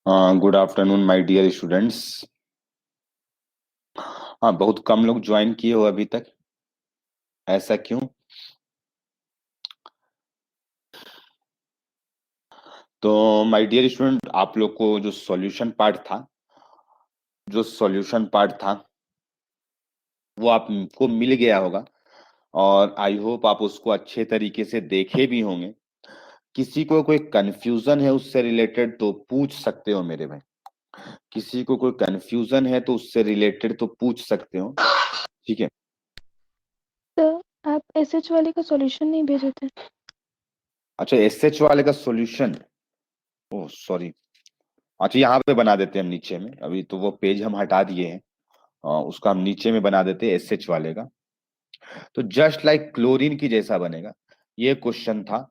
Good afternoon my dear students. हाँ, बहुत कम लोग ज्वाइन किए हो अभी तक। ऐसा क्यों? तो माय डियर स्टूडेंट, आप लोग को जो सॉल्यूशन पार्ट था वो आपको मिल गया होगा। और आई होप आप उसको अच्छे तरीके से देखे भी होंगे। किसी को कोई कंफ्यूजन है उससे रिलेटेड तो पूछ सकते हो मेरे भाई। किसी को कोई कंफ्यूजन है तो उससे रिलेटेड तो पूछ सकते हो। ठीक है। तो आप एसएच वाले का सॉल्यूशन नहीं भेजे थे? अच्छा, एसएच वाले का सॉल्यूशन। Oh sorry. अच्छा, यहाँ पे बना देते हैं हम नीचे में। अभी तो वो पेज हम हटा दिए हैं। उसका हम नीचे में बना देते हैं एसएच वाले का। तो जस्ट लाइक क्लोरीन की जैसा बनेगा। ये क्वेश्चन था।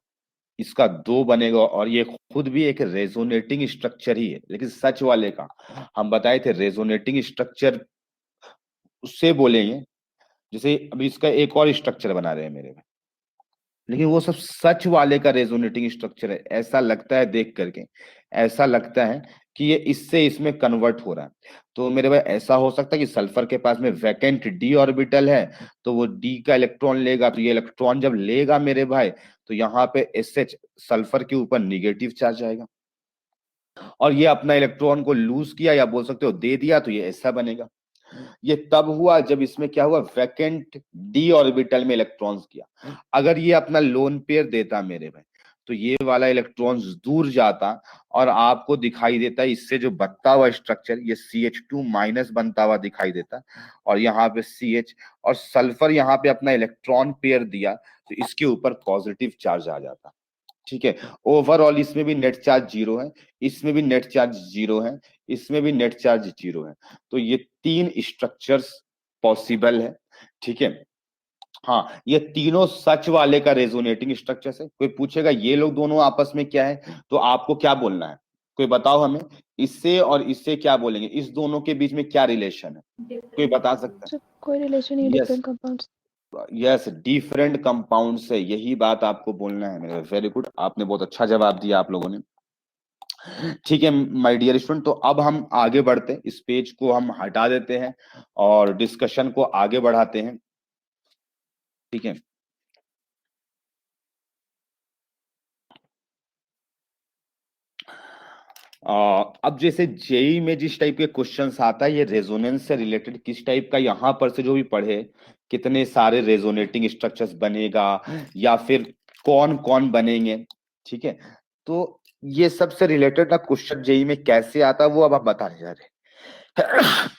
इसका दो बनेगा और ये खुद भी एक रेजोनेटिंग स्ट्रक्चर ही है, लेकिन सच वाले का हम बताए थे रेजोनेटिंग स्ट्रक्चर उससे बोलेंगे। जैसे अभी इसका एक और स्ट्रक्चर बना रहे हैं मेरे में, लेकिन वो सब सच वाले का रेजोनेटिंग स्ट्रक्चर है। ऐसा लगता है देख करके, ऐसा लगता है कि ये इससे इसमें कन्वर्ट हो रहा है। तो मेरे भाई ऐसा हो सकता है कि सल्फर के पास में वैकेंट डी ऑर्बिटल है, तो वो डी का इलेक्ट्रॉन लेगा। तो ये इलेक्ट्रॉन जब लेगा मेरे भाई, तो यहाँ पे एस एच सल्फर के ऊपर निगेटिव चार्ज आएगा। और ये अपना इलेक्ट्रॉन को लूज किया या बोल सकते हो दे दिया, तो ये ऐसा बनेगा। ये तब हुआ जब इसमें क्या हुआ, वैकेंट डी ऑर्बिटल में इलेक्ट्रॉन्स किया। अगर ये अपना लोन पेयर देता मेरे भाई, तो ये वाला इलेक्ट्रॉन्स दूर जाता और आपको दिखाई देता इससे जो बनता हुआ स्ट्रक्चर, ये CH2- बनता हुआ दिखाई देता। और यहाँ पे CH और सल्फर यहाँ पे अपना इलेक्ट्रॉन पेयर दिया, तो इसके ऊपर पॉजिटिव चार्ज आ जाता। ठीक है। ओवरऑल इसमें भी नेट चार्ज जीरो है, इसमें भी नेट चार्ज जीरो है, इसमें भी नेट चार्ज जीरो है। तो ये तीन स्ट्रक्चर्स पॉसिबल है। ठीक है। हाँ, ये तीनों सच वाले का रेजोनेटिंग स्ट्रक्चर है। कोई पूछेगा ये लोग दोनों आपस में क्या है, तो आपको क्या बोलना है? कोई बताओ हमें। इससे और इससे क्या बोलेंगे, इस दोनों के बीच में क्या रिलेशन है? कोई बता सकता सर कोई रिलेशन नहीं, है? Yes, different compounds. Yes, different compound से यही बात आपको बोलना है मेरे। वेरी गुड, आपने बहुत अच्छा जवाब दिया आप लोगों ने। ठीक है माय डियर स्टूडेंट, तो अब हम आगे बढ़ते हैं। इस पेज को हम हटा देते हैं और डिस्कशन को आगे बढ़ाते हैं। ठीक है। अब जैसे जेई में जिस टाइप के क्वेश्चंस आता है, ये रेजोनेंस से रिलेटेड किस टाइप का, यहाँ पर से जो भी पढ़े कितने सारे रेजोनेटिंग स्ट्रक्चर्स बनेगा या फिर कौन कौन बनेंगे। ठीक है। तो ये सबसे रिलेटेड ना क्वेश्चन जेई में कैसे आता है वो अब आप बताने जा रहे हैं।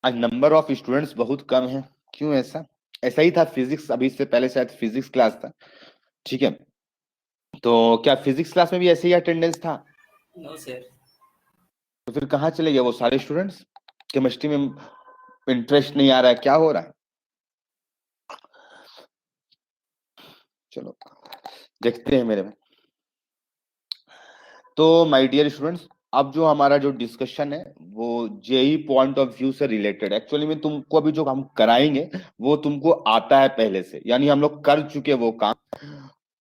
आज नंबर ऑफ स्टूडेंट्स बहुत कम है। क्यों ऐसा? ऐसा ही था फिजिक्स, अभी इससे पहले शायद फिजिक्स क्लास था। ठीक है। तो क्या फिजिक्स क्लास में भी ऐसे ही अटेंडेंस था? No sir. तो फिर कहाँ चले गए वो सारे स्टूडेंट्स? केमिस्ट्री में इंटरेस्ट नहीं आ रहा है, क्या हो रहा है? चलो देखते हैं मेरे में। तो माय डियर स्टूडेंट्स, अब जो हमारा जो डिस्कशन है वो जेई पॉइंट ऑफ व्यू से रिलेटेड। एक्चुअली में तुमको अभी जो हम कराएंगे वो तुमको आता है पहले से, यानी हम लोग कर चुके वो काम।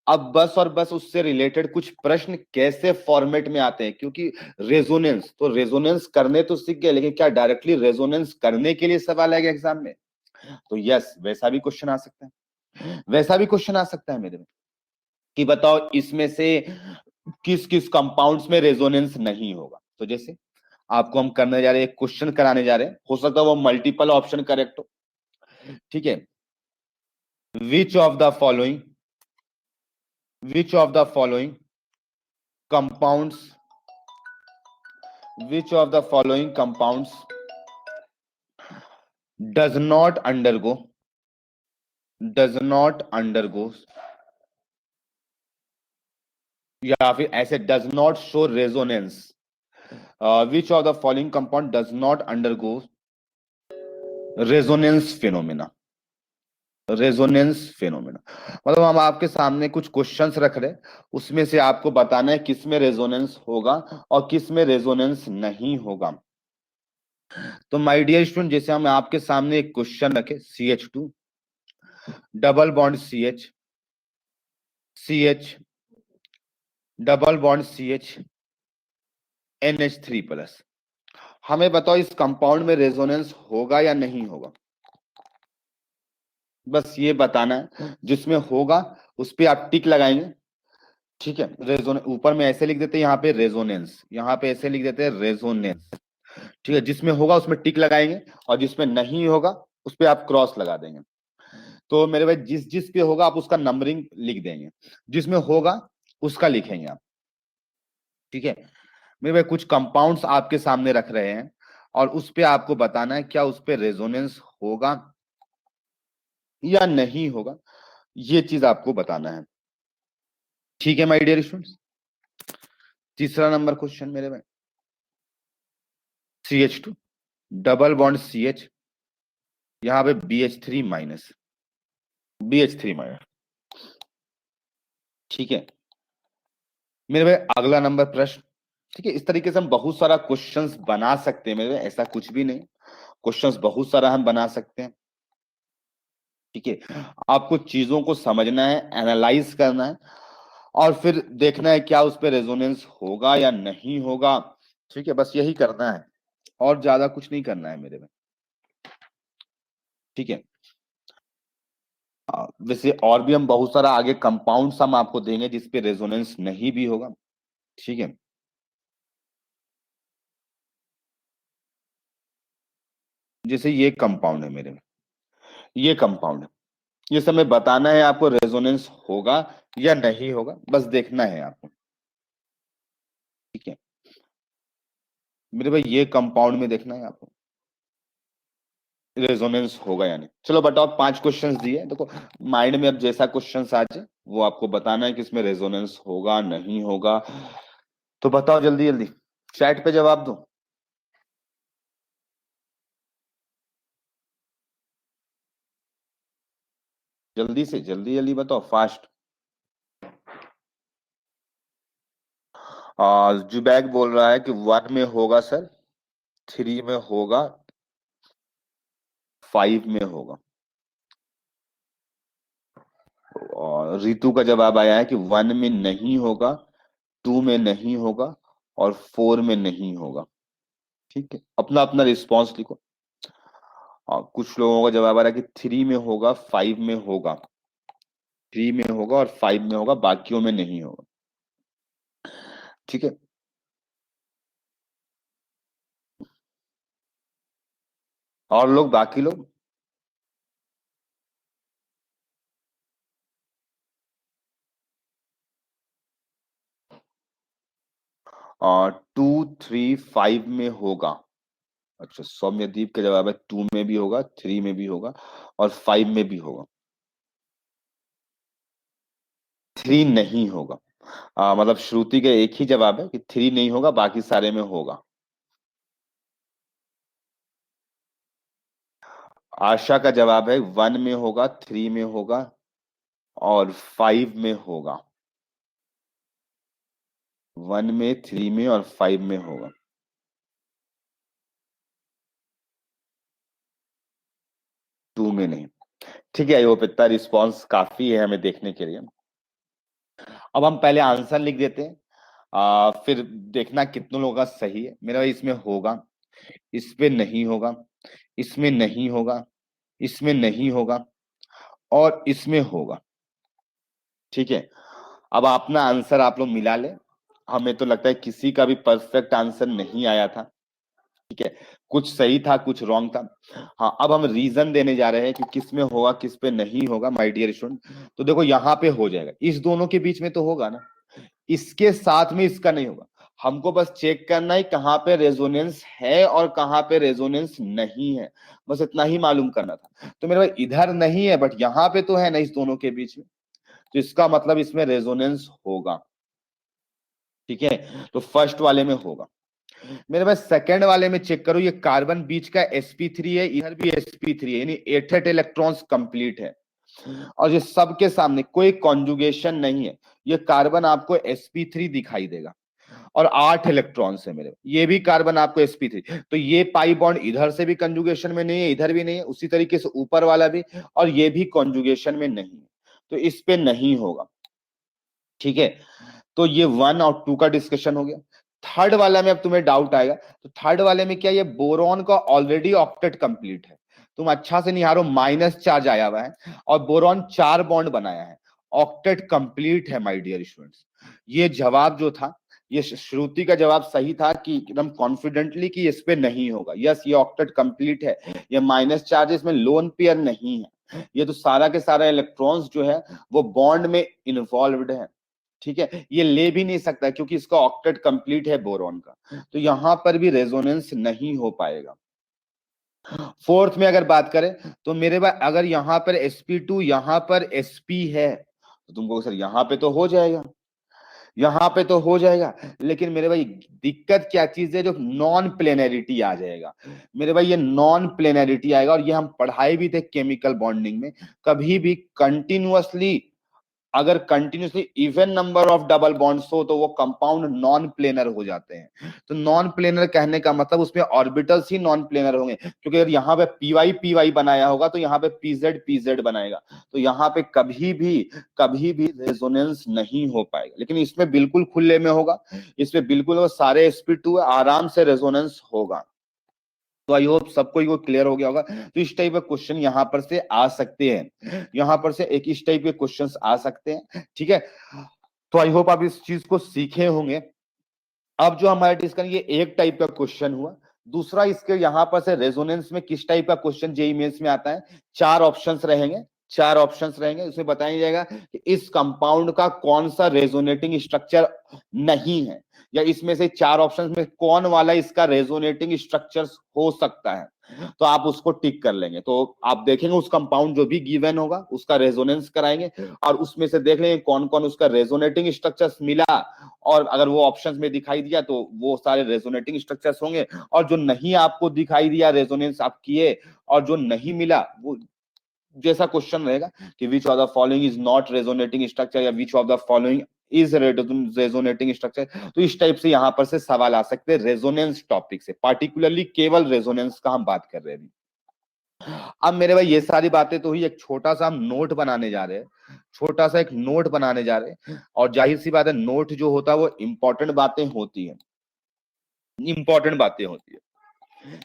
अब बस और बस उससे रिलेटेड कुछ प्रश्न कैसे फॉर्मेट में आते हैं, क्योंकि रेजोनेंस तो रेजोनेंस करने तो सीख गए, लेकिन क्या डायरेक्टली रेजोनेंस करने के लिए सवाल आएगा एग्जाम में? तो यस, वैसा भी क्वेश्चन आ सकता है। वैसा भी क्वेश्चन आ सकता है मेरे में कि बताओ इसमें से किस किस कंपाउंड्स में रेजोनेंस नहीं होगा। तो जैसे आपको हम करने जा रहे हैं, क्वेश्चन कराने जा रहे हैं, हो सकता है वो मल्टीपल ऑप्शन करेक्ट हो। ठीक है, विच of the following compounds which of the following compounds does not undergo या फिर ऐसे does not show resonance, which of the following compound does not undergo resonance phenomena. मतलब हम आपके सामने कुछ क्वेश्चंस रख रहे हैं, उसमें से आपको बताना है किस में रेजोनेंस होगा और किस में रेजोनेंस नहीं होगा। तो माय डियर स्टूडेंट, जैसे हम आपके सामने एक क्वेश्चन रखे, CH2 double bond CH double bond CH NH3+, हमें बताओ इस कंपाउंड में रेजोनेंस होगा या नहीं होगा। बस ये बताना है, जिसमें होगा उस पे आप टिक लगाएंगे। ठीक है, रेजोनेंस ऊपर में ऐसे लिख देते हैं, यहाँ पे रेजोनेंस, यहाँ पे ऐसे लिख देते हैं रेजोनेंस। ठीक है, जिसमें होगा उसमें टिक लगाएंगे और जिसमें नहीं होगा उस पे आप क्रॉस लगा देंगे। तो मेरे भाई जिस जिस पे होगा आप उसका नंबरिंग लिख देंगे, जिसमें होगा उसका लिखेंगे आप। ठीक है, मेरे भाई कुछ कंपाउंड्स आपके सामने रख रहे हैं और उस पे आपको बताना है क्या उस पे रेजोनेंस होगा या नहीं होगा, ये चीज आपको बताना है। ठीक है माय डियर स्टूडेंट्स, तीसरा नंबर क्वेश्चन मेरे में, CH2 डबल बॉन्ड CH, यहाँ पे BH3 माइनस। ठीक है मेरे भाई, अगला नंबर प्रश्न। ठीक है, इस तरीके से हम बहुत सारा क्वेश्चंस बना सकते हैं मेरे भाई, ऐसा कुछ भी नहीं, क्वेश्चंस बहुत सारा हम बना सकते हैं। ठीक है, आपको चीजों को समझना है, एनालाइज करना है और फिर देखना है क्या उस पर रेजोनेंस होगा या नहीं होगा। ठीक है, बस यही करना है और ज्यादा कुछ नहीं करना है मेरे में। ठीक है, वैसे और भी हम बहुत सारा आगे कंपाउंड्स हम आपको देंगे जिसपे रेजोनेंस नहीं भी होगा। ठीक है, जैसे ये कंपाउंड है मेरे में, ये कंपाउंड है, ये सब में बताना है आपको रेजोनेंस होगा या नहीं होगा, बस देखना है आपको। ठीक है मेरे भाई, ये कंपाउंड में देखना है आपको रेजोनेंस होगा या नहीं। चलो बताओ, 5 क्वेश्चंस दिए, देखो माइंड में अब जैसा क्वेश्चंस आ जाए वो आपको बताना है कि इसमें रेजोनेंस होगा नहीं होगा। तो बताओ जल्दी जल्दी, चैट पे जवाब दो, जल्दी से जल्दी जल्दी बताओ, फास्ट। जुबैक बोल रहा है कि 1 में होगा सर, 3 में होगा, 5 में होगा। और रितु का जवाब आया है कि 1 में नहीं होगा, 2 में नहीं होगा और 4 में नहीं होगा। ठीक है, अपना अपना रिस्पॉन्स लिखो। कुछ लोगों का जवाब आ रहा है कि 3 में होगा, 5 में होगा, 3 में होगा और 5 में होगा, बाकियों में नहीं होगा। ठीक है, और लोग बाकी लोग 2, 3, 5 में होगा। अच्छा, सौम्यदीप का जवाब है 2 में भी होगा, 3 में भी होगा और 5 में भी होगा। 3 नहीं होगा। मतलब श्रुति का एक ही जवाब है कि 3 नहीं होगा, बाकी सारे में होगा। आशा का जवाब है 1 में होगा, 3 में होगा और 5 में होगा। 1 में, 3 में और 5 में होगा। 2 में नहीं। ठीक है, आई होप इतना रिस्पॉन्स काफी है हमें देखने के लिए। अब हम पहले आंसर लिख देते हैं, फिर देखना कितनों लोगों का सही है। मेरा भाई इसमें होगा, इस पे नहीं होगा, इसमें नहीं होगा, इसमें नहीं होगा और इसमें होगा। ठीक है, अब अपना आंसर आप लोग मिला ले। हमें तो लगता है किसी का भी परफेक्ट आंसर नहीं आया था। ठीक है, कुछ सही था कुछ रॉन्ग था। हाँ, अब हम रीजन देने जा रहे हैं कि किस में होगा किस पे नहीं होगा माय डियर स्टूडेंट। तो देखो यहाँ पे हो जाएगा, इस दोनों के बीच में तो होगा ना, इसके साथ में इसका नहीं होगा। हमको बस चेक करना है कहाँ पे रेजोनेंस है और कहाँ पे रेजोनेंस नहीं है, बस इतना ही मालूम करना था। तो मेरे भाई इधर नहीं है बट यहाँ पे तो है ना इस दोनों के बीच में, तो इसका मतलब इसमें रेजोनेंस होगा। ठीक है, तो फर्स्ट वाले में होगा। मेरे पास सेकंड वाले में चेक करो, ये कार्बन बीच का sp3 है, इधर भी sp3 है, यानी 8 इलेक्ट्रॉन्स कंप्लीट है और ये सबके सामने कोई कॉन्जुगेशन नहीं है। ये कार्बन आपको sp3 दिखाई देगा और 8 इलेक्ट्रॉन्स है मेरे, ये भी कार्बन आपको sp3। तो ये पाई बॉन्ड इधर से भी कंजुगेशन में नहीं है, इधर भी नहीं है, उसी तरीके से ऊपर वाला भी, और ये भी कॉन्जुगेशन में नहीं है, तो इस पे नहीं होगा। ठीक है, तो ये 1 और 2 का डिस्कशन हो गया। थर्ड वाला में अब तुम्हें डाउट आएगा, तो थर्ड वाले में क्या, ये बोरॉन का ऑलरेडी ऑक्टेट कंप्लीट है, तुम अच्छा से निहारो, माइनस चार्ज आया हुआ है और बोरॉन 4 बॉन्ड बनाया है, ऑक्टेट कंप्लीट है माय डियर स्टूडेंट्स। ये जवाब जो था, ये श्रुति का जवाब सही था कि एकदम कॉन्फिडेंटली कि इस पे नहीं होगा। यस, ये ऑक्टेट कंप्लीट है, ये माइनस चार्ज इसमें लोन पेयर नहीं है, ये तो सारा के सारा इलेक्ट्रॉन्स जो है वो बॉन्ड में इन्वॉल्व्ड है। ठीक है, ये ले भी नहीं सकता क्योंकि इसका ऑक्टेट कंप्लीट है बोरॉन का, तो यहां पर भी रेजोनेंस नहीं हो पाएगा। फोर्थ में अगर बात करें तो मेरे पास अगर यहां पर sp2 यहां पर sp है तो तुमको सर यहां पे तो हो जाएगा, यहां पे तो हो जाएगा, लेकिन मेरे भाई दिक्कत क्या चीज है, जो नॉन प्लेनरिटी आ जाएगा। मेरे भाई ये नॉन प्लेनरिटी आएगा, और ये हम पढ़ाए भी थे केमिकल बॉन्डिंग में, कभी भी कंटिन्यूअसली अगर continuously even number of double bonds हो तो वो कंपाउंड नॉन प्लेनर हो जाते हैं। तो नॉन प्लेनर कहने का मतलब उसमें ऑर्बिटल्स ही नॉन प्लेनर होंगे, क्योंकि अगर यहाँ पे पीवाई पीवाई बनाया होगा तो यहाँ पे पीजेड पीजेड बनाएगा, तो यहाँ पे कभी भी रेजोनेंस नहीं हो पाएगा। लेकिन इसमें बिल्कुल खुले में होगा, इसमें बिल्कुल वो सारे sp2 आराम से रेजोनेंस होगा। तो आई होप सबको ये क्लियर हो गया होगा। तो इस टाइप के क्वेश्चन यहाँ पर से आ सकते हैं, यहाँ पर से एक इस टाइप के क्वेश्चंस आ सकते हैं। ठीक है, तो आई होप आप इस चीज को सीखे होंगे। अब जो हमारे डिस्कशन, ये एक टाइप का क्वेश्चन हुआ। दूसरा इसके यहाँ पर से रेजोनेंस में किस टाइप का क्वेश्चन जेईई मेंस में आता है, 4 ऑप्शंस रहेंगे, 4 ऑप्शंस रहेंगे, उसमें बताया जाएगा कि इस कंपाउंड का कौन सा रेजोनेटिंग स्ट्रक्चर नहीं है, या इसमें से 4 ऑप्शंस में कौन वाला इसका रेजोनेटिंग स्ट्रक्चर हो सकता है, तो आप उसको टिक कर लेंगे। तो आप देखेंगे उस कंपाउंड जो भी गिवन होगा उसका रेजोनेंस कराएंगे और उसमें से देख लेंगे कौन कौन उसका रेजोनेटिंग स्ट्रक्चर्स मिला, और अगर वो ऑप्शंस में दिखाई दिया तो वो सारे रेजोनेटिंग स्ट्रक्चर्स होंगे, और जो नहीं आपको दिखाई दिया रेजोनेंस आप किए और जो नहीं मिला, वो जैसा क्वेश्चन रहेगा कि which of the following is not resonating structure या which of the following is resonating structure, तो इस टाइप से यहां पर से सवाल आ सकते हैं रेजोनेंस टॉपिक से, पार्टिकुलरली केवल रेजोनेंस का हम बात कर रहे हैं। अब मेरे भाई ये सारी बातें तो ही, एक छोटा सा हम नोट बनाने जा रहे हैं, छोटा सा एक नोट बनाने जा रहे हैं, और जाहिर सी बात है नोट जो होता है वो इंपॉर्टेंट बातें होती है, इंपॉर्टेंट बातें होती है।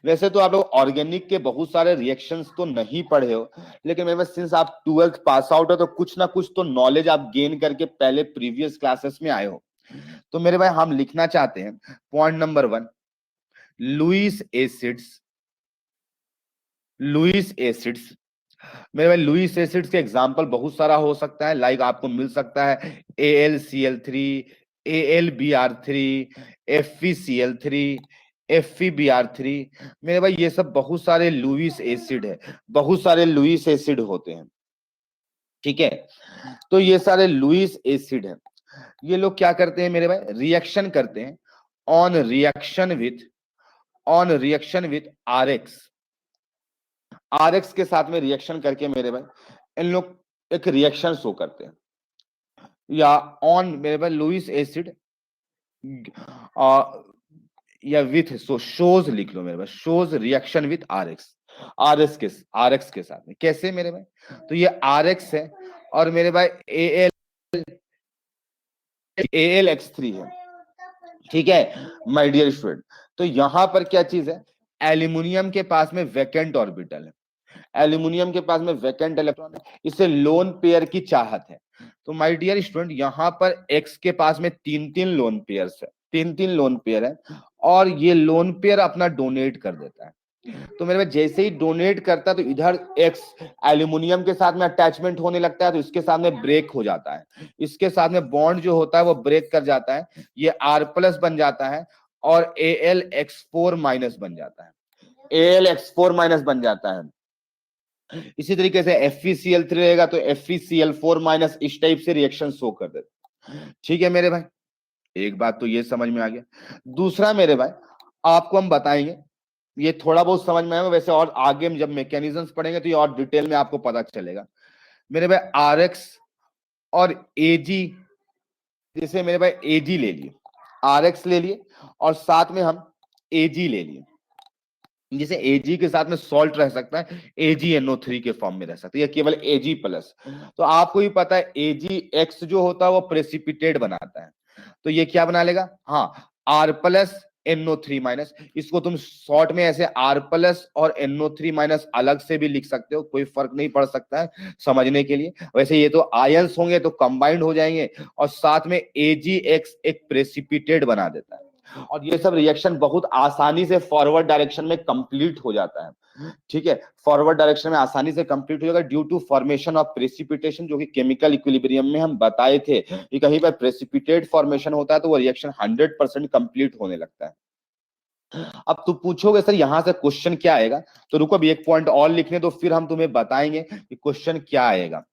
वैसे तो आप लोग ऑर्गेनिक के बहुत सारे रिएक्शंस तो नहीं पढ़े हो, लेकिन मेरे पास सिंस आप 12th पास आउट हो तो कुछ ना कुछ तो नॉलेज आप गेन करके पहले प्रीवियस क्लासेस में आए हो। तो मेरे भाई हम लिखना चाहते हैं point number 1, Lewis acids, Lewis acids. मेरे भाई लुईस एसिड्स के एग्जांपल बहुत सारा हो सकता है, लाइक आपको मिल सकता है AlCl3, AlBr3, FeCl3, FeBr3। मेरे भाई ये सब बहुत सारे लुईस एसिड है, बहुत सारे लुईस एसिड होते हैं। ठीक है, तो ये सारे लुईस एसिड है, ये लोग क्या करते हैं मेरे भाई, रिएक्शन करते हैं on reaction with RX, RX के साथ में रिएक्शन करके मेरे भाई इन लोग एक रिएक्शन शो करते हैं, या ऑन मेरे भाई लुईस एसिड या विथ, सो शोज लिख लो मेरे भाई, शोज रिएक्शन विथ RX के साथ में कैसे मेरे भाई, तो ये RX है और मेरे भाई AlX3 है। ठीक है माय डियर स्टूडेंट, तो यहां पर क्या चीज है, एल्यूमिनियम के पास में वैकेंट ऑर्बिटल है, एल्यूमिनियम के पास में वैकेंट इलेक्ट्रॉन है, इसे लोन पेयर की चाहत है। तो माय डियर स्टूडेंट यहां पर X के पास में 3 3 लोन पेयर्स है, 3 3 लोन पेयर है, और ये लोन पेयर अपना डोनेट कर देता है। तो मेरे भाई जैसे ही डोनेट करता है तो इधर एक्स एल्यूमिनियम के साथ में अटैचमेंट होने लगता है, तो इसके साथ में ब्रेक हो जाता है, इसके साथ में बॉन्ड जो होता है वो ब्रेक कर जाता है, ये आर प्लस बन जाता है और AlX4- बन जाता है, AlX4- बन जाता है। इसी तरीके से FeCl3 रहेगा तो FeCl4- इस टाइप से रिएक्शन शो कर देता है। ठीक है मेरे भाई, एक बात तो ये समझ में आ गया। दूसरा मेरे भाई आपको हम बताएंगे, ये थोड़ा बहुत समझ में आएगा, वैसे और आगे हम जब मैकेनिज्म्स पढ़ेंगे तो ये और डिटेल में आपको पता चलेगा मेरे भाई। RX और AG, जैसे मेरे भाई AG ले लिए, RX ले लिए और साथ में हम AG ले लिए, जैसे Ag के साथ में सॉल्ट रह सकता है, AgNO3 के फॉर्म में रह सकता है, या केवल Ag+। तो आपको भी पता है AgX जो होता है वो प्रेसिपिटेट बनाता है, तो ये क्या बना लेगा, हाँ R+NO3-। इसको तुम शॉर्ट में ऐसे R+ और NO3- अलग से भी लिख सकते हो, कोई फर्क नहीं पड़ सकता है समझने के लिए। वैसे ये तो आयंस होंगे तो कंबाइंड हो जाएंगे, और साथ में AgX एक प्रेसिपिटेट बना देता है, और ये सब रिएक्शन बहुत आसानी से फॉरवर्ड डायरेक्शन में कंप्लीट हो जाता है। ठीक है, फॉरवर्ड डायरेक्शन में आसानी से कंप्लीट हो जाएगा due to formation of precipitation, जो कि केमिकल इक्विलिब्रियम में हम बताए थे कि कहीं पर प्रेसिपिटेट फॉर्मेशन होता है तो वो रिएक्शन 100% कंप्लीट होने लगता है। अब तू पूछोगे सर यहां से क्वेश्चन क्या आएगा, तो रुको अभी एक पॉइंट और लिखने दो, फिर हम तुम्हें बताएंगे कि क्वेश्चन क्या आएगा।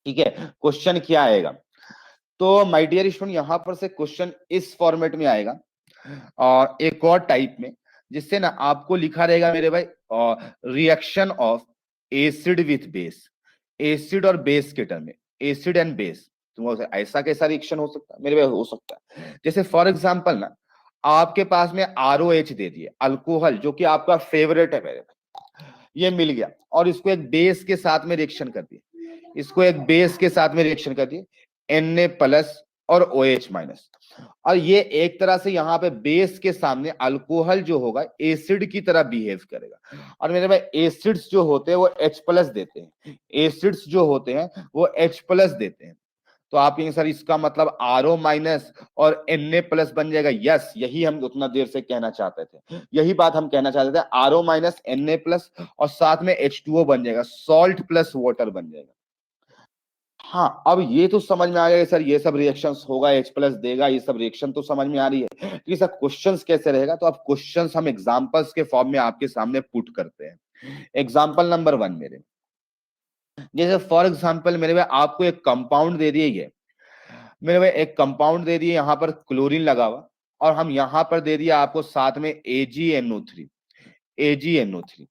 ठीक है, क्वेश्चन क्या आएगा, तो माय डियर स्टूडेंट यहां पर से क्वेश्चन इस फॉर्मेट में आएगा और एक और टाइप में, जिससे ना आपको लिखा रहेगा मेरे भाई reaction of acid with base, acid और बेस के टर्म में, एसिड एंड बेस। तो ऐसा कैसा रिएक्शन हो सकता है मेरे भाई, हो सकता है जैसे फॉर एग्जांपल ना आपके पास में ROH दे दिए, अल्कोहल जो कि आपका फेवरेट है मेरे भाई, ये मिल गया और इसको एक बेस के साथ में रिएक्शन कर दिए, इसको एक बेस के साथ में रिएक्शन कर दिए Na+ और OH-। और ये एक तरह से यहाँ पे बेस के सामने अल्कोहल जो होगा एसिड की तरह बिहेव करेगा, और मेरे भाई एसिड्स जो होते हैं वो H+ देते हैं, एसिड्स जो होते हैं वो H+ देते हैं। तो आप कहेंगे सर इसका मतलब RO- और Na+ बन जाएगा। यस, यही हम उतना देर से कहना चाहते थे, यही बात हम कहना चाहते थे, RO- Na+ और साथ में H2O बन जाएगा, सॉल्ट प्लस वाटर बन जाएगा। हाँ, अब ये तो समझ में आ गया सर ये सब रिएक्शंस होगा, H+ देगा, ये सब रिएक्शन तो समझ में आ रही है कि सर क्वेश्चंस कैसे रहेगा, तो अब क्वेश्चंस हम एग्जांपल्स के फॉर्म में आपके सामने पुट करते हैं। एग्जांपल नंबर 1 मेरे, जैसे फॉर एग्जांपल मेरे भाई आपको एक कंपाउंड दे दिए, ये मेरे भाई एक कंपाउंड दे दिए यहाँ पर क्लोरीन लगा हुआ, और हम यहाँ पर दे दिया आपको साथ में AgNO3, AgNO3।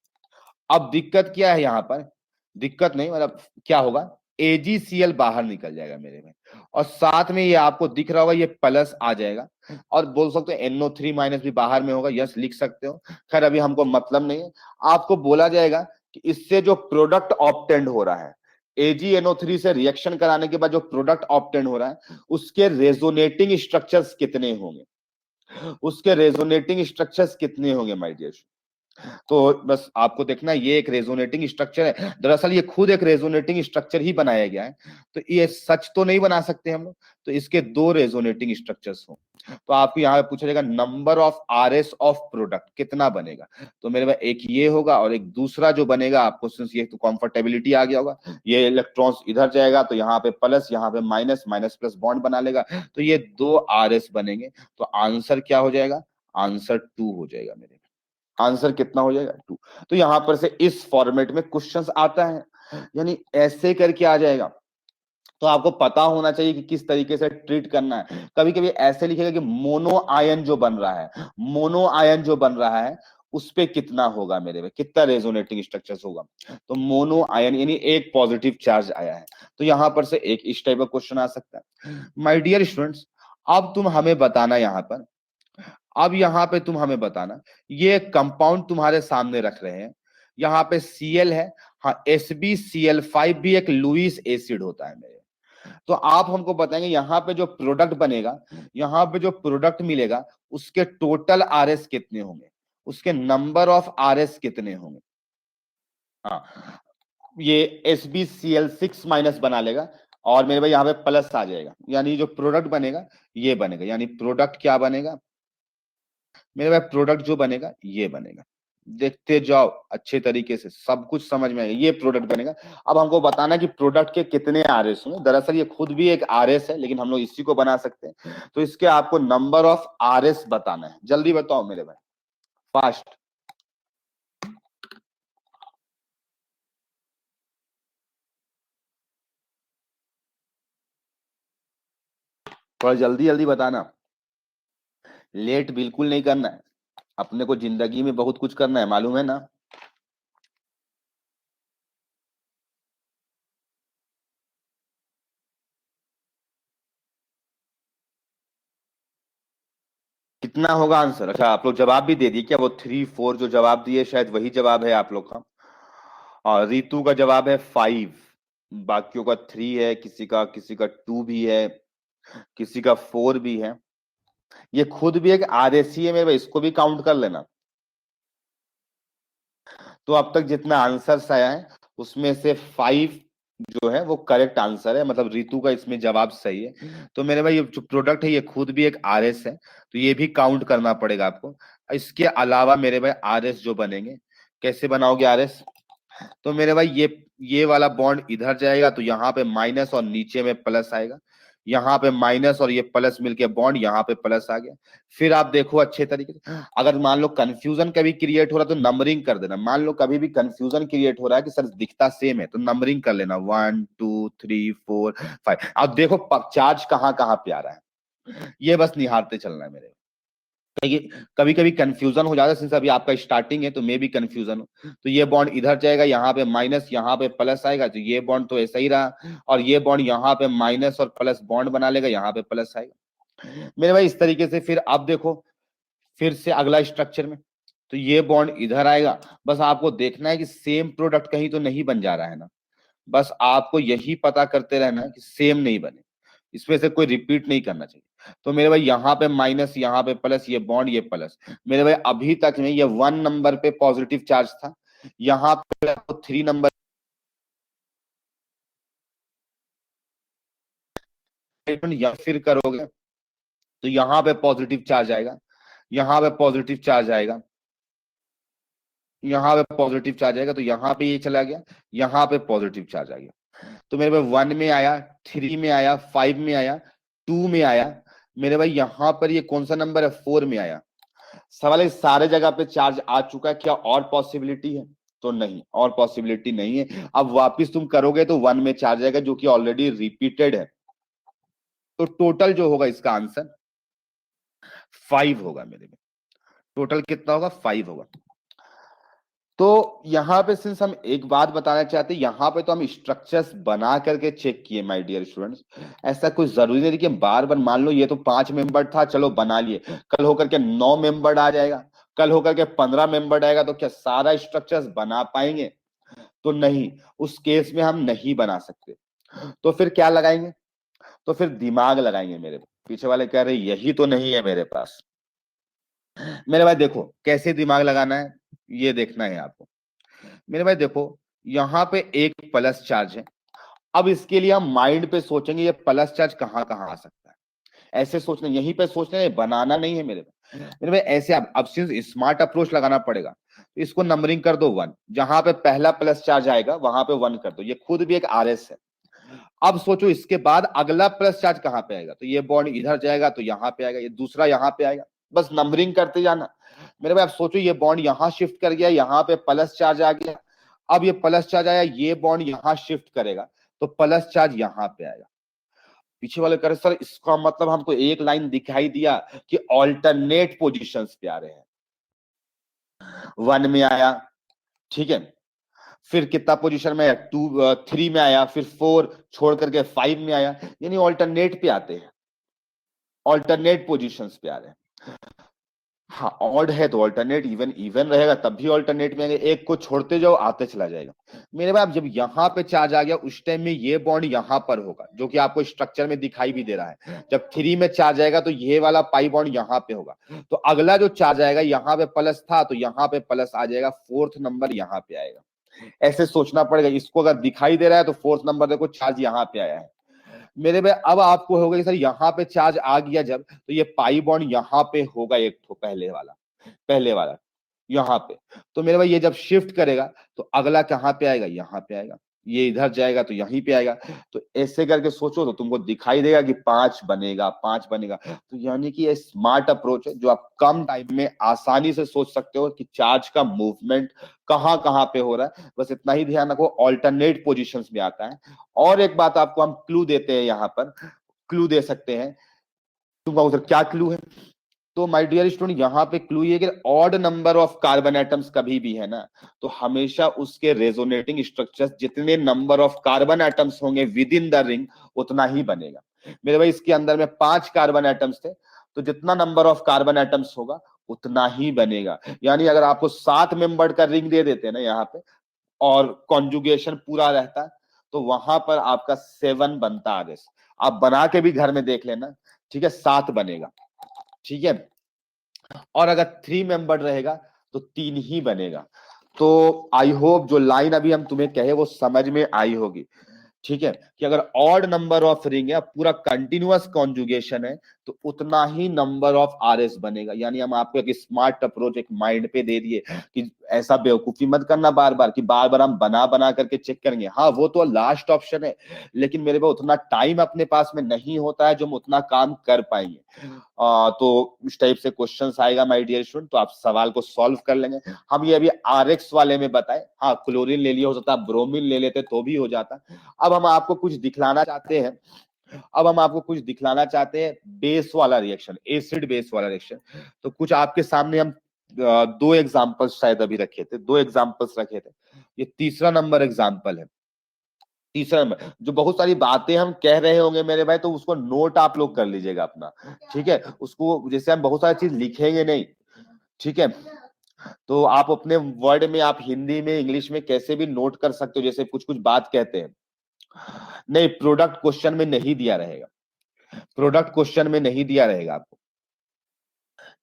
अब दिक्कत क्या है यहाँ पर, दिक्कत नहीं मतलब क्या होगा, AgCl बाहर निकल जाएगा मेरे में, और साथ में ये आपको दिख रहा होगा ये प्लस आ जाएगा, और बोल सकते हो NO3- भी बाहर में होगा, यस लिख सकते हो। खैर अभी हमको मतलब नहीं है, आपको बोला जाएगा कि इससे जो प्रोडक्ट ऑब्टेंड हो रहा है, AgNO3 से रिएक्शन कराने के बाद जो प्रोडक्ट ऑब्टेंड हो रहा है उसके रेजोनेटिंग स्ट्रक्चर्स कितने होंगे, उसके रेजोनेटिंग स्ट्रक्चर्स कितने होंगे माय डियर। तो बस आपको देखना ये एक रेजोनेटिंग स्ट्रक्चर है, दरअसल ये खुद एक रेजोनेटिंग स्ट्रक्चर ही बनाया गया है, तो ये सच तो नहीं बना सकते हम लोग, तो इसके 2 रेजोनेटिंग स्ट्रक्चर्स हो। तो आपको यहाँ पे पूछा जाएगा number of RS of product कितना बनेगा, तो मेरे पास एक ये होगा और एक दूसरा जो बनेगा आपको, सिंस ये तो कंफर्टेबिलिटी आ गया होगा, ये इलेक्ट्रॉन्स इधर जाएगा तो यहाँ पे प्लस, यहाँ पे माइनस, माइनस प्लस बॉन्ड बना लेगा, तो ये 2 RS बनेंगे, तो आंसर क्या हो जाएगा, आंसर 2 हो जाएगा मेरे, आंसर कितना हो जाएगा 2। तो यहां पर से इस फॉर्मेट में क्वेश्चंस आता है, यानी ऐसे करके आ जाएगा, तो आपको पता होना चाहिए कि किस तरीके से ट्रीट करना है। कभी कभी ऐसे लिखेगा कि मोनो आयन जो बन रहा है, मोनो आयन जो बन रहा है उस पे कितना होगा मेरे में, कितना रेजोनेटिंग स्ट्रक्चर्स होगा, तो मोनो आयन यानी एक पॉजिटिव चार्ज आया है, तो यहां पर से एक इस टाइप का क्वेश्चन आ सकता है। माय डियर स्टूडेंट्स, अब तुम हमें बताना यहां पर, अब यहां पे तुम हमें बताना, ये कंपाउंड तुम्हारे सामने रख रहे हैं, यहाँ पे Cl है, हाँ SbCl5 भी एक लुईस एसिड होता है मेरे, तो आप हमको बताएंगे यहाँ पे जो प्रोडक्ट बनेगा, यहाँ पे जो प्रोडक्ट मिलेगा उसके टोटल RS कितने होंगे, उसके नंबर ऑफ RS कितने होंगे। हाँ, ये SbCl6- बना लेगा, और मेरे भाई यहाँ पे प्लस आ जाएगा, यानी जो प्रोडक्ट बनेगा ये बनेगा, यानी प्रोडक्ट क्या बनेगा, मेरे भाई प्रोडक्ट जो बनेगा ये बनेगा, देखते जाओ अच्छे तरीके से, सब कुछ समझ में आएगा, ये प्रोडक्ट बनेगा। अब हमको बताना कि प्रोडक्ट के कितने आरएस होंगे। दरअसल ये खुद भी एक आरएस है, लेकिन हम लोग इसी को बना सकते हैं। तो इसके आपको नंबर ऑफ आरएस बताना है। जल्दी बताओ मेरे भाई, फास्ट। थोड़ा जल्दी जल्दी बताना, लेट बिल्कुल नहीं करना है। अपने को जिंदगी में बहुत कुछ करना है, मालूम है ना। कितना होगा आंसर? अच्छा आप लोग जवाब भी दे दिए क्या? वो 3 4 जो जवाब दिए शायद वही जवाब है आप लोग का। और रितु का जवाब है 5, बाकियों का 3 है, किसी का 2 भी है, किसी का 4 भी है। ये खुद भी एक आरएसी है मेरे भाई, इसको भी काउंट कर लेना। तो अब तक जितना आंसर आया है उसमें से 5 जो है वो करेक्ट आंसर है, मतलब रितु का इसमें जवाब सही है। तो मेरे भाई ये जो प्रोडक्ट है ये खुद भी एक आरएस है, तो ये भी काउंट करना पड़ेगा आपको। इसके अलावा मेरे भाई आरएस जो बनेंगे, कैसे बनाओगे आरएस? तो मेरे भाई ये वाला बॉन्ड इधर जाएगा तो यहाँ पे माइनस और नीचे में प्लस आएगा, यहाँ पे माइनस और ये प्लस मिलके बॉन्ड यहाँ पे प्लस आ गया। फिर आप देखो अच्छे तरीके से, अगर मान लो कंफ्यूजन कभी क्रिएट हो रहा है तो नंबरिंग कर देना। मान लो कभी भी कंफ्यूजन क्रिएट हो रहा है कि सर दिखता सेम है, तो नंबरिंग कर लेना 1 2 3 4 5। अब देखो चार्ज कहाँ कहाँ पे आ रहा है, ये बस निहारते चलना है मेरे। कभी कभी कंफ्यूजन हो जाता है, सिंस अभी आपका स्टार्टिंग है तो मे भी कंफ्यूजन हो। तो ये बॉन्ड इधर जाएगा, यहाँ पे माइनस, यहाँ पे प्लस आएगा, तो ये बॉन्ड तो ऐसा ही रहा। और ये बॉन्ड यहाँ पे माइनस और प्लस बॉन्ड बना लेगा, यहाँ पे प्लस आएगा मेरे भाई। इस तरीके से फिर आप देखो, फिर से अगला स्ट्रक्चर में, तो ये बॉन्ड इधर आएगा। बस आपको देखना है कि सेम प्रोडक्ट कहीं तो नहीं बन जा रहा है ना, बस आपको यही पता करते रहना है कि सेम नहीं बने, इसमें से कोई रिपीट नहीं करना चाहिए। तो मेरे भाई यहाँ पे माइनस, यहाँ पे प्लस, ये बॉन्ड ये प्लस। मेरे भाई अभी तक में ये 1 नंबर पे पॉजिटिव चार्ज था, यहाँ पे 3 नंबर या फिर करोगे तो यहाँ पे पॉजिटिव चार्ज आएगा, यहाँ पे पॉजिटिव चार्ज आएगा, यहाँ पे पॉजिटिव चार्ज आएगा, तो यहाँ पे ये चला गया, यहाँ पे पॉजिटिव चार्ज आ गया। तो मेरे भाई 1 में आया, 3 में आया, 5 में आया, 2 में आया। मेरे भाई यहाँ पर ये कौन सा नंबर है? 4 में आया। सवाल है सारे जगह पे चार्ज आ चुका है, क्या और पॉसिबिलिटी है? तो नहीं, और पॉसिबिलिटी नहीं है। अब वापिस तुम करोगे तो 1 में चार्ज आएगा, जो कि ऑलरेडी रिपीटेड है। तो टोटल जो होगा इसका आंसर 5 होगा मेरे में। टोटल कितना होगा? 5 होगा। तो यहाँ पे सिंस हम एक बात बताना चाहते हैं, यहाँ पे तो हम स्ट्रक्चर्स बना करके चेक किए माय डियर स्टूडेंट्स। ऐसा कोई जरूरी नहीं कि बार बार, मान लो ये तो 5 मेंबर था, चलो बना लिए, कल होकर के 9 मेंबर आ जाएगा, कल होकर के 15 मेंबर आएगा, तो क्या सारा स्ट्रक्चर्स बना पाएंगे? तो नहीं, उस केस में हम नहीं बना सकते। तो फिर क्या लगाएंगे? तो फिर दिमाग लगाएंगे मेरे। पीछे वाले कह रहे यही तो नहीं है मेरे पास। मेरे भाई देखो कैसे दिमाग लगाना है, ये देखना है आपको। मेरे भाई देखो यहाँ पे एक प्लस चार्ज है। अब इसके लिए हम माइंड पे सोचेंगे ये प्लस चार्ज कहाँ कहाँ आ सकता है, ऐसे सोचना, यहीं पे सोचना है, बनाना नहीं है मेरे भाई। ऐसे अब सिंस स्मार्ट अप्रोच लगाना पड़ेगा, तो इसको नंबरिंग कर दो 1, जहां पे पहला प्लस चार्ज आएगा वहां पे 1 कर दो। ये खुद भी एक आरएस है। अब सोचो इसके बाद अगला प्लस चार्ज कहां पे आएगा, तो ये बॉन्ड इधर जाएगा तो यहाँ पे आएगा, ये दूसरा यहाँ पे आएगा, बस नंबरिंग करते जाना मेरे भाई। अब सोचो ये बॉन्ड यहाँ शिफ्ट कर गया, यहाँ पे प्लस चार्ज आ गया। अब ये प्लस चार्ज आया, ये बॉन्ड यहाँ शिफ्ट करेगा तो प्लस चार्ज यहाँ पे आएगा। पीछे वाले करे सर इसका मतलब हमको एक लाइन दिखाई दिया कि ऑल्टरनेट पोजीशंस पे आ रहे हैं। 1 में आया, ठीक है, फिर कितना पोजीशन में? 2 3 में आया, फिर 4 छोड़ करके 5 में आया, यानी ऑल्टरनेट पे आते हैं, ऑल्टरनेट पोजीशंस पे आ रहे हैं। हाँ ऑड है तो ऑल्टरनेट, इवन इवन रहेगा तब भी ऑल्टरनेट में आएंगे, एक को छोड़ते जाओ आते चला जाएगा। मेरे भाई जब यहाँ पे चार्ज आ गया उस टाइम में ये बॉन्ड यहाँ पर होगा, जो कि आपको स्ट्रक्चर में दिखाई भी दे रहा है। जब 3 में चार्ज आएगा तो ये वाला पाई बॉन्ड यहाँ पे होगा, तो अगला जो चार्ज आएगा यहाँ पे प्लस था तो यहाँ पे प्लस आ जाएगा, 4th नंबर यहाँ पे आएगा। ऐसे सोचना पड़ेगा, इसको अगर दिखाई दे रहा है तो 4th नंबर देखो चार्ज यहाँ पे आया है मेरे भाई। अब आपको होगा कि सर यहाँ पे चार्ज आ गया जब, तो ये पाई बॉन्ड यहाँ पे होगा एक तो पहले वाला, पहले वाला यहाँ पे। तो मेरे भाई ये जब शिफ्ट करेगा तो अगला कहाँ पे आएगा, यहाँ पे आएगा, ये इधर जाएगा तो यहीं पे आएगा। तो ऐसे करके सोचो तो तुमको दिखाई देगा कि 5 बनेगा, 5 बनेगा। तो यानी कि ये स्मार्ट अप्रोच है जो आप कम टाइम में आसानी से सोच सकते हो कि चार्ज का मूवमेंट कहाँ कहाँ पे हो रहा है। बस इतना ही ध्यान रखो, ऑल्टरनेट पोजिशंस में आता है। और एक बात आपको हम क्लू देते हैं, यहाँ पर क्लू दे सकते हैं। तुम उधर क्या क्लू है? तो माय डियर स्टूडेंट, यहाँ पे क्लू ये कि odd number of carbon atoms कभी भी है ना, तो हमेशा उसके रेजोनेटिंग स्ट्रक्चर्स, जितने नंबर ऑफ कार्बन एटम्स होंगे विद इन द रिंग उतना ही बनेगा। मेरे भाई इसके अंदर में 5 कार्बन एटम्स थे, तो जितना नंबर ऑफ कार्बन एटम्स होगा उतना ही बनेगा। यानी अगर आपको 7 मेंबर का रिंग दे देते हैं ना यहाँ पे, और कॉन्जुगेशन पूरा रहता, तो वहां पर आपका 7 बनता आरएस। आप बना के भी घर में देख लेना, ठीक है, 7 बनेगा, ठीक है। और अगर 3 मेंबर रहेगा तो 3 ही बनेगा। तो आई होप जो लाइन अभी हम तुम्हें कहे वो समझ में आई होगी, ठीक है, कि अगर ऑड नंबर ऑफ रिंग है, पूरा कंटिन्यूअस कॉन्जुगेशन है, तो उतना ही नंबर ऑफ आरएस बनेगा। यानी हम आपको एक स्मार्ट अप्रोच एक माइंड पे दे दिए कि ऐसा बेवकूफी मत करना बार बार कि बार बार हम बना बना करके चेक करेंगे। हाँ, वो तो लास्ट ऑप्शन है, लेकिन मेरे पास उतना टाइम अपने पास में नहीं होता है जो हम उतना काम कर पाएंगे। तो इस टाइप से क्वेश्चंस आएगा माय डियर स्टूडेंट, तो आप सवाल को सॉल्व कर लेंगे। हम ये अभी आरएक्स वाले में बताए, हाँ क्लोरीन ले लिया, हो सकता है ब्रोमीन ले लेते तो भी हो जाता। अब हम आपको कुछ दिखलाना चाहते हैं, बेस वाला रिएक्शन, एसिड बेस वाला रिएक्शन। तो कुछ आपके सामने हम 2 एग्जांपल्स शायद अभी रखे थे, 2 एग्जांपल्स रखे थे। ये तीसरा नंबर एग्जांपल है। तीसरा नंबर, जो बहुत सारी बातें हम कह रहे होंगे मेरे भाई, तो उसको नोट आप लोग कर लीजिएगा अपना, ठीक है। उसको जैसे हम बहुत सारी चीज लिखेंगे नहीं, ठीक है, तो आप अपने वर्ड में, आप हिंदी में इंग्लिश में कैसे भी नोट कर सकते हो, जैसे कुछ कुछ बात कहते हैं। नहीं, प्रोडक्ट क्वेश्चन में नहीं दिया रहेगा, प्रोडक्ट क्वेश्चन में नहीं दिया रहेगा आपको,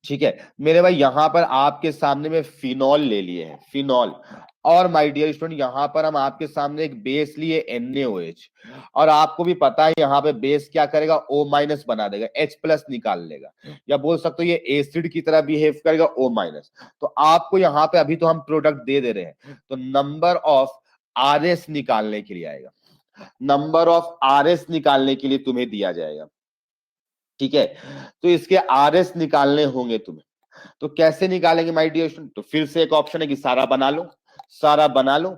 ठीक है। मेरे भाई यहाँ पर आपके सामने में फिनॉल ले लिए हैं, फिनॉल। और माय डियर स्टूडेंट, यहाँ पर हम आपके सामने एक बेस लिए NaOH, और आपको भी पता है यहाँ पे बेस क्या करेगा, O- बना देगा, H+ निकाल लेगा, या बोल सकते हो ये एसिड की तरह बिहेव करेगा, O-। तो आपको यहाँ पे अभी तो हम प्रोडक्ट दे रहे हैं, तो नंबर ऑफ RS निकालने के लिए आएगा, नंबर ऑफ RS निकालने के लिए तुम्हें दिया जाएगा, ठीक है। तो इसके RS निकालने होंगे तुम्हें, तो कैसे निकालेंगे माय डियर स्टूडेंट? तो फिर से एक ऑप्शन है कि सारा बना लो, सारा बना लो,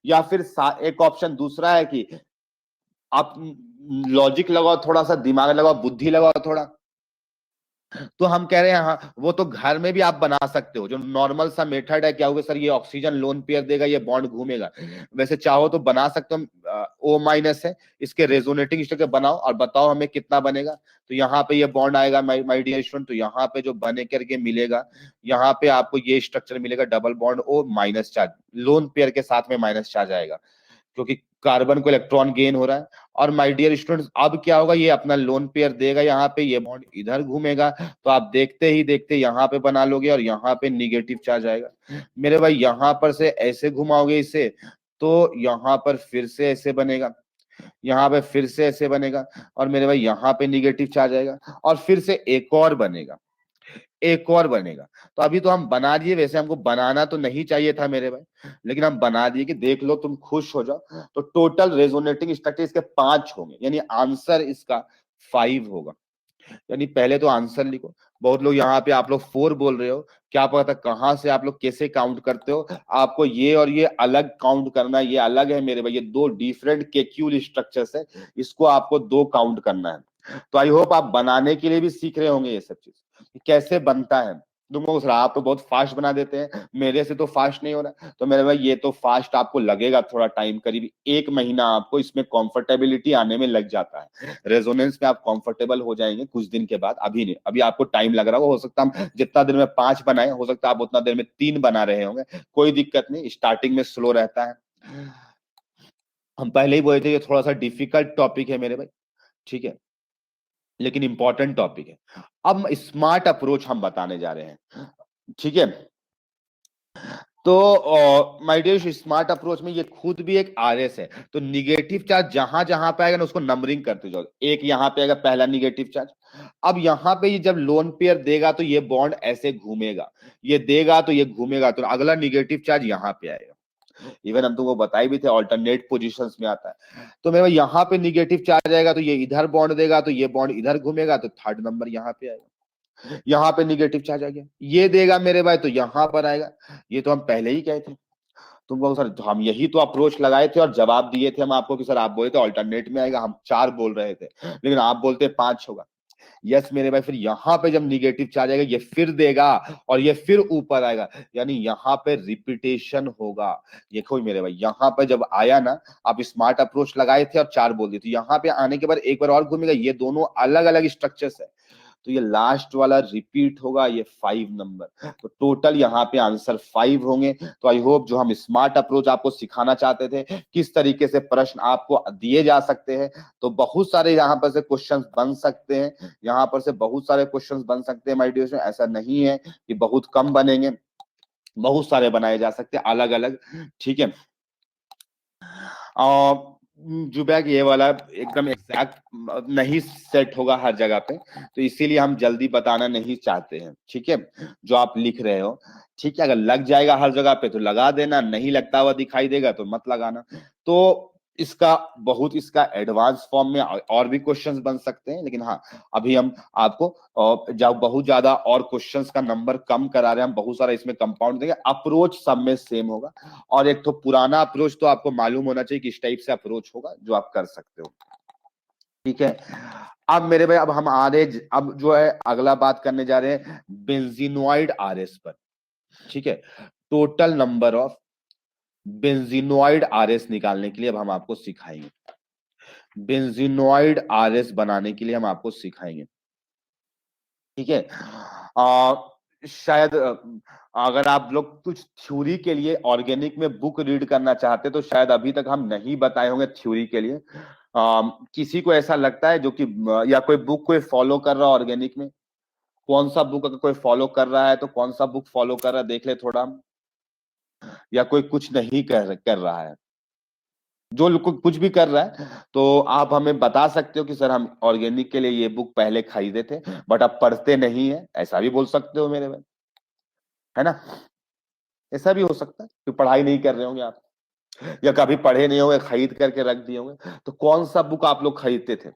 या फिर एक ऑप्शन दूसरा है कि आप लॉजिक लगाओ, थोड़ा सा दिमाग लगाओ, बुद्धि लगाओ थोड़ा। तो हम कह रहे हैं हाँ, वो तो घर में भी आप बना सकते हो, जो नॉर्मल सा मेथड है। क्या होगा सर, ये ऑक्सीजन लोन पेयर देगा, ये बॉन्ड घूमेगा। वैसे चाहो तो बना सकते हो, O- है, इसके रेजोनेटिंग स्ट्रक्चर बनाओ और बताओ हमें कितना बनेगा। तो यहाँ पे ये बॉन्ड आएगा माय डियर स्टूडेंट, तो यहाँ पे जो बने करके मिलेगा, यहाँ पे आपको ये स्ट्रक्चर मिलेगा, double bond O- charge, lone pair के साथ में माइनस चार्ज आएगा, क्योंकि कार्बन को इलेक्ट्रॉन गेन हो रहा है। और माय डियर स्टूडेंट्स, अब क्या होगा, ये अपना लोन पेयर देगा यहाँ पे, ये बॉन्ड इधर घूमेगा, तो आप देखते ही देखते यहाँ पे बना लोगे, और यहाँ पे निगेटिव चार्ज आएगा। मेरे भाई यहाँ पर से ऐसे घुमाओगे इसे, तो यहाँ पर फिर से ऐसे बनेगा, यहाँ पे फिर से ऐसे बनेगा, और मेरे भाई यहाँ पे निगेटिव चार्ज आएगा, और फिर से एक और बनेगा, एक और बनेगा। तो अभी तो हम बना दिए, वैसे हमको बनाना तो नहीं चाहिए था मेरे भाई, लेकिन हम बना दिए कि देख लो तुम खुश हो जाओ। तो टोटल रेजोनेटिंग स्ट्रक्चर इसके 5 होंगे, यानी आंसर इसका 5 होगा। यानी पहले तो आंसर लिखो। बहुत लोग यहाँ पे आप लोग 4 बोल रहे हो, क्या पता कहाँ से आप लोग कैसे काउंट करते हो। आपको ये और ये अलग काउंट करना है, ये अलग है मेरे भाई, ये 2 डिफरेंट केक्यूल स्ट्रक्चर्स है, इसको आपको 2 काउंट करना है। तो आई होप आप बनाने के लिए भी सीख रहे होंगे ये सब चीज कैसे बनता है। तुमको सर आप तो बहुत फास्ट बना देते हैं, मेरे से तो फास्ट नहीं हो रहा। तो मेरे भाई ये तो फास्ट आपको लगेगा थोड़ा टाइम, करीब 1 महीना आपको इसमें कंफर्टेबिलिटी आने में लग जाता है। रेजोनेंस में आप कंफर्टेबल हो जाएंगे कुछ दिन के बाद, अभी नहीं, अभी आपको टाइम लग रहा हो सकता है हम जितना देर में 5 बनाए, हो सकता है आप उतना देर में 3 बना रहे होंगे। कोई दिक्कत नहीं, स्टार्टिंग में स्लो रहता है। हम पहले ही बोले थे ये थोड़ा सा डिफिकल्ट टॉपिक है मेरे भाई, ठीक है, लेकिन इंपॉर्टेंट टॉपिक है। अब स्मार्ट अप्रोच हम बताने जा रहे हैं, ठीक है। तो माय डियर, स्मार्ट अप्रोच में ये खुद भी एक RS है। तो निगेटिव चार्ज जहां जहां पे आएगा ना, उसको नंबरिंग करते जाओ। एक यहाँ पे आएगा पहला निगेटिव चार्ज, अब यहाँ पे ये जब लोन पेयर देगा तो ये बॉन्ड ऐसे घूमेगा, ये देगा तो ये घूमेगा, तो अगला निगेटिव चार्ज यहाँ पे आएगा। इवन हम तुमको बताए भी थे ऑल्टरनेट पोजीशंस में आता है। तो मेरे यहाँ पे निगेटिव चार्ज आएगा तो ये इधर बॉन्ड देगा तो ये बॉन्ड इधर घूमेगा, तो थर्ड नंबर यहाँ पे आएगा। यहाँ पे निगेटिव चार्ज आ गया, ये देगा मेरे भाई तो यहाँ पर आएगा। ये तो हम पहले ही कहे थे तुमको सर, हम यही तो अप्रोच लगाए थे और जवाब दिए थे हम आपको कि सर आप बोले थे ऑल्टरनेट में आएगा, हम 4 बोल रहे थे लेकिन आप बोलते 5 होगा। यस मेरे भाई, फिर यहाँ पे जब निगेटिव चार्ज आएगा ये फिर देगा और ये फिर ऊपर आएगा, यानी यहाँ पे रिपीटेशन होगा। देखो मेरे भाई यहाँ पे जब आया ना, आप स्मार्ट अप्रोच लगाए थे और 4 बोल दिए, तो यहाँ पे आने के बाद एक बार और घूमेगा, ये दोनों अलग अलग स्ट्रक्चर्स है, तो ये लास्ट वाला रिपीट होगा, ये 5 नंबर। तो टोटल यहाँ पे आंसर 5 होंगे। तो आई होप जो हम स्मार्ट अप्रोच आपको सिखाना चाहते थे, किस तरीके से प्रश्न आपको दिए जा सकते हैं, तो बहुत सारे यहाँ पर से क्वेश्चंस बन सकते हैं, यहाँ पर से बहुत सारे क्वेश्चंस बन सकते हैं माय डियर स्टूडेंट। ऐसा नहीं है कि बहुत कम बनेंगे, बहुत सारे बनाए जा सकते हैं अलग अलग, ठीक है। जुबैक ये वाला एकदम एग्जैक्ट नहीं सेट होगा हर जगह पे, तो इसीलिए हम जल्दी बताना नहीं चाहते हैं, ठीक है। जो आप लिख रहे हो, ठीक है, अगर लग जाएगा हर जगह पे तो लगा देना, नहीं लगता हुआ दिखाई देगा तो मत लगाना। तो इसका बहुत इसका एडवांस फॉर्म में और भी क्वेश्चंस बन सकते हैं, लेकिन हाँ अभी हम आपको जब बहुत ज्यादा और क्वेश्चंस का नंबर कम करा रहे हैं, हम बहुत सारा इसमें कंपाउंड देंगे, अप्रोच सब में सेम होगा। और एक तो पुराना अप्रोच तो आपको मालूम होना चाहिए किस टाइप से अप्रोच होगा जो आप कर सकते हो, ठीक है। अब मेरे भाई अब हम अब जो है अगला बात करने जा रहे हैं बेंजीनोइड आरएस पर, ठीक है। Total number of benzenoid RS निकालने के लिए अब हम आपको सिखाएंगे, बेंजीनोइड आरएस बनाने के लिए हम आपको सिखाएंगे, ठीक है। शायद अगर आप लोग कुछ थ्योरी के लिए ऑर्गेनिक में बुक रीड करना चाहते तो शायद अभी तक हम नहीं बताए होंगे थ्योरी के लिए। किसी को ऐसा लगता है जो कि या कोई बुक कोई फॉलो कर रहा है ऑर्गेनिक में, कौन सा बुक अगर कोई फॉलो कर रहा है तो कौन सा बुक फॉलो कर रहा है देख ले थोड़ा, या कोई कुछ नहीं कर रहा है, जो लोग कुछ भी कर रहा है तो आप हमें बता सकते हो कि सर हम ऑर्गेनिक के लिए ये बुक पहले खरीदे थे बट अब पढ़ते नहीं है, ऐसा भी बोल सकते हो मेरे भाई, है ना। ऐसा भी हो सकता है कि पढ़ाई नहीं कर रहे होंगे आप, या कभी पढ़े नहीं होंगे खरीद करके रख दिए होंगे। तो कौन सा बुक आप लोग खरीदते थे?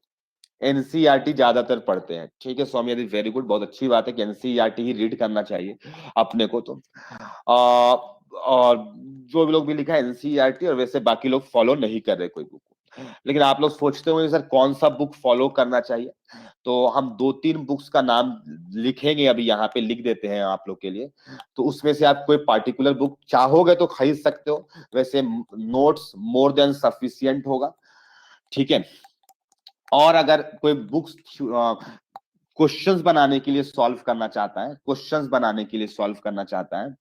एनसीईआरटी ज्यादातर पढ़ते हैं, ठीक है सौम्या दी, वेरी गुड, बहुत अच्छी बात है कि एनसीईआरटी ही रीड करना चाहिए अपने को। तो और जो भी लोग भी लिखा है एनसीईआरटी, और वैसे बाकी लोग फॉलो नहीं कर रहे कोई बुक को, लेकिन आप लोग सोचते होंगे सर कौन सा बुक फॉलो करना चाहिए, तो हम 2-3 बुक्स का नाम लिखेंगे, अभी यहाँ पे लिख देते हैं आप लोग के लिए। तो उसमें से आप कोई पार्टिकुलर बुक चाहोगे तो खरीद सकते हो, वैसे नोट्स मोर देन सफिशियंट होगा, ठीक है। और अगर कोई बुक्स क्वेश्चंस बनाने के लिए सॉल्व करना चाहता है, क्वेश्चंस बनाने के लिए सॉल्व करना चाहता है,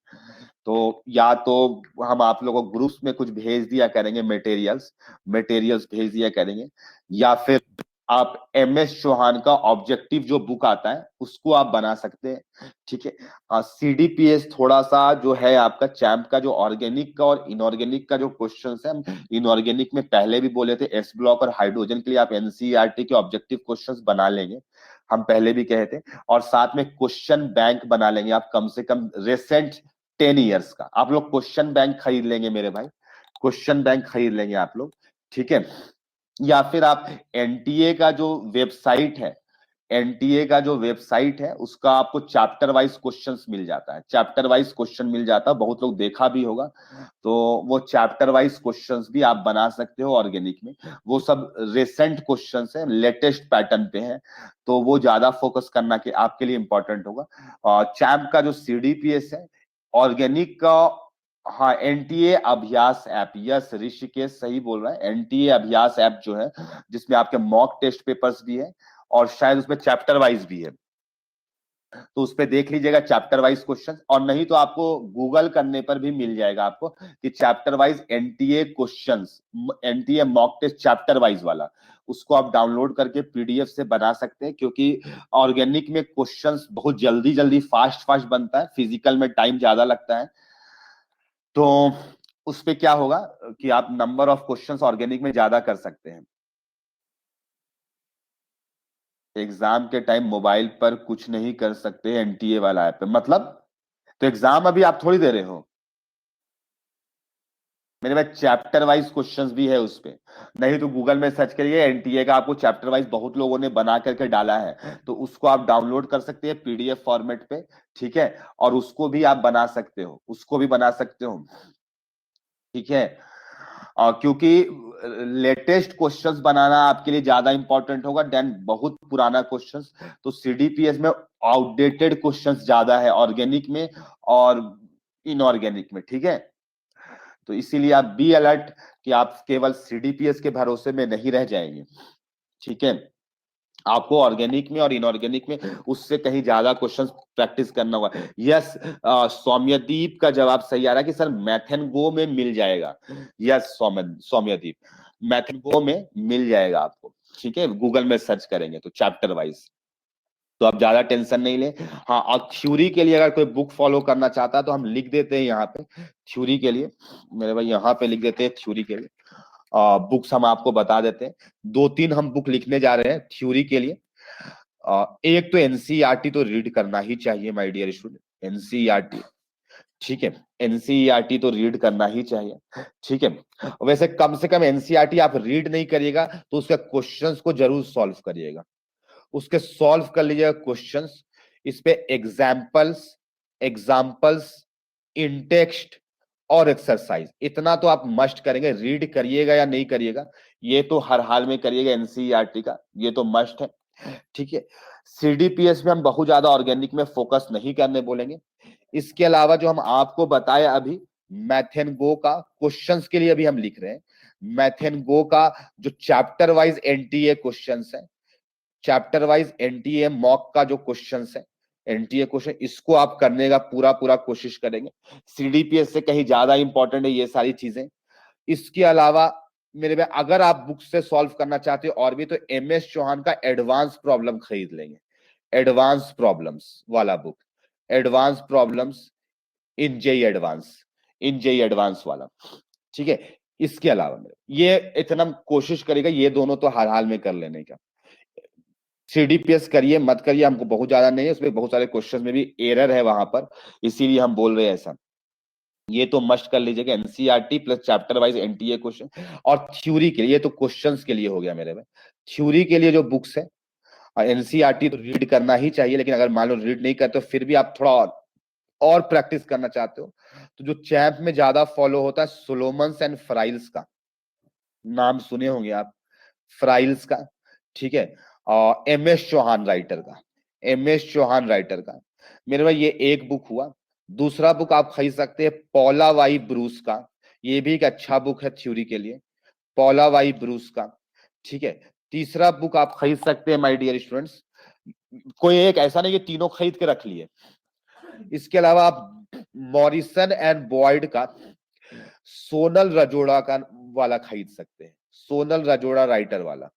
तो या तो हम आप लोगों को ग्रुप्स में कुछ भेज दिया करेंगे, मटेरियल्स भेज दिया करेंगे, या फिर आप MS चौहान का ऑब्जेक्टिव जो बुक आता है उसको आप बना सकते हैं, ठीक है। CDPS थोड़ा सा जो है आपका चैम्प का जो ऑर्गेनिक का और इनऑर्गेनिक का जो क्वेश्चन है, हम इनऑर्गेनिक में पहले भी बोले थे एस ब्लॉक और हाइड्रोजन के लिए आप एनसीईआरटी के ऑब्जेक्टिव क्वेश्चंस बना लेंगे, हम पहले भी कहे थे। और साथ में क्वेश्चन बैंक बना लेंगे आप, कम से कम रिसेंट 10 ईयर्स का आप लोग क्वेश्चन बैंक खरीद लेंगे मेरे भाई, क्वेश्चन बैंक खरीद लेंगे आप लोग, ठीक है। या फिर आप एनटीए का जो वेबसाइट है, एनटीए का जो वेबसाइट है उसका आपको चैप्टर वाइज क्वेश्चंस मिल जाता है, चैप्टर वाइज क्वेश्चन मिल जाता है, बहुत लोग देखा भी होगा। तो वो चैप्टर वाइज क्वेश्चंस भी आप बना सकते हो ऑर्गेनिक में, वो सब रिसेंट क्वेश्चंस है, लेटेस्ट पैटर्न पे है, तो वो ज्यादा फोकस करना के आपके लिए इंपॉर्टेंट होगा। और चैम्प का जो सीडीपीएस है, ऑर्गेनिक का, हाँ एनटीए अभ्यास ऐप, यस ऋषिकेश सही बोल रहा है, एनटीए अभ्यास ऐप जो है जिसमें आपके मॉक टेस्ट पेपर्स भी है और शायद उसमें चैप्टर वाइज भी है, तो उस पे देख लीजिएगा चैप्टर वाइज क्वेश्चन, और नहीं तो आपको गूगल करने पर भी मिल जाएगा आपको कि chapter wise NTA questions, NTA mock test chapter wise वाला, उसको आप डाउनलोड करके पीडीएफ से बना सकते हैं, क्योंकि ऑर्गेनिक में क्वेश्चंस बहुत जल्दी जल्दी फास्ट फास्ट बनता है, फिजिकल में टाइम ज्यादा लगता है। तो उस पे क्या होगा कि आप नंबर ऑफ क्वेश्चंस ऑर्गेनिक में ज्यादा कर सकते हैं। एग्जाम के टाइम मोबाइल पर कुछ नहीं कर सकते एनटीए वाला ऐप पे, मतलब तो एग्जाम अभी आप थोड़ी दे रहे हो मेरे पास, चैप्टर वाइज क्वेश्चंस भी है उस पे। नहीं तो गूगल में सर्च करिए एनटीए का, आपको चैप्टर वाइज बहुत लोगों ने बना करके डाला है, तो उसको आप डाउनलोड कर सकते हैं पीडीएफ फॉर्मेट पे। ठीक है, और उसको भी आप बना सकते हो, उसको भी बना सकते हो। ठीक है, क्योंकि लेटेस्ट क्वेश्चंस बनाना आपके लिए ज्यादा इंपॉर्टेंट होगा देन बहुत पुराना क्वेश्चंस। तो सीडीपीएस में आउटडेटेड क्वेश्चंस ज्यादा है ऑर्गेनिक में और इनऑर्गेनिक में। ठीक है, तो इसीलिए आप बी अलर्ट कि आप केवल सीडीपीएस के भरोसे में नहीं रह जाएंगे। ठीक है, आपको ऑर्गेनिक में और इनऑर्गेनिक में उससे कहीं ज्यादा क्वेश्चंस प्रैक्टिस करना होगा। यस, सौम्यदीप का जवाब सही आ रहा है कि सर मैथन गो में मिल जाएगा। यस सौम्यदीप, मैथन गो में मिल जाएगा आपको। ठीक है, गूगल में सर्च करेंगे तो चैप्टर वाइज, तो आप ज्यादा टेंशन नहीं ले। हाँ, और थ्योरी के लिए अगर कोई बुक फॉलो करना चाहता है तो हम लिख देते हैं यहाँ पे थ्योरी के लिए, मेरे भाई यहाँ पे लिख देते हैं थ्योरी के लिए। बुक्स हम आपको बता देते हैं, दो तीन हम बुक लिखने जा रहे हैं थ्योरी के लिए। एक तो एनसीईआरटी तो रीड करना ही चाहिए माय डियर स्टूडेंट, एनसीईआरटी। ठीक है, एनसीईआरटी तो रीड करना ही चाहिए। ठीक है, वैसे कम से कम एनसीईआरटी आप रीड नहीं करिएगा तो उसके क्वेश्चंस को जरूर सॉल्व करिएगा, उसके सॉल्व कर लीजिएगा क्वेश्चंस। इस पे एग्जाम्पल्स, एग्जाम्पल्स इन टेक्स्ट और एक्सरसाइज, इतना तो आप मस्ट करेंगे। रीड करिएगा या नहीं करिएगा, ये तो हर हाल में करिएगा एनसीईआरटी का, ये तो मस्ट है। ठीक है, सीडीपीएस में हम बहुत ज्यादा ऑर्गेनिक में फोकस नहीं करने बोलेंगे। इसके अलावा जो हम आपको बताए अभी, मैथन गो का क्वेश्चंस के लिए अभी हम लिख रहे हैं, मैथन गो का जो चैप्टर वाइज एनटीए क्वेश्चंस है, चैप्टर वाइज एनटीए मॉक का जो क्वेश्चंस है, एनटीए क्वेश्चन, इसको आप करने का पूरा पूरा कोशिश करेंगे। सीडीपीएस से कहीं ज्यादा इंपॉर्टेंट है ये सारी चीजें। इसके अलावा मेरे में अगर आप बुक से सॉल्व करना चाहते हो और भी, तो एमएस चौहान का एडवांस प्रॉब्लम खरीद लेंगे, एडवांस प्रॉब्लम्स वाला book, advance problems in JEE advance, in JEE advance वाला। ठीक है, इसके अलावा ये इतना कोशिश करेगा, ये दोनों तो हर हाल में कर लेने का। सीडीपीएस करिए मत करिए हमको बहुत ज्यादा नहीं है, उसमें बहुत सारे क्वेश्चन में भी एरर है वहां पर, इसीलिए हम बोल रहे हैं ऐसा। ये तो मस्ट कर लीजिएगा NCERT plus chapter wise NTA question. और थ्योरी के लिए, ये तो क्वेश्चंस के लिए हो गया मेरे में। थ्योरी के लिए जो बुक्स है, एनसीईआरटी तो रीड करना ही चाहिए, लेकिन अगर मान लो रीड नहीं करते हो फिर भी आप थोड़ा और प्रैक्टिस करना चाहते हो, तो जो चैंप में ज्यादा फॉलो होता है सोलोमन्स एंड फ्राइल्स का, नाम सुने होंगे आप, फ्राइल्स का। ठीक है, और एम एस चौहान राइटर का, एम एस चौहान राइटर का, मेरे भाई ये एक बुक हुआ। दूसरा बुक आप खरीद सकते हैं पॉला वाई ब्रूस का, ये भी एक अच्छा बुक है थ्योरी के लिए, पॉला वाई ब्रूस का। ठीक है, तीसरा बुक आप खरीद सकते हैं माय डियर स्टूडेंट्स, कोई एक ऐसा नहीं कि तीनों खरीद के रख लिए। इसके अलावा आप मॉरिसन एंड बॉयड का सोनल रजोड़ा का वाला खरीद सकते हैं, सोनल रजोड़ा राइटर वाला।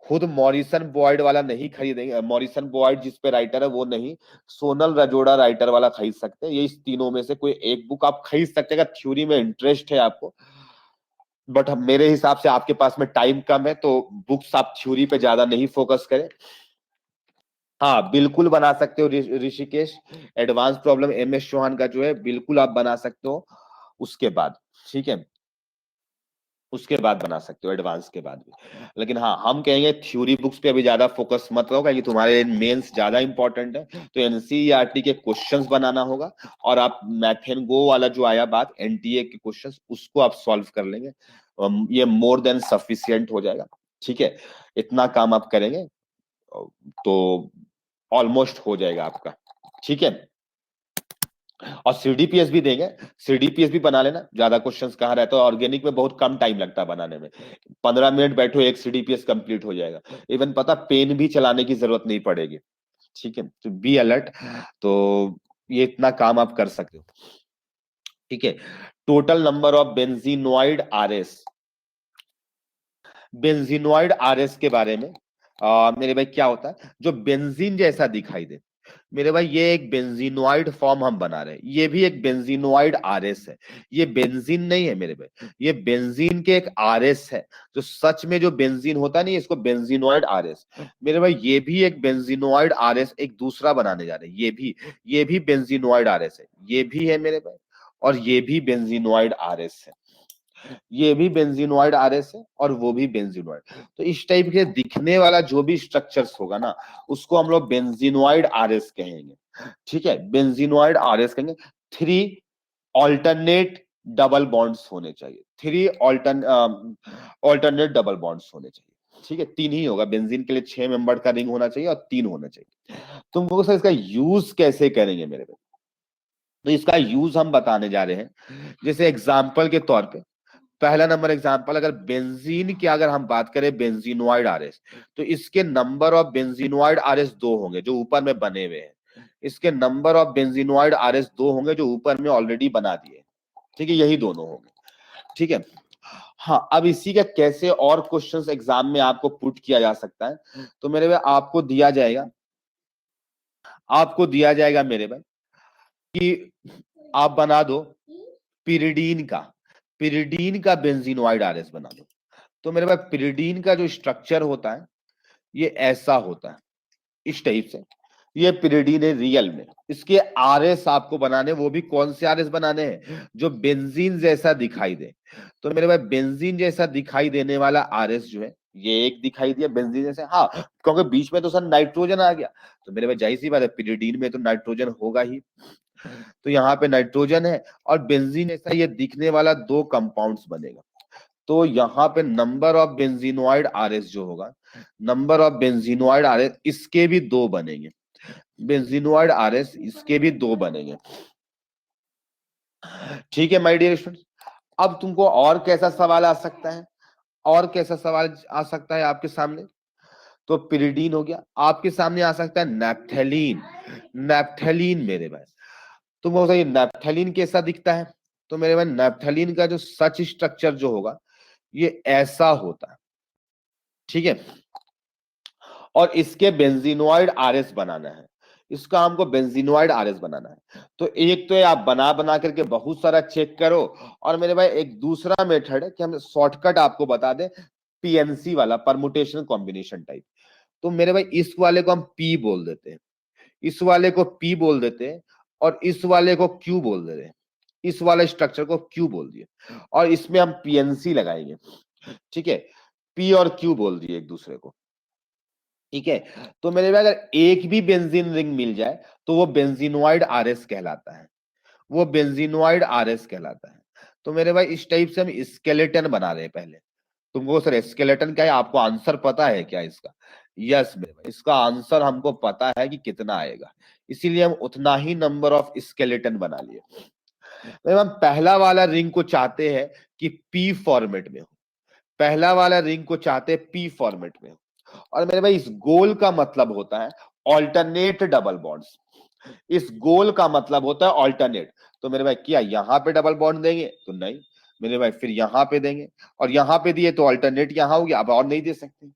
खुद मॉरिसन बॉयड वाला नहीं खरीदेंगे, मॉरिसन बॉयड जिस पे राइटर है वो नहीं, सोनल रजोड़ा राइटर वाला खरीद सकते हैं। ये इस तीनों में से कोई एक बुक आप खरीद सकते हैं अगर थ्योरी में इंटरेस्ट है आपको। बट मेरे हिसाब से आपके पास में टाइम कम है, तो बुक्स आप थ्योरी पे ज्यादा नहीं फोकस करें। हाँ बिल्कुल बना सकते हो Rishikesh, advance problem M S Chauhan का जो है बिल्कुल आप बना सकते हो उसके बाद। ठीक है, उसके बाद बना सकते हो एडवांस के बाद भी। लेकिन हाँ, हम कहेंगे थ्योरी बुक्स पे अभी ज्यादा फोकस मत करो, क्योंकि तुम्हारे मेंस ज्यादा इंपॉर्टेंट है। तो एनसीईआरटी के क्वेश्चंस बनाना होगा, और आप मैथन गो वाला जो आया बात एनटीए के क्वेश्चंस, उसको आप सॉल्व कर लेंगे, ये मोर देन सफिशियंट हो जाएगा। ठीक है, इतना काम आप करेंगे तो ऑलमोस्ट हो जाएगा आपका। ठीक है, और सीडीपीएस भी देंगे, सीडीपीएस भी बना लेना, ज्यादा क्वेश्चंस कहाँ रहता है, ऑर्गेनिक में बहुत कम टाइम लगता है बनाने में, 15 मिनट बैठो एक सीडीपीएस कंप्लीट हो जाएगा। इवन पता पेन भी चलाने की जरूरत नहीं पड़ेगी। ठीक है, तो बी अलर्ट, तो ये इतना काम आप कर सकते हो। ठीक है, total number of benzenoid RS, benzenoid RS के बारे में मेरे भाई क्या होता है, जो बेंजीन जैसा दिखाई दे, मेरे भाई ये एक बेंजीनोइड फॉर्म हम बना रहे हैं, ये भी एक बेंजीनोइड आरएस है। ये बेंजीन नहीं है मेरे भाई, ये बेंजीन के एक आरएस है। जो सच में जो बेंजीन होता नहीं, इसको बेंजीनोइड आरएस। मेरे भाई ये भी एक बेंजीनोइड आरएस एक दूसरा बनाने जा रहे हैं, ये भी बेंजीनोइड आरएस है, ये भी है मेरे भाई, और ये भी बेंजीनोइड आरएस है। ये भी बेंजीनोइड आरएस है और वो भी बेंजीनोइड। तो इस टाइप के दिखने वाला जो भी स्ट्रक्चर्स होगा ना, उसको हम लोग बेंजीनोइड आरएस कहेंगे। ठीक है, बेंजीनोइड आरएस कहेंगे। 3 ऑल्टरनेट डबल बॉन्ड्स होने चाहिए, 3 ऑल्टरनेट डबल बॉन्ड्स होने चाहिए। ठीक है, 3 ही होगा, बेंजीन के लिए 6 मेंबर का रिंग होना चाहिए और 3 होना चाहिए। तुम लोग सर इसका यूज कैसे करेंगे मेरे पे? तो इसका यूज हम बताने जा रहे हैं। जैसे एग्जाम्पल के तौर पे, पहला नंबर एग्जांपल, अगर बेंजीन की अगर हम बात करें, बेंजीनोइड आरएस, तो इसके नंबर ऑफ बेंजीनोइड आरएस 2 होंगे जो ऊपर में बने हुए हैं। इसके नंबर ऑफ बेंजीनोइड आरएस 2 होंगे जो ऊपर में ऑलरेडी बना दिए। ठीक है, यही दोनों होंगे। ठीक है, हाँ, अब इसी का कैसे और क्वेश्चंस एग्जाम में आपको पुट किया जा सकता है, तो मेरे भाई आपको दिया जाएगा मेरे भाई कि आप बना दो पिरिडीन का बेंजीनोइड आरएस बना दो। तो मेरे पास पिरिडीन का जो स्ट्रक्चर होता है ये ऐसा होता है, इस टाइप से। ये पिरिडीन है रियल में। इसके आरएस आपको बनाने, वो भी कौन से आरएस बनाने हैं? जो बेंजीन जैसा दिखाई दे। तो मेरे भाई बेंजीन जैसा दिखाई देने वाला आरएस जो है, ये एक दिखाई दिया बेंजीन जैसे, हाँ, क्योंकि बीच में तो सर नाइट्रोजन आ गया, तो मेरे भाई जाहिर सी बात है पिरिडीन में तो नाइट्रोजन होगा ही। तो यहाँ पे नाइट्रोजन है और बेंजीन जैसा ये दिखने वाला 2 कंपाउंड्स बनेगा। तो यहाँ पे नंबर ऑफ बेंजीनोइड आरएस जो होगा, नंबर ऑफ बेंजीनोइड आरएस इसके भी 2 बनेंगे। बेंजीनोइड आरएस इसके भी 2 बनेंगे। ठीक है माय डियर स्टूडेंट्स, अब तुमको और कैसा सवाल आ सकता है? और कैसा सवाल आ सकता है आपके सामने? तो पिरिडीन हो गया, आपके सामने आ सकता है नैप्थेलीन। नैप्थेलीन मेरे भाई, तुमको बताइए नैप्थेलीन कैसा दिखता है? तो मेरे भाई नैप्थेलीन का जो सच स्ट्रक्चर जो होगा ये ऐसा होता है। ठीक है, और इसके बेंजीनोइड आरएस बनाना है, इसका हमको बेंजीनोइड आरएस बनाना है। तो एक तो ये आप बना बना करके बहुत सारा चेक करो, और मेरे भाई एक दूसरा मेथड है कि हम शॉर्टकट आपको बता दें, पीएनसी वाला, परमुटेशन कॉम्बिनेशन टाइप। तो मेरे भाई इस वाले को हम पी बोल देते हैं, इस वाले को पी बोल देते हैं, और इस वाले को क्यू बोल देते हैं। इस वाले स्ट्रक्चर को क्यू बोल दिए, और इसमें हम पीएनसी लगाएंगे। ठीक है, पी और क्यू बोल दिए एक दूसरे को। ठीक है, तो मेरे भाई अगर एक भी बेंजीन रिंग मिल जाए तो वो बेंजीनोइड आरएस कहलाता है, वो बेंजीनोइड आरएस कहलाता है। तो मेरे भाई इस टाइप से हम स्केलेटन बना रहे हैं। पहले तुमको सर स्केलेटन क्या है, आपको आंसर पता है क्या इसका? यस मेरे भाई, इसका आंसर हमको पता है कि कितना आएगा, इसीलिए हम उतना ही नंबर ऑफ स्केलेटन बना लिए। हम पहला वाला रिंग को चाहते हैं कि पी फॉर्मेट में हो, पहला वाला रिंग को चाहते हैं पी फॉर्मेट में हो। और मेरे भाई इस गोल का मतलब होता है ऑल्टरनेट डबल बॉन्ड्स, इस गोल का मतलब होता है ऑल्टरनेट। तो मेरे भाई क्या यहाँ पे डबल बॉन्ड देंगे? तो नहीं मेरे भाई, फिर यहाँ पे देंगे, और यहाँ पे दिए तो ऑल्टरनेट यहाँ हो गया, अब और नहीं दे सकते।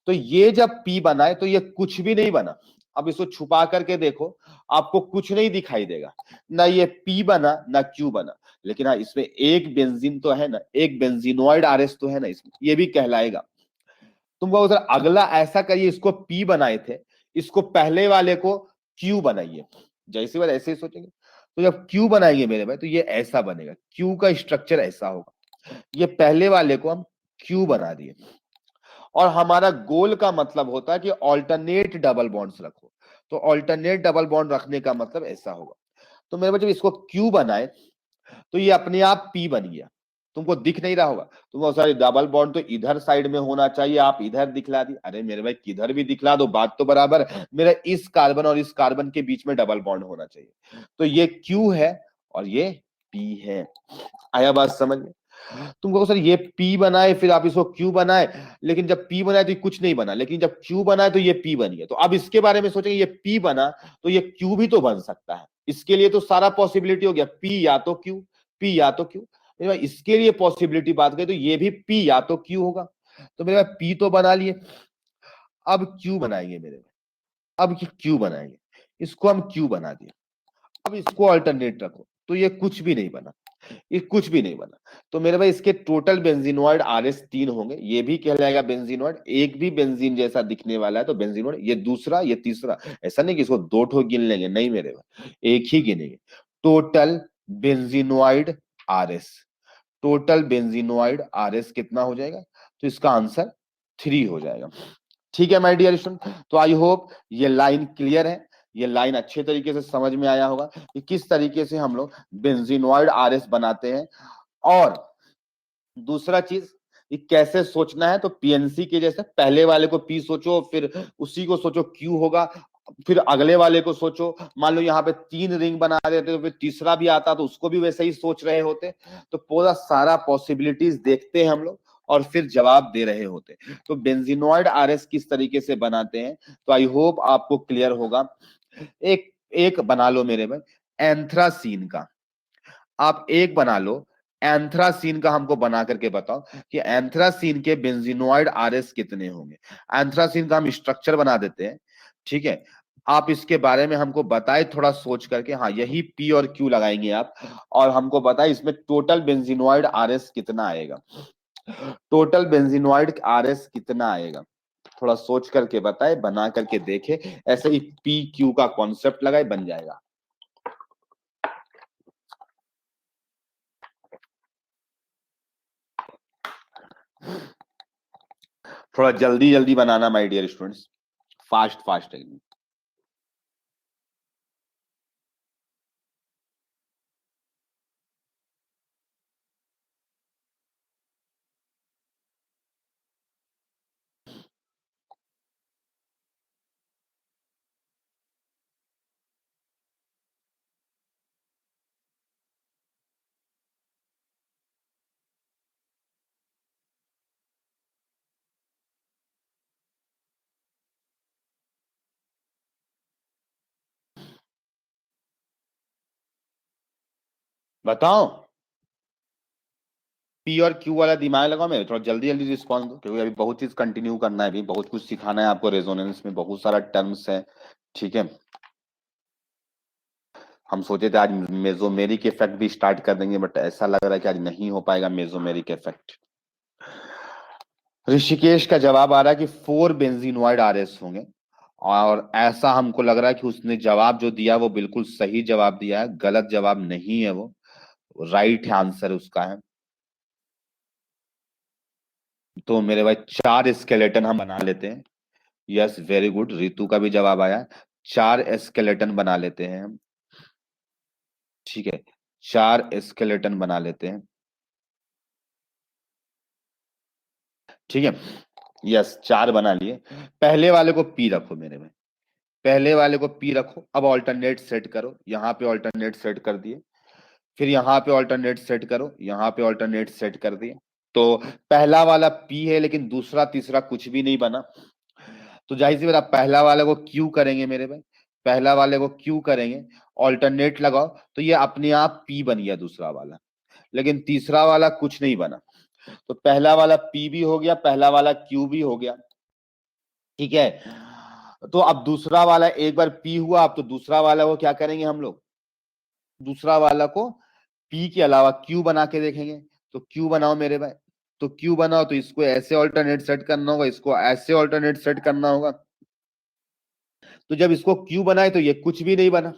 तो ये जब पी बना है तो ये कुछ भी नहीं बना। अब इसको छुपा करके देखो, आपको कुछ नहीं दिखाई देगा, ना ये पी बना ना क्यू बना। लेकिन हाँ, इसमें एक बेंजीन तो है ना, एक बेंजीनोइड आरएस तो है ना इसमें, ये भी कहलाएगा। तुम उधर अगला ऐसा करिए, इसको पी बनाए थे, इसको पहले वाले को क्यू बनाइए। जैसी बात ऐसे ही सोचेंगे, तो जब क्यू बनाएंगे मेरे भाई तो ये ऐसा बनेगा, क्यू का स्ट्रक्चर ऐसा होगा। ये पहले वाले को हम क्यू बना दिए, और हमारा गोल का मतलब होता है कि ऑल्टरनेट डबल बॉन्ड्स रखो। तो ऑल्टरनेट डबल बॉन्ड रखने का मतलब ऐसा होगा। तो मेरे भाई जब इसको क्यू बनाए तो ये अपने आप पी बन गया, तुमको दिख नहीं रहा होगा। तुमको सॉरी डबल बॉन्ड तो इधर साइड में होना चाहिए, आप इधर दिखला दी। अरे मेरे भाई किधर भी दिखला दो, बात तो बराबर है। मेरा इस कार्बन और इस कार्बन के बीच में डबल बॉन्ड होना चाहिए। तो ये क्यू है और ये पी है। आया बात समझ में? तुमको सर ये पी बनाए फिर आप इसको क्यू बनाए, लेकिन जब पी बनाए तो ये कुछ नहीं बना, लेकिन जब क्यू बनाए तो ये पी बन गया। तो अब इसके बारे में सोचेंगे, ये पी बना तो ये क्यू भी तो बन सकता है। इसके लिए तो सारा पॉसिबिलिटी हो गया, पी या तो क्यू, पी या तो क्यू। मेरे भाई इसके लिए पॉसिबिलिटी बात करें तो ये भी पी या तो क्यू होगा। तो मेरे भाई पी तो बना लिए, अब क्यू बनाएंगे मेरे भाई, अब क्यू बनाएंगे। इसको हम क्यू बना दिए। अब इसको अल्टरनेट रखो तो ये कुछ भी नहीं बना, ये कुछ भी नहीं बना। तो मेरे भाई इसके टोटल बेंजीनॉइड आरएस 3 होंगे, ये भी कहलाएगा बेंजीनॉइड, एक भी बेंजीन जैसा दिखने वाला है तो बेंजीनॉइड, ये दूसरा ये तीसरा। ऐसा नहीं कि इसको दो ठो गिन लेंगे, नहीं मेरे भाई, एक ही गिनेंगे। Total benzenoid RS, total benzenoid R S कितना हो जाएगा? तो इसका आंसर 3 हो जाएगा। ठीक है माय डियर स्टूडेंट, तो आई होप ये लाइन क्लियर है, ये लाइन अच्छे तरीके से समझ में आया होगा कि किस तरीके से हम लोग बेंजीनॉइड आरएस बनाते हैं। और दूसरा चीज, ये कैसे सोचना है, तो पीएनसी के जैसे पहले वाले को पी सोचो, फिर उसी को सोचो क्यू होगा, फिर अगले वाले को सोचो। मान लो यहाँ पे 3 रिंग बना देते तो फिर तीसरा भी आता तो उसको भी वैसे ही सोच रहे होते। तो पूरा सारा पॉसिबिलिटीज देखते हैं हम लोग और फिर जवाब दे रहे होते। तो बेंजीनॉइड आरएस किस तरीके से बनाते हैं, तो आई होप आपको क्लियर होगा। एक एक बना लो मेरे में एंथ्रासीन का, आप एक बना लो एंथ्रासीन का, हमको बना करके बताओ कि एंथ्रासीन के बेंजीनॉइड आरएस कितने होंगे। एंथ्रासीन का हम स्ट्रक्चर बना देते हैं, ठीक है। आप इसके बारे में हमको बताए थोड़ा सोच करके, हाँ यही पी और क्यू लगाएंगे आप, और हमको बताए इसमें टोटल बेंजीनॉइड आरएस कितना आएगा, टोटल बेंजीनॉइड आरएस कितना आएगा। थोड़ा सोच करके बताए, बना करके देखे, ऐसे ही पी क्यू का कॉन्सेप्ट लगाए बन जाएगा। थोड़ा जल्दी जल्दी बनाना my dear students, fast fast एकदम। बताओ, पी और क्यू वाला दिमाग लगाओ, मेरे थोड़ा जल्दी जल्दी रिस्पॉन्स दो, क्योंकि अभी बहुत चीज कंटिन्यू करना है, अभी बहुत कुछ सिखाना है आपको, रेजोनेंस में बहुत सारा टर्म्स है, ठीक है। हम सोचे थे आज मेसोमेरिक इफेक्ट भी स्टार्ट कर देंगे, बट ऐसा लग रहा है कि आज नहीं हो पाएगा मेसोमेरिक इफेक्ट। ऋषिकेश का जवाब आ रहा है कि 4 बेंजीनॉइड आरएस होंगे, और ऐसा हमको लग रहा है कि उसने जवाब जो दिया वो बिल्कुल सही जवाब दिया है, गलत जवाब नहीं है वो, राइट आंसर उसका है। तो मेरे भाई 4 स्केलेटन हम बना लेते हैं। यस वेरी गुड, रितु का भी जवाब आया, 4 स्केलेटन बना लेते हैं हम, ठीक है, 4 स्केलेटन बना लेते हैं, ठीक है। यस 4 बना लिए। पहले वाले को पी रखो मेरे में, पहले वाले को पी रखो। अब ऑल्टरनेट सेट करो, यहाँ पे ऑल्टरनेट सेट कर दिए, फिर यहाँ पे ऑल्टरनेट सेट करो, यहाँ पे ऑल्टरनेट सेट कर दिए। तो पहला वाला पी है लेकिन दूसरा तीसरा कुछ भी नहीं बना, तो जाहिर सी बात आप पहला वाले को क्यू करेंगे मेरे भाई, पहला वाले को क्यू करेंगे, ऑल्टरनेट लगाओ तो ये अपने आप पी बन गया दूसरा वाला, लेकिन तीसरा वाला कुछ नहीं बना। तो पहला वाला पी भी हो गया, पहला वाला क्यू भी हो गया, ठीक है। तो अब दूसरा वाला एक बार पी हुआ, अब तो दूसरा वाला को क्या करेंगे हम लोग, दूसरा वाला को पी के अलावा क्यू बना के देखेंगे। तो क्यू बनाओ मेरे भाई, तो क्यू बनाओ तो इसको ऐसे ऑल्टरनेट सेट करना होगा, इसको ऐसे ऑल्टरनेट सेट करना होगा। तो जब इसको क्यू बनाए तो ये कुछ भी नहीं बना,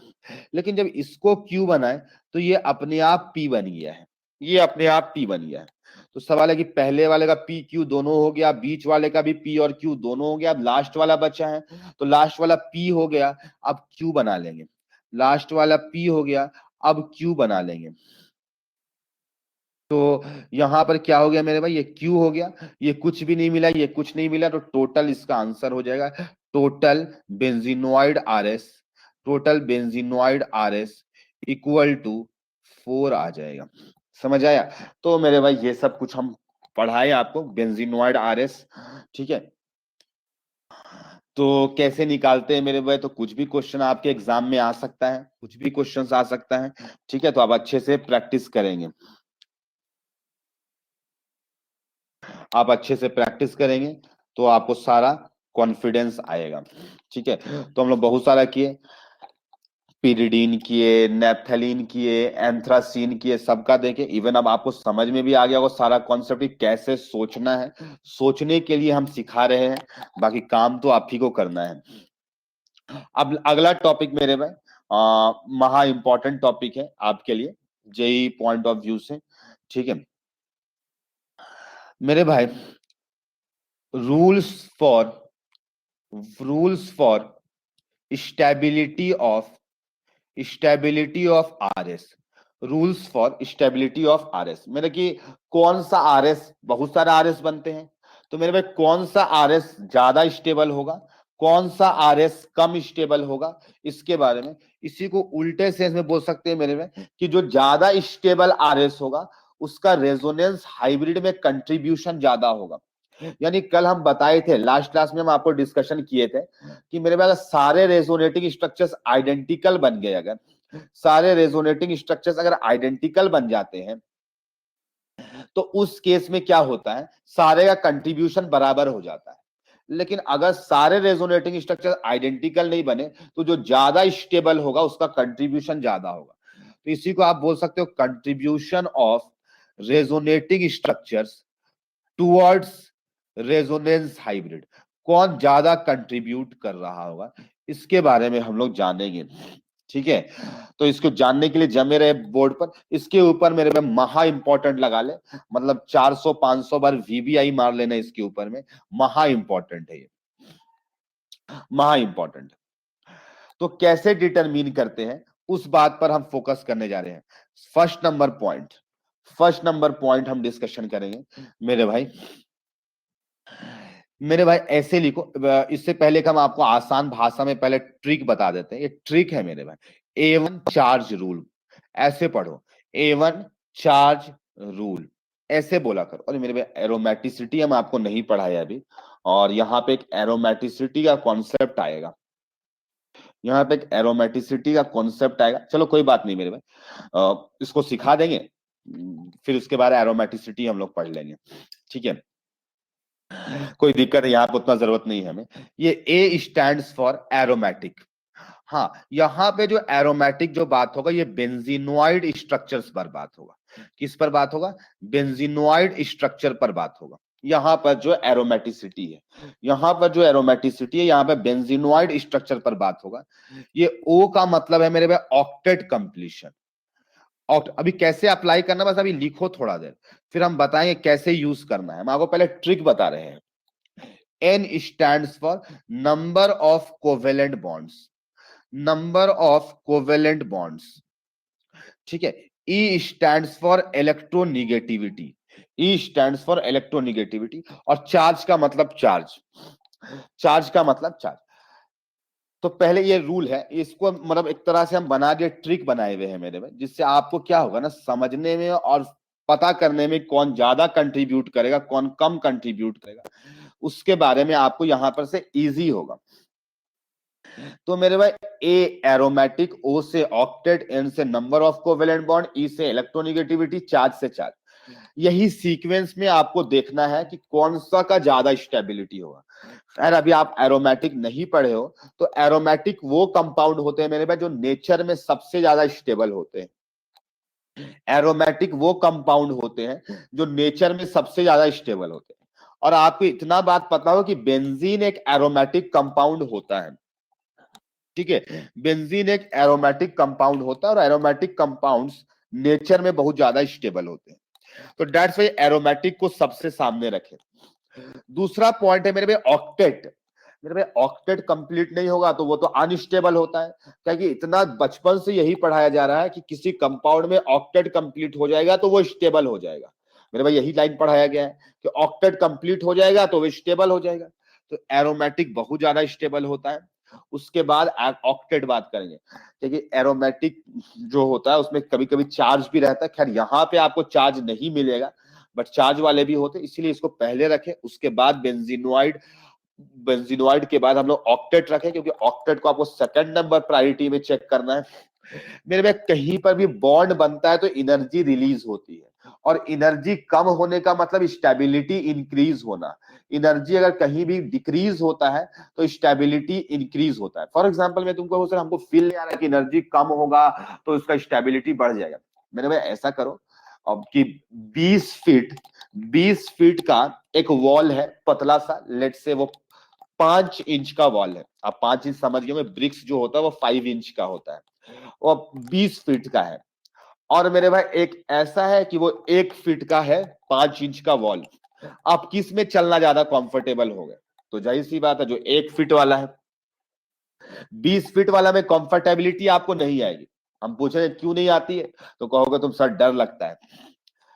लेकिन जब इसको क्यू बनाए तो ये अपने आप पी बन गया है, ये अपने आप पी बन गया है। तो सवाल है कि पहले वाले का पी क्यू दोनों हो गया, बीच वाले का भी पी और क्यू दोनों हो गया, अब लास्ट वाला बचा है, तो लास्ट वाला पी हो गया, अब क्यू बना लेंगे। लास्ट वाला पी हो गया, अब क्यू बना लेंगे। तो यहां पर क्या हो गया मेरे भाई, ये क्यू हो गया, ये कुछ भी नहीं मिला, ये कुछ नहीं मिला, तो टोटल इसका आंसर हो जाएगा total benzenoid RS, total benzenoid RS equal to 4 आ जाएगा। समझ आया? तो मेरे भाई ये सब कुछ हम पढ़ाए आपको बेंजीनॉइड आरएस, ठीक है। तो कैसे निकालते हैं मेरे भाई, तो कुछ भी क्वेश्चन आपके एग्जाम में आ सकता है, कुछ भी क्वेश्चन आ सकता है, ठीक है। तो आप अच्छे से प्रैक्टिस करेंगे, आप अच्छे से प्रैक्टिस करेंगे तो आपको सारा कॉन्फिडेंस आएगा, ठीक है। तो हम लोग बहुत सारा किए, पिरिडीन किए, नेप्थेलीन किए, एंथ्रासीन किए, सबका देखे। इवन अब आपको समझ में भी आ गया होगा सारा कॉन्सेप्ट कि कैसे सोचना है। सोचने के लिए हम सिखा रहे हैं, बाकी काम तो आप ही को करना है। अब अगला टॉपिक मेरे में महा इंपॉर्टेंट टॉपिक है आपके लिए, जेई पॉइंट ऑफ व्यू से, ठीक है मेरे भाई। Rules for rules for stability of RS. Rules for stability of RS, मेरे कि कौन सा आरएस, बहुत सारे आरएस बनते हैं, तो मेरे भाई कौन सा आरएस ज्यादा स्टेबल होगा, कौन सा आरएस कम स्टेबल होगा, इसके बारे में। इसी को उल्टे सेंस में बोल सकते हैं मेरे में कि जो ज्यादा स्टेबल आरएस होगा उसका रेजोनेंस हाइब्रिड में कंट्रीब्यूशन ज्यादा होगा। यानी कल हम बताए थे, लास्ट क्लास में हम आपको डिस्कशन किए थे कि मेरे पास सारे रेजोनेटिंग स्ट्रक्चर्स आइडेंटिकल बन गए, अगर सारे रेजोनेटिंग स्ट्रक्चर्स अगर आइडेंटिकल बन जाते हैं तो उस केस में क्या होता है, सारे का कंट्रीब्यूशन बराबर हो जाता है। लेकिन अगर सारे रेजोनेटिंग स्ट्रक्चर आइडेंटिकल नहीं बने तो जो ज्यादा स्टेबल होगा उसका कंट्रीब्यूशन ज्यादा होगा। तो इसी को आप बोल सकते हो contribution of resonating structures towards resonance hybrid. कौन ज्यादा कंट्रीब्यूट कर रहा होगा, इसके बारे में हम लोग जानेंगे, ठीक है। तो इसको जानने के लिए जमे रहे बोर्ड पर। इसके ऊपर मेरे में महा इंपॉर्टेंट लगा ले, मतलब 400-500 बार वीबीआई मार लेना इसके ऊपर में। महा इंपॉर्टेंट है ये, महा इंपॉर्टेंट। तो कैसे डिटरमिन करते हैं उस बात पर हम फोकस करने जा रहे हैं। फर्स्ट नंबर पॉइंट हम डिस्कशन करेंगे मेरे भाई। मेरे भाई ऐसे लिखो, इससे पहले कि हम आपको आसान भाषा में पहले ट्रिक बता देते हैं। ये ट्रिक है मेरे भाई, A1 चार्ज रूल। ऐसे पढ़ो, A1 चार्ज रूल, ऐसे बोला करो। और मेरे भाई एरोमेटिसिटी हम आपको नहीं पढ़ाया अभी, और यहाँ पे एक एरोमेटिसिटी का कॉन्सेप्ट आएगा, यहाँ पे एक एरोमेटिसिटी का कॉन्सेप्ट आएगा। चलो कोई बात नहीं मेरे भाई, इसको सिखा देंगे, फिर उसके बाद एरोमेटिसिटी हम लोग पढ़ लेंगे, ठीक है। कोई दिक्कत है यहाँ पे, उतना जरूरत नहीं है हमें। ये ए स्टैंड फॉर एरोमेटिक। हाँ, यहाँ पे जो एरोमेटिक जो बात होगा ये बेंजीनोइड स्ट्रक्चर्स पर बात होगा। किस पर बात होगा, बेंजीनोइड स्ट्रक्चर पर बात होगा। यहाँ पर जो एरोमेटिसिटी है, यहाँ पर जो एरोमेटिसिटी है, यहाँ पे बेंजीनोइड स्ट्रक्चर पर बात होगा। ये ओ का मतलब है मेरे भाई ऑक्टेट कंप्लीशन। अभी कैसे अप्लाई करना, बस अभी लिखो थोड़ा देर, फिर हम बताएंगे कैसे यूज करना है। हम आपको पहले ट्रिक बता रहे हैं। N stands for number of covalent bonds, number of covalent bonds, ठीक है। E stands for electronegativity, E stands for electronegativity, और चार्ज का मतलब चार्ज, चार्ज का मतलब चार्ज। तो पहले ये रूल है, इसको मतलब एक तरह से हम बना दिए, ट्रिक बनाए हुए हैं मेरे में, जिससे आपको क्या होगा ना, समझने में और पता करने में कौन ज्यादा कंट्रीब्यूट करेगा, कौन कम कंट्रीब्यूट करेगा, उसके बारे में आपको यहां पर से इजी होगा। तो मेरे भाई ए एरोमेटिक, ओ से ऑक्टेट, एन से नंबर ऑफ कोवेलेंट बॉन्ड, ई से इलेक्ट्रोनेगेटिविटी, चार्ज से चार्ज। यही सीक्वेंस में आपको देखना है कि कौन सा का ज्यादा स्टेबिलिटी होगा। खैर अभी आप एरोमेटिक नहीं पढ़े हो, तो एरोमेटिक वो कंपाउंड होते हैं मेरे भाई जो नेचर में सबसे ज्यादा स्टेबल होते हैं। एरोमेटिक वो कंपाउंड होते हैं जो नेचर में सबसे ज्यादा स्टेबल होते हैं। और आपको इतना बात पता हो कि बेंजीन एक एरोमेटिक कंपाउंड होता है, ठीक है। बेंजीन एक एरोमेटिक कंपाउंड होता है, और एरोमेटिक कंपाउंड्स नेचर में बहुत ज्यादा स्टेबल होते हैं। तो दैट्स वाई एरोमेटिक को सबसे सामने रखें। दूसरा पॉइंट है मेरे भाई ऑक्टेट। मेरे भाई ऑक्टेट कंप्लीट नहीं होगा तो वो तो अनस्टेबल होता है, क्योंकि इतना बचपन से यही पढ़ाया जा रहा है कि किसी कंपाउंड में ऑक्टेट कंप्लीट हो जाएगा तो वो स्टेबल हो जाएगा। मेरे भाई यही लाइन पढ़ाया गया है कि ऑक्टेट कंप्लीट हो जाएगा तो वो स्टेबल हो जाएगा। तो एरोमेटिक बहुत ज्यादा स्टेबल होता है। उसके बाद ऑक्टेट बात करेंगे, क्योंकि एरोमेटिक जो होता है उसमें कभी कभी चार्ज भी रहता है। खैर यहाँ पे आपको चार्ज नहीं मिलेगा, बट चार्ज वाले भी होते, इसीलिए इसको पहले रखें। उसके बाद बेंजीनोइड, बेंजीनोइड के बाद हम लोग ऑक्टेट रखें, क्योंकि ऑक्टेट को आपको सेकंड नंबर प्रायोरिटी में चेक करना है। मेरे में कहीं पर भी बॉन्ड बनता है तो एनर्जी रिलीज होती है, और एनर्जी कम होने का मतलब स्टेबिलिटी इंक्रीज होना। एनर्जी अगर कहीं भी डिक्रीज होता है तो स्टेबिलिटी इंक्रीज होता है। फॉर एग्जांपल मैं तुमको सर हमको फील नहीं आ रहा है कि एनर्जी कम होगा तो इसका स्टेबिलिटी बढ़ जाएगा। मेरे भाई ऐसा करो अब कि 20 फीट का एक वॉल है पतला सा, लेट से वो 5 इंच का वॉल है। आप 5 इंच समझ गए, ब्रिक्स जो होता है वो 5 इंच का होता है, वो 20 फीट का है। और मेरे भाई एक ऐसा है कि वो 1 फीट का है, 5 इंच का वॉल। आप किस में चलना ज्यादा कंफर्टेबल होगा? तो जाहिर सी बात है जो 1 फीट वाला है। 20 फीट वाला में कंफर्टेबिलिटी आपको नहीं आएगी। हम पूछेंगे क्यों नहीं आती है तो कहोगे तुम सर डर लगता है।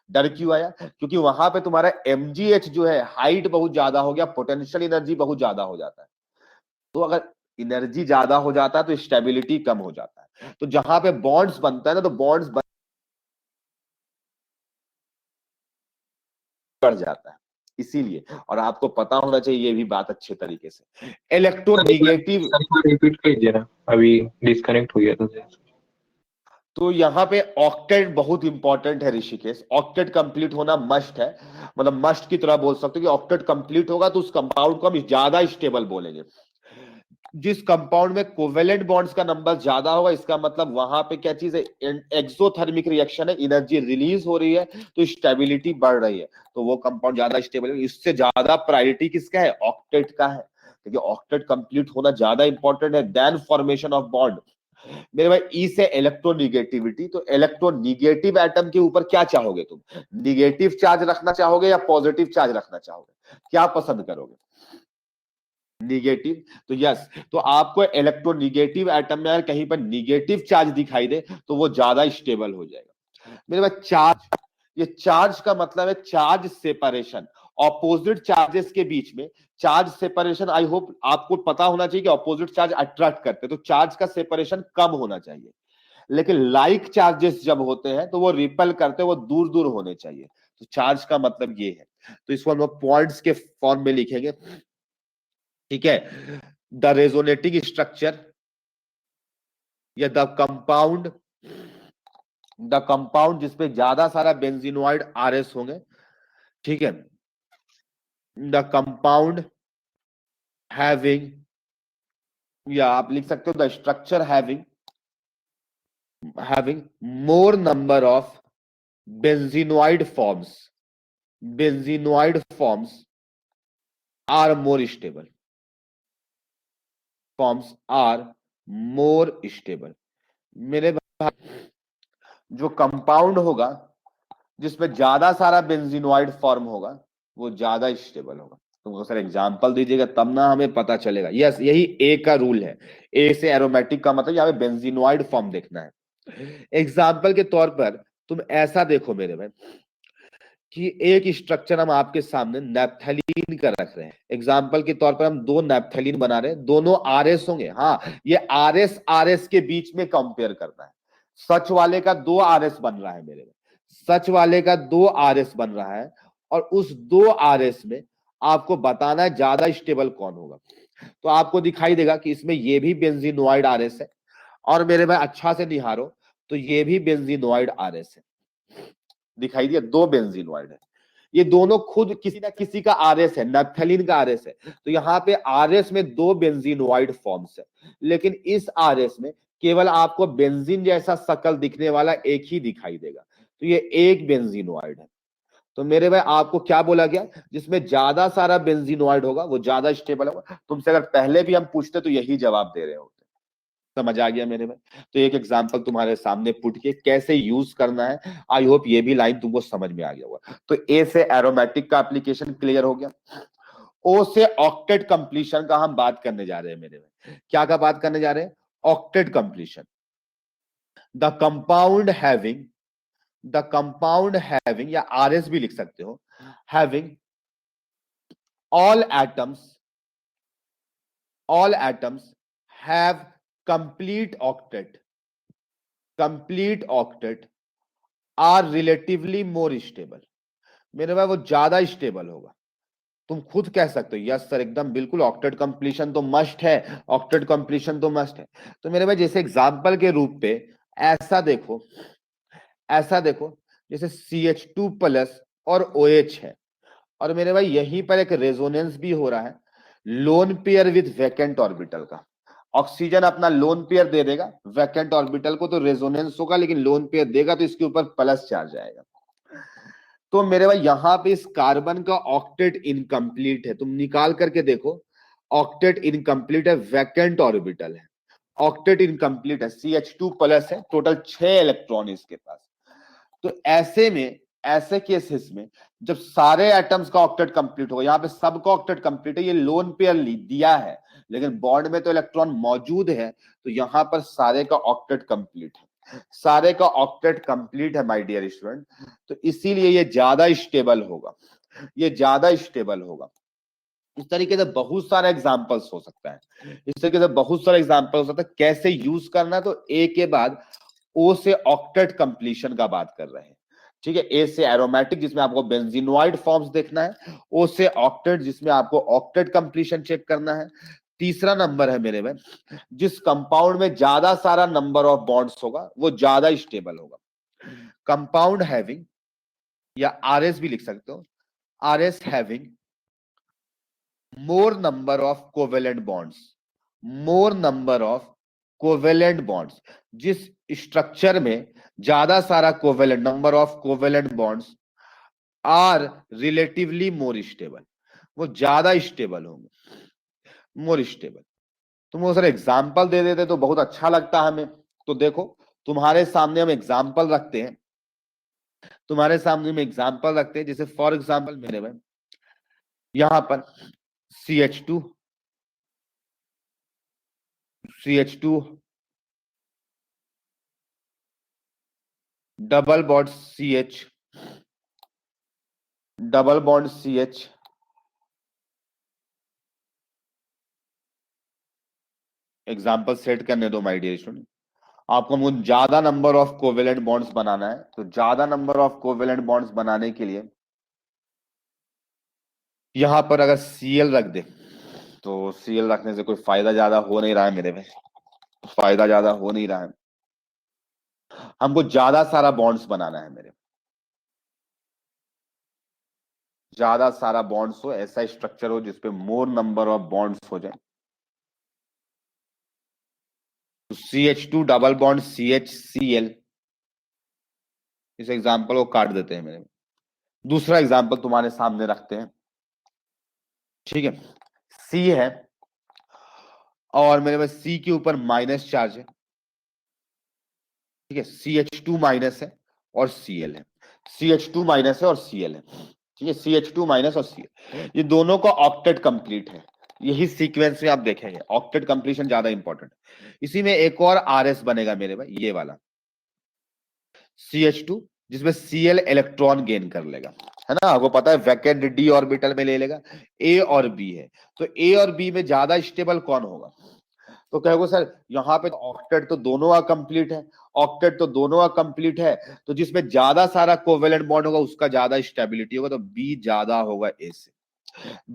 डर क्यों आया? क्योंकि वहां पे तुम्हारा mgh जो है हाइट बहुत ज्यादा हो गया, पोटेंशियल एनर्जी बहुत ज्यादा हो जाता है। तो अगर एनर्जी ज्यादा हो जाता है तो स्टेबिलिटी कम हो जाता है। तो जहां पे बॉन्ड्स बनता है ना, तो बॉन्ड्स बढ़ जाता है इसीलिए। और आपको पता होना चाहिए ये भी बात अच्छे तरीके से। इलेक्ट्रोनिगेटिव रिपीट कीजिए ना, अभी डिस्कनेक्ट हो गया था। तो यहाँ पे ऑक्टेट बहुत इंपॉर्टेंट है ऋषिकेश। ऑक्टेट कंप्लीट होना मस्ट है, मतलब मस्ट की तरह बोल सकते हो कि ऑक्टेट कंप्लीट होगा तो उस कंपाउंड को हम ज्यादा स्टेबल बोलेंगे। जिस कंपाउंड में कोवेलेंट बॉन्ड्स का नंबर ज्यादा होगा इसका मतलब वहां पे क्या चीज है, एक्सोथर्मिक रिएक्शन है, एनर्जी रिलीज हो रही है तो स्टेबिलिटी बढ़ रही है, तो वो कंपाउंड ज्यादा स्टेबल है। इससे ज्यादा प्रायोरिटी किसका है? ऑक्टेट का है, क्योंकि ऑक्टेट कंप्लीट होना ज्यादा इंपॉर्टेंट है देन फॉर्मेशन ऑफ बॉन्ड। मेरे भाई ई से इलेक्ट्रोनिगेटिविटी, तो इलेक्ट्रोनिगेटिव एटम के ऊपर क्या चाहोगे तुम? निगेटिव चार्ज रखना चाहोगे या पॉजिटिव चार्ज रखना चाहोगे? क्या पसंद करोगे? निगेटिव। तो यस, तो आपको इलेक्ट्रोनिगेटिव एटम में अगर कहीं पर निगेटिव चार्ज दिखाई दे तो वो ज्यादा स्टेबल हो जाएगा। मेरे पास चार्ज, ये चार्ज का मतलब है चार्ज सेपरेशन, ऑपोजिट चार्जेस के बीच में चार्ज सेपरेशन। आई होप आपको पता होना चाहिए कि ऑपोजिट चार्ज अट्रैक्ट करते हैं तो चार्ज का सेपरेशन कम होना चाहिए, लेकिन लाइक चार्जेस जब होते हैं तो वो रिपेल करते हैं, वो दूर दूर होने चाहिए। तो चार्ज का मतलब ये है। तो इसको हम पॉइंट्स के फॉर्म में लिखेंगे, ठीक है। द रेजोनेटिंग स्ट्रक्चर या द कंपाउंड जिसपे ज्यादा सारा बेंजीनोइड आरएस होंगे, ठीक है। द कंपाउंड हैविंग, या आप लिख सकते हो the structure having more number of benzenoid forms are more stable, मेरे भाई जो कंपाउंड होगा जिसमें ज्यादा सारा बेंजीनोइड फॉर्म होगा वो ज्यादा स्टेबल होगा। तुमको सर एग्जांपल दीजिएगा तब ना हमें पता चलेगा। यस, यही ए का रूल है। ए से एरोमेटिक का मतलब यहाँ पे बेंजीनोइड फॉर्म देखना है। एग्जांपल के तौर पर तुम ऐसा देखो मेरे भाई कि एक स्ट्रक्चर हम आपके सामने नैप्थेलीन का रख रहे हैं। एग्जाम्पल के तौर पर हम 2 नैप्थेलीन बना रहे हैं, दोनों आरएस होंगे। हाँ, ये आरएस के बीच में कंपेयर करना है। सच वाले का 2 आरएस बन रहा है मेरे में, सच वाले का 2 आरएस बन रहा है, और उस 2 आरएस में आपको बताना है ज्यादा स्टेबल कौन होगा। तो आपको दिखाई देगा कि इसमें ये भी बेंजीनोइड आरएस है, और मेरे भाई अच्छा से निहारो तो ये भी बेंजीनोइड आरएस है। दिखाई दिया, 2 बेंजीनोइड है। ये दोनों खुद किसी ना किसी का आरएस है, नैप्थेलीन का आरएस है। तो यहाँ पे आरएस में 2 बेंजीनोइड फॉर्म्स है, लेकिन इस आरएस में केवल आपको बेंजीन जैसा शकल दिखने वाला एक ही दिखाई देगा, तो ये एक बेंजीनोइड है। तो मेरे भाई आपको क्या बोला गया, जिसमें ज्यादा सारा बेंजीनोइड होगा वो ज्यादा स्टेबल होगा। तुमसे अगर पहले भी हम पूछते तो यही जवाब दे रहे होते। समझ आ गया मेरे भाई? तो एक एग्जांपल तुम्हारे सामने पुट के कैसे यूज करना है, आई होप ये भी लाइन तुमको समझ में आ गया होगा। तो ए से एरोमेटिक का एप्लीकेशन क्लियर हो गया। ओ से ऑक्टेट कंप्लीशन का हम बात करने जा रहे हैं मेरे भाई। क्या का बात करने जा रहे हैं? Octet completion. The compound having या आरएस भी लिख सकते हो, having all atoms have complete octet are relatively more stable. मेरे भाई वो ज्यादा स्टेबल होगा। तुम खुद कह सकते हो यस सर एकदम बिल्कुल ऑक्टेट कंप्लीशन तो मस्ट है, ऑक्टेट कंप्लीशन तो मस्ट है। तो मेरे भाई जैसे एग्जांपल के रूप पे ऐसा देखो जैसे CH2 प्लस और OH है, और मेरे भाई यहीं पर एक रेजोनेंस भी हो रहा है lone pair with vacant orbital का। ऑक्सीजन अपना लोन पेयर दे देगा वैकेंट ऑर्बिटल को, तो रेजोनेंस होगा, लेकिन लोन पेयर देगा तो इसके ऊपर प्लस चार्ज आएगा। तो मेरे भाई यहां पे इस कार्बन का ऑक्टेट इनकम्प्लीट है, तुम निकाल करके देखो, ऑक्टेट इनकम्प्लीट है, वैकेंट ऑर्बिटल है, ऑक्टेट इनकम्प्लीट है, CH2 प्लस है, टोटल 6 इलेक्ट्रॉन इसके पास। तो ऐसे में, ऐसे केसेस में जब सारे एटम्स का ऑक्टेट कंप्लीट होगा, यहाँ पे सबका ऑक्टेट कंप्लीट है, ये लोन पेयर दिया है लेकिन बॉन्ड में तो इलेक्ट्रॉन मौजूद है, तो यहां पर सारे का ऑक्टेट कंप्लीट है, सारे का ऑक्टेट कंप्लीट है माय डियर स्टूडेंट। तो इसीलिए ये ज्यादा स्टेबल होगा, ये ज्यादा स्टेबल होगा। इस तरीके से बहुत सारे एग्जांपल्स हो सकता है, इस तरीके से बहुत सारे एग्जांपल हो सकता है। कैसे यूज करना है, तो ए के बाद ओ से ऑक्टेट कंप्लीशन का बात कर रहे हैं, ठीक है। ए से एरोमेटिक जिसमें आपको बेंजीनोइड फॉर्म्स देखना है, ओ से ऑक्टेट जिसमें आपको ऑक्टेट कंप्लीशन चेक करना है। तीसरा नंबर है मेरे में, जिस कंपाउंड में ज्यादा सारा नंबर ऑफ बॉन्ड्स होगा वो ज्यादा स्टेबल होगा। कंपाउंड हैविंग, या आरएस भी लिख सकते हो, RS having more number of covalent bonds, more number of covalent bonds, जिस स्ट्रक्चर में ज्यादा सारा covalent number of covalent bonds are relatively more stable, वो ज्यादा स्टेबल होंगे, मोर स्टेबल। तुम वो सर एग्जाम्पल दे देते तो बहुत अच्छा लगता हमें। तो देखो तुम्हारे सामने हम एग्जाम्पल रखते हैं, तुम्हारे सामने हम एग्जाम्पल रखते हैं, जैसे फॉर एग्जाम्पल मेरे में यहां पर CH2 double bond CH, double bond CH, example set करने दो माय डियर स्टूडेंट। आपको मुझे ज्यादा नंबर ऑफ कोवेलेंट बॉन्ड्स बनाना है, तो ज्यादा नंबर ऑफ कोवेलेंट बॉन्ड्स बनाने के लिए यहां पर अगर Cl रख दे, तो Cl रखने से कोई फायदा ज्यादा हो नहीं रहा है मेरे में, फायदा ज्यादा हो नहीं रहा है। हमको ज्यादा सारा बॉन्ड्स बनाना है मेरे, ज्यादा सारा बॉन्ड्स हो, ऐसा स्ट्रक्चर हो जिसपे मोर नंबर ऑफ बॉन्ड्स हो जाए। तो CH2 डबल बॉन्ड CH इस एग्जाम्पल को काट देते हैं मेरे। दूसरा एग्जाम्पल तुम्हारे सामने रखते हैं, ठीक है। C है और मेरे पास C के ऊपर माइनस चार्ज है, ठीक है। CH2 माइनस है और Cl है, CH2 माइनस है और Cl है, ठीक है। CH2 माइनस और Cl, ये दोनों का ऑक्टेट कंप्लीट है। यही सीक्वेंस में आप देखेंगे, ऑक्टेट कंप्लीशन ज्यादा इंपॉर्टेंट। इसी में एक और RS बनेगा मेरे भाई, ये वाला CH2, जिसमें Cl इलेक्ट्रॉन गेन कर लेगा, है ना। आपको पता है वैकेंट d ऑर्बिटल में ले लेगा। A और B है, तो A और B में ज्यादा स्टेबल कौन होगा, तो कहोगे सर यहाँ पे ऑक्टेट तो दोनों का कंप्लीट है, ऑक्टेट तो दोनों का कंप्लीट है, तो जिसमें ज्यादा सारा कोवेलेंट बॉन्ड होगा उसका ज्यादा स्टेबिलिटी होगा, तो B ज्यादा होगा A से,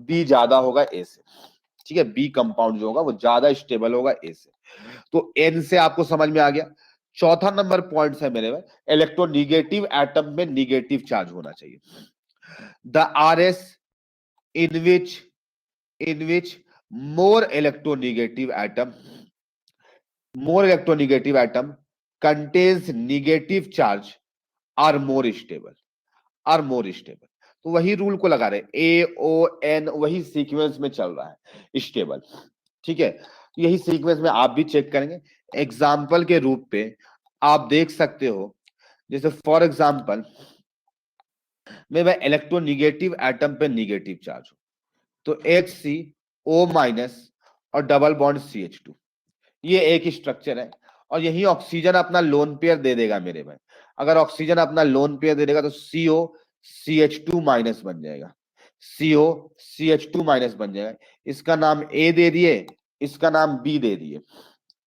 B ज्यादा होगा A से, ठीक है। B कंपाउंड जो होगा वो ज्यादा स्टेबल होगा A से। तो N से आपको समझ में आ गया। चौथा नंबर पॉइंट है मेरे में, इलेक्ट्रोनिगेटिव एटम में निगेटिव चार्ज होना चाहिए। The RS in which more electronegative atom contains negative charge are more stable, तो वही रूल को लगा रहे, AON वही सीक्वेंस में चल रहा है, स्टेबल, ठीक है। यही सीक्वेंस में आप भी चेक करेंगे। एग्जाम्पल के रूप पे आप देख सकते हो, जैसे फॉर एग्जाम्पल में वह इलेक्ट्रोनिगेटिव एटम पे निगेटिव चार्ज हो, तो HCO माइनस और डबल बॉन्ड CH2, ये एक ही स्ट्रक्चर है। और यही ऑक्सीजन अपना लोन पेयर दे देगा मेरे भाई, अगर ऑक्सीजन अपना लोन पेयर दे देगा तो CO CH2 माइनस बन जाएगा, CO CH2 माइनस बन जाएगा। इसका नाम A दे दिए, इसका नाम B दे दिए,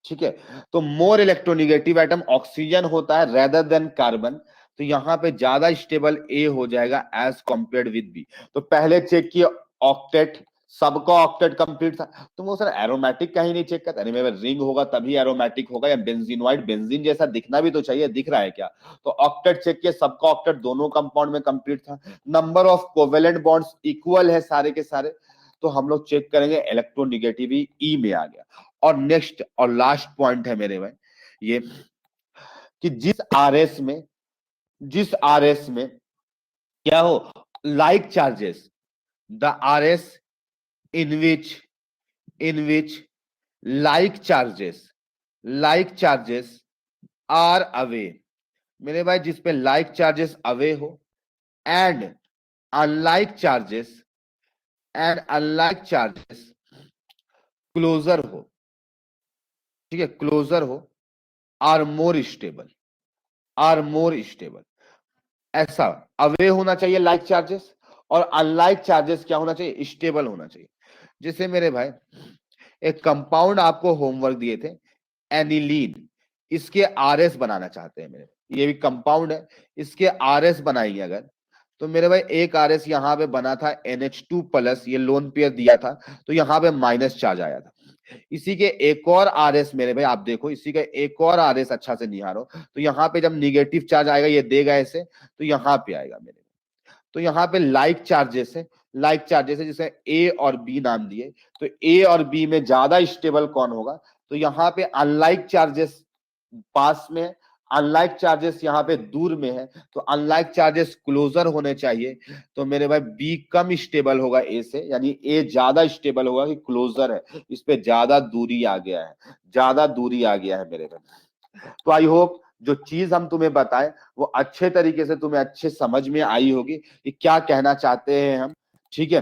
ठीक है। तो मोर इलेक्ट्रोनिगेटिव एटम ऑक्सीजन होता है रेदर देन कार्बन, तो यहां पे ज्यादा स्टेबल A हो जाएगा एज कंपेयर्ड विद B। तो पहले चेक किए ऑक्टेट, सबका ऑक्टेट कंप्लीट था। तो वो सर एरोमेटिक का ही नहीं चेक करता, अरे मेरे रिंग होगा तभी एरोमेटिक होगा, या बेंजीनोइड बेंजीन जैसा दिखना भी तो चाहिए, दिख रहा है क्या? तो ऑक्टेट चेक किया, सबका ऑक्टेट दोनों कंपाउंड में कंप्लीट था। Number of covalent bonds equal है सारे के सारे। तो हम लोग चेक करेंगे इलेक्ट्रोनेगेटिविटी ई में आ गया। और नेक्स्ट और लास्ट पॉइंट है मेरे भाई ये, कि जिस आरएस में क्या हो, like charges, the RS in which like charges are away, मेरे भाई जिस पे लाइक चार्जेस अवे हो, एंड अनलाइक चार्जेस क्लोजर हो, ठीक है, क्लोजर हो, आर मोर स्टेबल। ऐसा अवे होना चाहिए लाइक चार्जेस, और अनलाइक चार्जेस क्या होना चाहिए, स्टेबल होना चाहिए। जैसे मेरे भाई एक कंपाउंड आपको होमवर्क दिए थे, एनिलीन, इसके आरएस बनाना चाहते हैं मेरे, ये भी कंपाउंड है, इसके आरएस बनाएंगे अगर, तो मेरे भाई एक आरएस यहाँ पे बना था NH2+, ये लोन पेयर दिया था, तो यहाँ पे माइनस चार्ज आया था। इसी के एक और आरएस मेरे भाई आप देखो, इसी का एक और आरएस अच्छा से निहारो, तो यहाँ पे जब निगेटिव चार्ज आएगा, ये देगा ऐसे, तो यहाँ पे आएगा मेरे, तो यहाँ पे लाइक चार्जेस है जिसे ए और बी नाम दिए। तो ए और बी में ज्यादा स्टेबल कौन होगा, तो यहाँ पे अनलाइक चार्जेस पास में है, अनलाइक चार्जेस यहाँ पे दूर में है, तो अनलाइक चार्जेस क्लोजर होने चाहिए। तो मेरे भाई बी कम स्टेबल होगा ए से, यानी ए ज्यादा स्टेबल होगा कि क्लोजर है, इस पे ज्यादा दूरी आ गया है मेरे भाई। तो आई होप जो चीज हम तुम्हें बताएं वो अच्छे तरीके से तुम्हें अच्छे समझ में आई होगी कि क्या कहना चाहते हैं हम, ठीक है।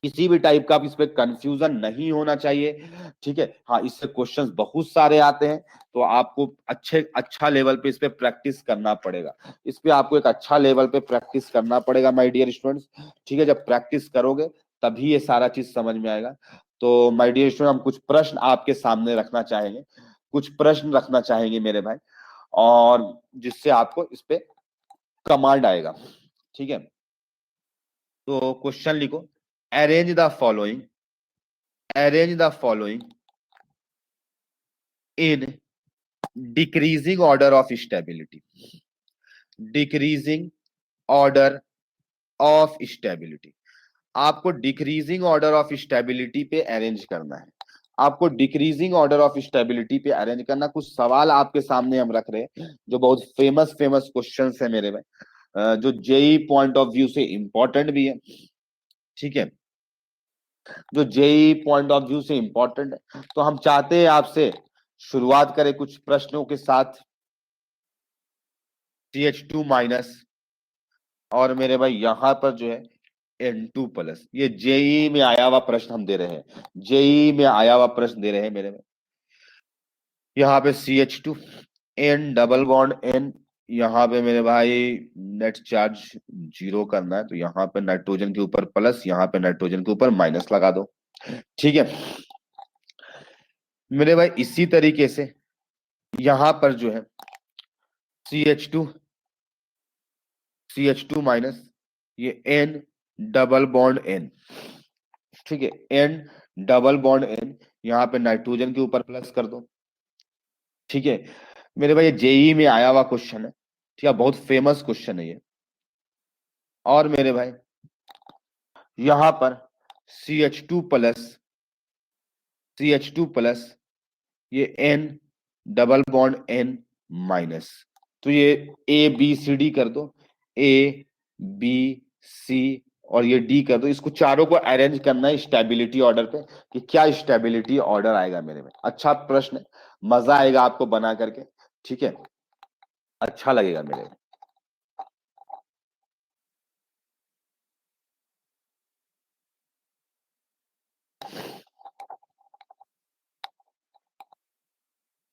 किसी भी टाइप का इस पे कंफ्यूजन नहीं होना चाहिए, ठीक है। हाँ, इससे क्वेश्चंस बहुत सारे आते हैं, तो आपको अच्छा लेवल पे इस पे प्रैक्टिस करना पड़ेगा, इस पे आपको एक अच्छा लेवल पे प्रैक्टिस करना पड़ेगा माय डियर स्टूडेंट्स, ठीक है। जब प्रैक्टिस करोगे तभी ये सारा चीज समझ में आएगा। तो माय डियर स्टूडेंट, हम कुछ प्रश्न आपके सामने रखना चाहेंगे, मेरे भाई, और जिससे आपको इस पे कमांड आएगा, ठीक है। तो क्वेश्चन लिखो, arrange the following in decreasing order of stability, decreasing order of stability. आपको डिक्रीजिंग ऑर्डर ऑफ स्टेबिलिटी पे अरेंज करना है, कुछ सवाल आपके सामने हम रख रहे हैं जो बहुत फेमस क्वेश्चंस है मेरे भाई, जो जेई पॉइंट ऑफ व्यू से इंपॉर्टेंट भी है, ठीक है, तो हम चाहते हैं आपसे शुरुआत करें कुछ प्रश्नों के साथ। CH2-, और मेरे भाई यहाँ पर जो है N2+, ये जेई में आया हुआ प्रश्न हम दे रहे हैं, मेरे में। यहाँ पे CH2, N double bond N, यहाँ पे मेरे भाई नेट चार्ज 0 करना है, तो यहाँ पे नाइट्रोजन के ऊपर प्लस, यहाँ पे नाइट्रोजन के ऊपर माइनस लगा दो, ठीक है मेरे भाई। इसी तरीके से यहाँ पर जो है CH2, CH2-, ये N डबल बॉन्ड N, ठीक है, N डबल बॉन्ड N, यहाँ पे नाइट्रोजन के ऊपर प्लस कर दो, ठीक है मेरे भाई। ये जेई में आया हुआ क्वेश्चन है, ठीक है, बहुत फेमस क्वेश्चन है ये। और मेरे भाई यहाँ पर CH2+, ये N डबल बॉन्ड N-, तो ये ABCD कर दो, ABC, और ये D कर दो। इसको चारों को अरेंज करना है स्टेबिलिटी ऑर्डर पे, कि क्या स्टेबिलिटी ऑर्डर आएगा मेरे में। अच्छा प्रश्न है, मजा आएगा आपको बना करके, ठीक है, अच्छा लगेगा मेरे।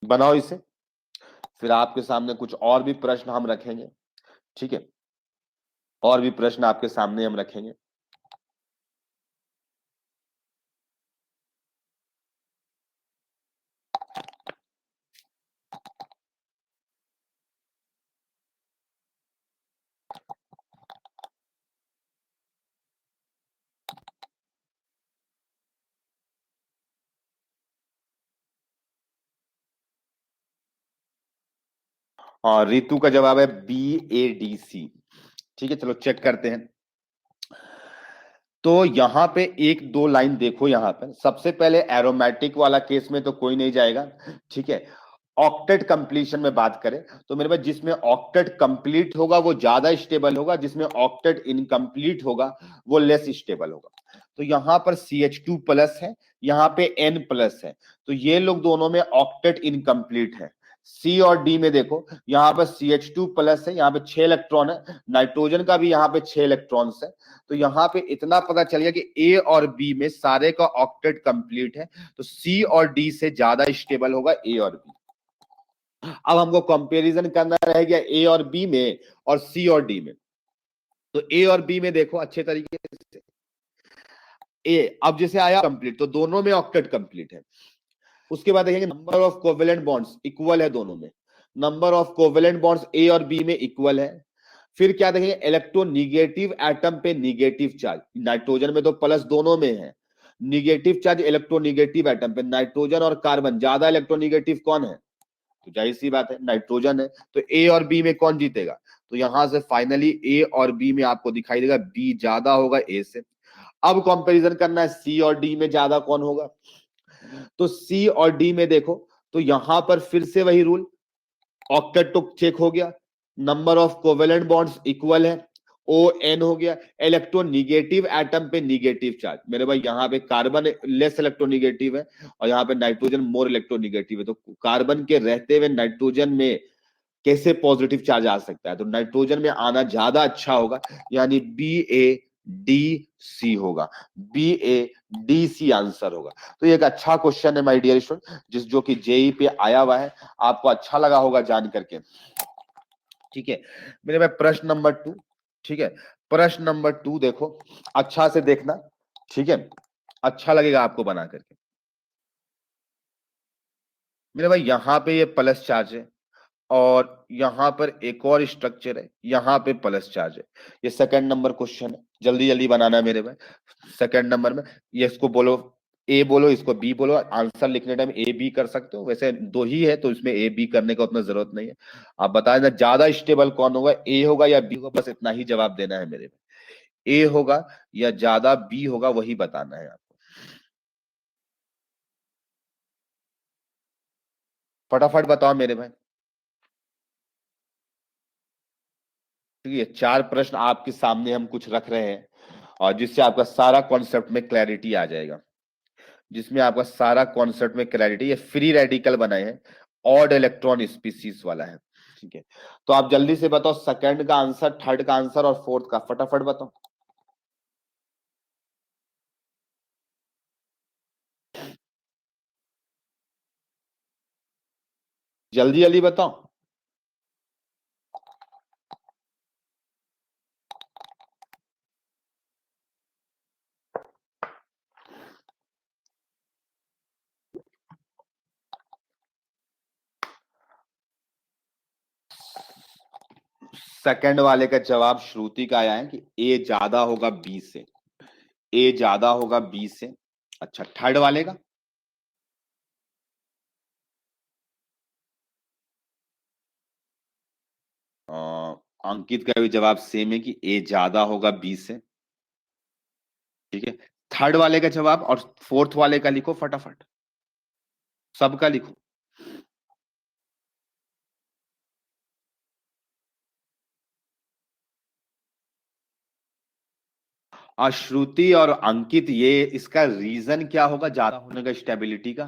बनाओ इसे, फिर आपके सामने कुछ और भी प्रश्न हम रखेंगे, ठीक है, और भी प्रश्न आपके सामने हम रखेंगे। और ऋतु का जवाब है BADC। ठीक है, चलो चेक करते हैं। तो यहाँ पे एक दो लाइन देखो, यहाँ पर सबसे पहले एरोमेटिक वाला केस में तो कोई नहीं जाएगा। ठीक है, ऑक्टेट कंप्लीशन में बात करें तो मेरे पास जिसमें ऑक्टेट कंप्लीट होगा वो ज्यादा स्टेबल होगा, जिसमें ऑक्टेट इनकम्प्लीट होगा वो लेस स्टेबल होगा। तो यहाँ पर CH2 प्लस है, यहाँ पे N प्लस है, तो ये लोग दोनों में ऑक्टेट इनकम्प्लीट है। C और D में देखो, यहाँ पर CH2 प्लस है, यहाँ पे 6 इलेक्ट्रॉन है, नाइट्रोजन का भी यहाँ पे 6 इलेक्ट्रॉन्स है। तो यहाँ पे इतना पता चल गया कि A और B में सारे का ऑक्टेट कंप्लीट है, तो C और D से ज्यादा स्टेबल होगा A और B। अब हमको कंपैरिजन करना रह गया A और B में और C और D में। तो A और B में देखो अच्छे तरीके से, A अब जैसे आया कंप्लीट, तो दोनों में ऑक्टेट कंप्लीट है। उसके बाद देखेंगे number of covalent bonds equal है दोनों में, number of covalent bonds A और B में इक्वल है। फिर क्या देखेंगे, इलेक्ट्रोनिगेटिव एटम पे निगेटिव चार्ज, नाइट्रोजन में तो प्लस दोनों में है, निगेटिव चार्ज इलेक्ट्रोनिगेटिव एटम पे, नाइट्रोजन और कार्बन, ज्यादा इलेक्ट्रोनिगेटिव कौन है, तो जाहिर सी बात है नाइट्रोजन है। तो A और B में कौन जीतेगा, तो यहां से फाइनली A और B में आपको दिखाई देगा B ज्यादा होगा A से। अब कंपैरिजन करना है C और D में ज्यादा कौन होगा, तो C और D में देखो, तो यहां पर फिर से वही रूल, ऑक्टेट तो चेक हो गया, number of covalent bonds equal है, ON हो गया, इलेक्ट्रोनिगेटिव एटम पे निगेटिव चार्ज, मेरे भाई यहाँ पे कार्बन लेस इलेक्ट्रोनिगेटिव है और यहाँ पे नाइट्रोजन मोर इलेक्ट्रोनिगेटिव है। तो कार्बन के रहते हुए नाइट्रोजन में कैसे पॉजिटिव चार्ज आ सकता है, तो नाइट्रोजन में आना ज्यादा अच्छा होगा, यानी BADC होगा, BADC आंसर होगा। तो ये एक अच्छा क्वेश्चन है माय डियर स्टूडेंट, जो कि JEE पे आया हुआ है, आपको अच्छा लगा होगा जान करके। ठीक है मेरे भाई, प्रश्न नंबर 2। ठीक है, प्रश्न नंबर 2 देखो, अच्छा से देखना, ठीक है, अच्छा लगेगा आपको बना करके। मेरे भाई यहाँ पे ये प्लस चार्ज है और यहां पर एक और स्ट्रक्चर है, यहां पे प्लस चार्ज है। ये सेकंड नंबर क्वेश्चन है, जल्दी जल्दी बनाना है मेरे भाई। सेकंड नंबर में ये इसको बोलो A बोलो, इसको B बोलो, आंसर लिखने टाइम A B कर सकते हो, वैसे दो ही है तो इसमें A B करने का उतना जरूरत नहीं है। आप बता देना ज्यादा स्टेबल कौन होगा, A होगा या B होगा, बस इतना ही जवाब देना है मेरे भाई। A होगा या ज्यादा B होगा वही बताना है आपको। फटाफट बताओ मेरे भाई। ठीक है, 4 प्रश्न आपके सामने हम कुछ रख रहे हैं और जिससे आपका सारा कॉन्सेप्ट में क्लैरिटी आ जाएगा, जिसमें आपका सारा कॉन्सेप्ट में क्लैरिटी, ये फ्री रेडिकल बनाए हैं, ऑड इलेक्ट्रॉन स्पीसीज वाला है। ठीक है, तो आप जल्दी से बताओ सेकंड का आंसर, थर्ड का आंसर और फोर्थ का, फटाफट बताओ। जल्दी जल्दी बताओ। सेकंड वाले का जवाब श्रुति का आया है कि A ज्यादा होगा B से, A ज्यादा होगा B से। अच्छा, थर्ड वाले का, अंकित का भी जवाब सेम है कि A ज्यादा होगा B से। ठीक है, थर्ड वाले का जवाब और फोर्थ वाले का लिखो फटाफट, सबका लिखो। श्रुति और अंकित, ये इसका रीजन क्या होगा ज्यादा होने का स्टेबिलिटी का,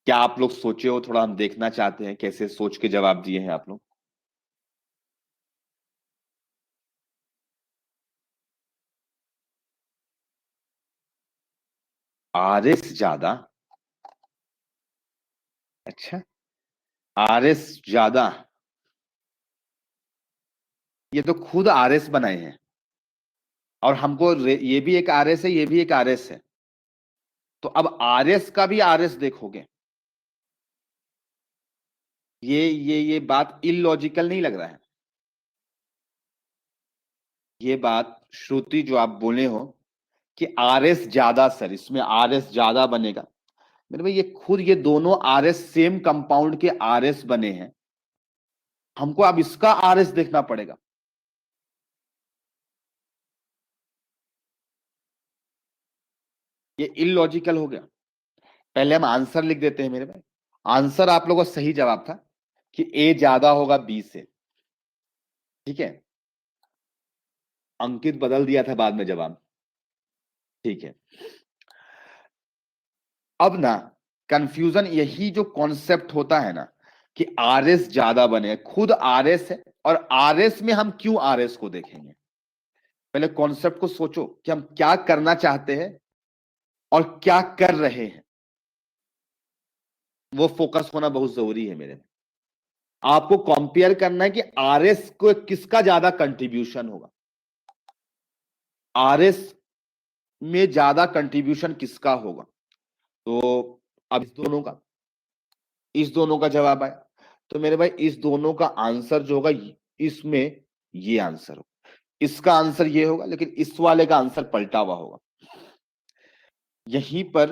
क्या आप लोग सोचे हो, थोड़ा हम देखना चाहते हैं कैसे सोच के जवाब दिए हैं आप लोग। RS ज्यादा, अच्छा, RS ज्यादा, ये तो खुद RS बनाए हैं और हमको ये भी एक RS है, ये भी एक RS है, तो अब RS का भी RS देखोगे, ये बात इलॉजिकल नहीं लग रहा है। ये बात श्रुति जो आप बोले हो कि RS ज्यादा, सर इसमें RS ज्यादा बनेगा, मेरे भाई ये खुद ये दोनों आरएस सेम कंपाउंड के आरएस बने हैं, हमको अब इसका आरएस देखना पड़ेगा। ये इलॉजिकल हो गया। पहले हम आंसर लिख देते हैं मेरे भाई। आंसर आप लोगों का सही जवाब था कि ए ज्यादा होगा बी से, ठीक है। अंकित बदल दिया था बाद में जवाब, ठीक है। अब ना कंफ्यूजन यही जो कॉन्सेप्ट होता है ना कि आरएस ज्यादा बने, खुद आरएस है और आरएस में हम क्यों आरएस को देखेंगे। पहले कॉन्सेप्ट को सोचो कि हम क्या करना चाहते हैं और क्या कर रहे हैं, वो फोकस होना बहुत जरूरी है मेरे। आपको कंपेयर करना है कि आरएस को किसका ज्यादा कंट्रीब्यूशन होगा, आरएस में ज्यादा कंट्रीब्यूशन किसका होगा। तो अब इस दोनों का जवाब आया, तो मेरे भाई इस दोनों का आंसर जो होगा इसमें ये आंसर होगा, इसका आंसर ये होगा, लेकिन इस वाले का आंसर पलटा हुआ होगा। यहीं पर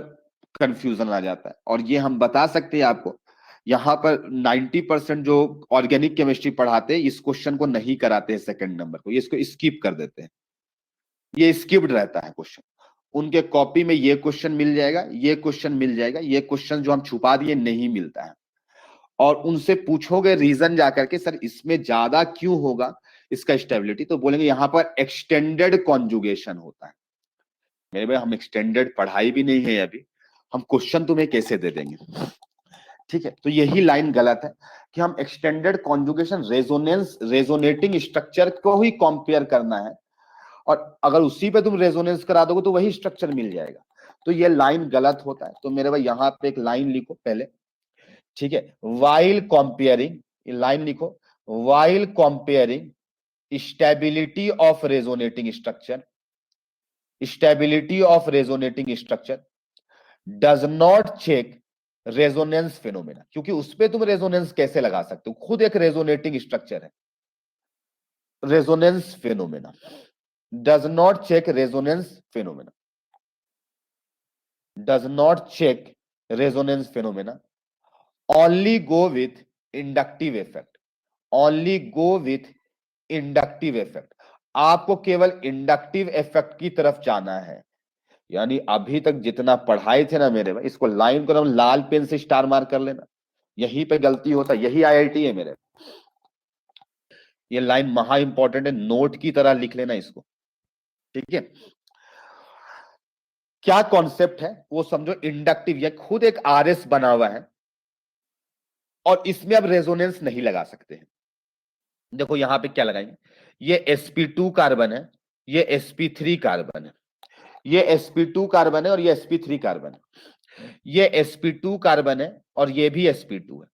कंफ्यूजन आ जाता है और ये हम बता सकते हैं आपको। यहां पर 90% जो ऑर्गेनिक केमिस्ट्री पढ़ाते हैं इस क्वेश्चन को नहीं कराते हैं सेकंड नंबर को, ये इसको स्किप कर देते हैं, ये स्किप्ड रहता है क्वेश्चन। उनके कॉपी में ये क्वेश्चन मिल जाएगा, ये क्वेश्चन मिल जाएगा, ये क्वेश्चन जो हम छुपा दिए नहीं मिलता है। और उनसे पूछोगे रीजन जाकर के सर इसमें ज्यादा क्यों होगा इसका स्टेबिलिटी, तो बोलेंगे यहां पर एक्सटेंडेड कॉन्जुगेशन होता है। मेरे भाई हम एक्सटेंडेड पढ़ाई भी नहीं है अभी, हम क्वेश्चन तुम्हें कैसे दे देंगे, ठीक है। तो यही लाइन गलत है कि हम एक्सटेंडेड कॉन्जुगेशन रेजोनेटिंग स्ट्रक्चर को ही कंपेयर करना है और अगर उसी पे तुम रेजोनेंस करा दोगे तो वही स्ट्रक्चर मिल जाएगा, तो ये लाइन गलत होता है। तो मेरे भाई यहां पे एक लाइन लिखो पहले, ठीक है। वाइल कंपेयरिंग, लाइन लिखो, while comparing stability of resonating structure, stability of resonating structure does not check resonance phenomena, क्योंकि उस पे तुम रेजोनेंस कैसे लगा सकते हो, खुद एक रेजोनेटिंग स्ट्रक्चर है। Resonance phenomena does not check resonance phenomena, does not check resonance phenomena, only go with inductive effect, only go with inductive effect। आपको केवल इंडक्टिव इफेक्ट की तरफ जाना है। यानी अभी तक जितना पढ़ाए थे ना मेरे भाई, इसको लाइन को हम लाल पेन से स्टार मार्क कर लेना, यहीं पे गलती होता है, यही आईआईटी है मेरे। ये लाइन महा इंपॉर्टेंट है, नोट की तरह लिख लेना इसको, ठीक है। क्या कॉन्सेप्ट है वो समझो, इंडक्टिव, ये खुद एक आरएस बना हुआ है और इसमें अब रेजोनेंस नहीं लगा सकते हैं। देखो यहां पे क्या लगाएंगे, ये sp2 कार्बन है, ये sp3 कार्बन है, ये sp2 कार्बन है और ये sp3 कार्बन है, ये sp2 कार्बन है और ये भी sp2 है।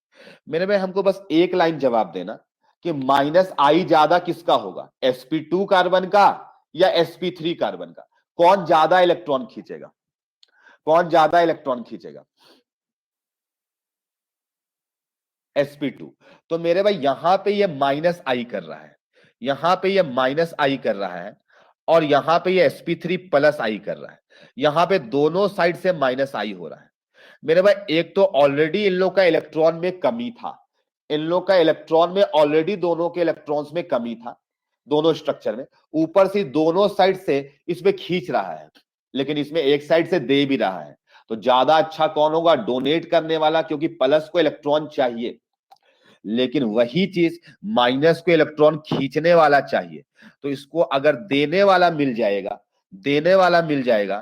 मेरे भाई हमको बस एक लाइन जवाब देना कि माइनस आई ज्यादा किसका होगा, sp2 कार्बन का या sp3 कार्बन का, कौन ज्यादा इलेक्ट्रॉन खींचेगा, कौन ज्यादा इलेक्ट्रॉन खींचेगा, sp2। तो मेरे भाई यहां पे ये माइनस आई कर रहा है, यहां पे ये माइनस आई कर रहा है और यहां पे ये sp3 प्लस आई कर रहा है, यहां पे दोनों साइड से माइनस आई हो रहा है। मेरे भाई एक तो ऑलरेडी इन लोग का इलेक्ट्रॉन में कमी था, इन लोग का इलेक्ट्रॉन में ऑलरेडी दोनों के इलेक्ट्रॉन्स में कमी था, दोनों स्ट्रक्चर में, ऊपर से दोनों साइड से इसमें खींच रहा है, लेकिन इसमें एक साइड से दे भी रहा है। तो ज्यादा अच्छा कौन होगा, डोनेट करने वाला, क्योंकि प्लस को इलेक्ट्रॉन चाहिए लेकिन वही चीज माइनस को इलेक्ट्रॉन खींचने वाला चाहिए। तो इसको अगर देने वाला मिल जाएगा, देने वाला मिल जाएगा,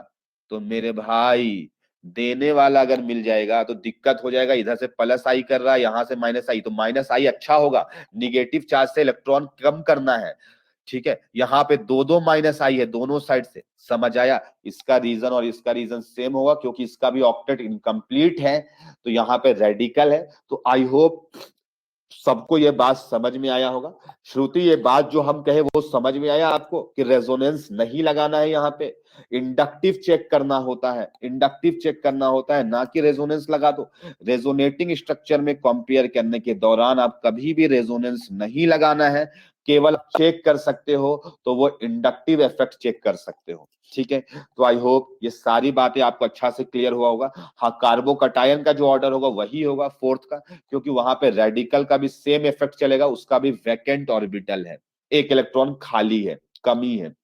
तो मेरे भाई देने वाला अगर मिल जाएगा तो दिक्कत हो जाएगा, इधर से प्लस आई कर रहा है, यहां से माइनस आई, तो माइनस आई अच्छा होगा, निगेटिव चार्ज से इलेक्ट्रॉन कम करना है, ठीक है। यहाँ पे दो दो माइनस आई है दोनों साइड से, समझ आया। इसका रीजन और इसका रीजन सेम होगा क्योंकि इसका भी ऑक्टेट इनकम्प्लीट है, तो यहाँ पे रेडिकल है। तो आई होप सबको ये बात समझ में आया होगा। श्रुति ये बात जो हम कहे वो समझ में आया आपको कि रेजोनेंस नहीं लगाना है, यहाँ पे इंडक्टिव चेक करना होता है, इंडक्टिव चेक करना होता है, ना कि रेजोनेंस लगा दो। रेजोनेटिंग स्ट्रक्चर में कंपेयर करने के दौरान आप कभी भी रेजोनेंस नहीं लगाना है, केवल चेक कर सकते हो तो वो इंडक्टिव इफेक्ट चेक कर सकते हो। ठीक है, तो आई होप ये सारी बातें आपको अच्छा से क्लियर हुआ होगा। हाँ, कार्बोकटायन का जो ऑर्डर होगा वही होगा फोर्थ का, क्योंकि वहां पे रेडिकल का भी सेम इफेक्ट चलेगा, उसका भी वैकेंट ऑर्बिटल है, एक इलेक्ट्रॉन खाली है, कमी है,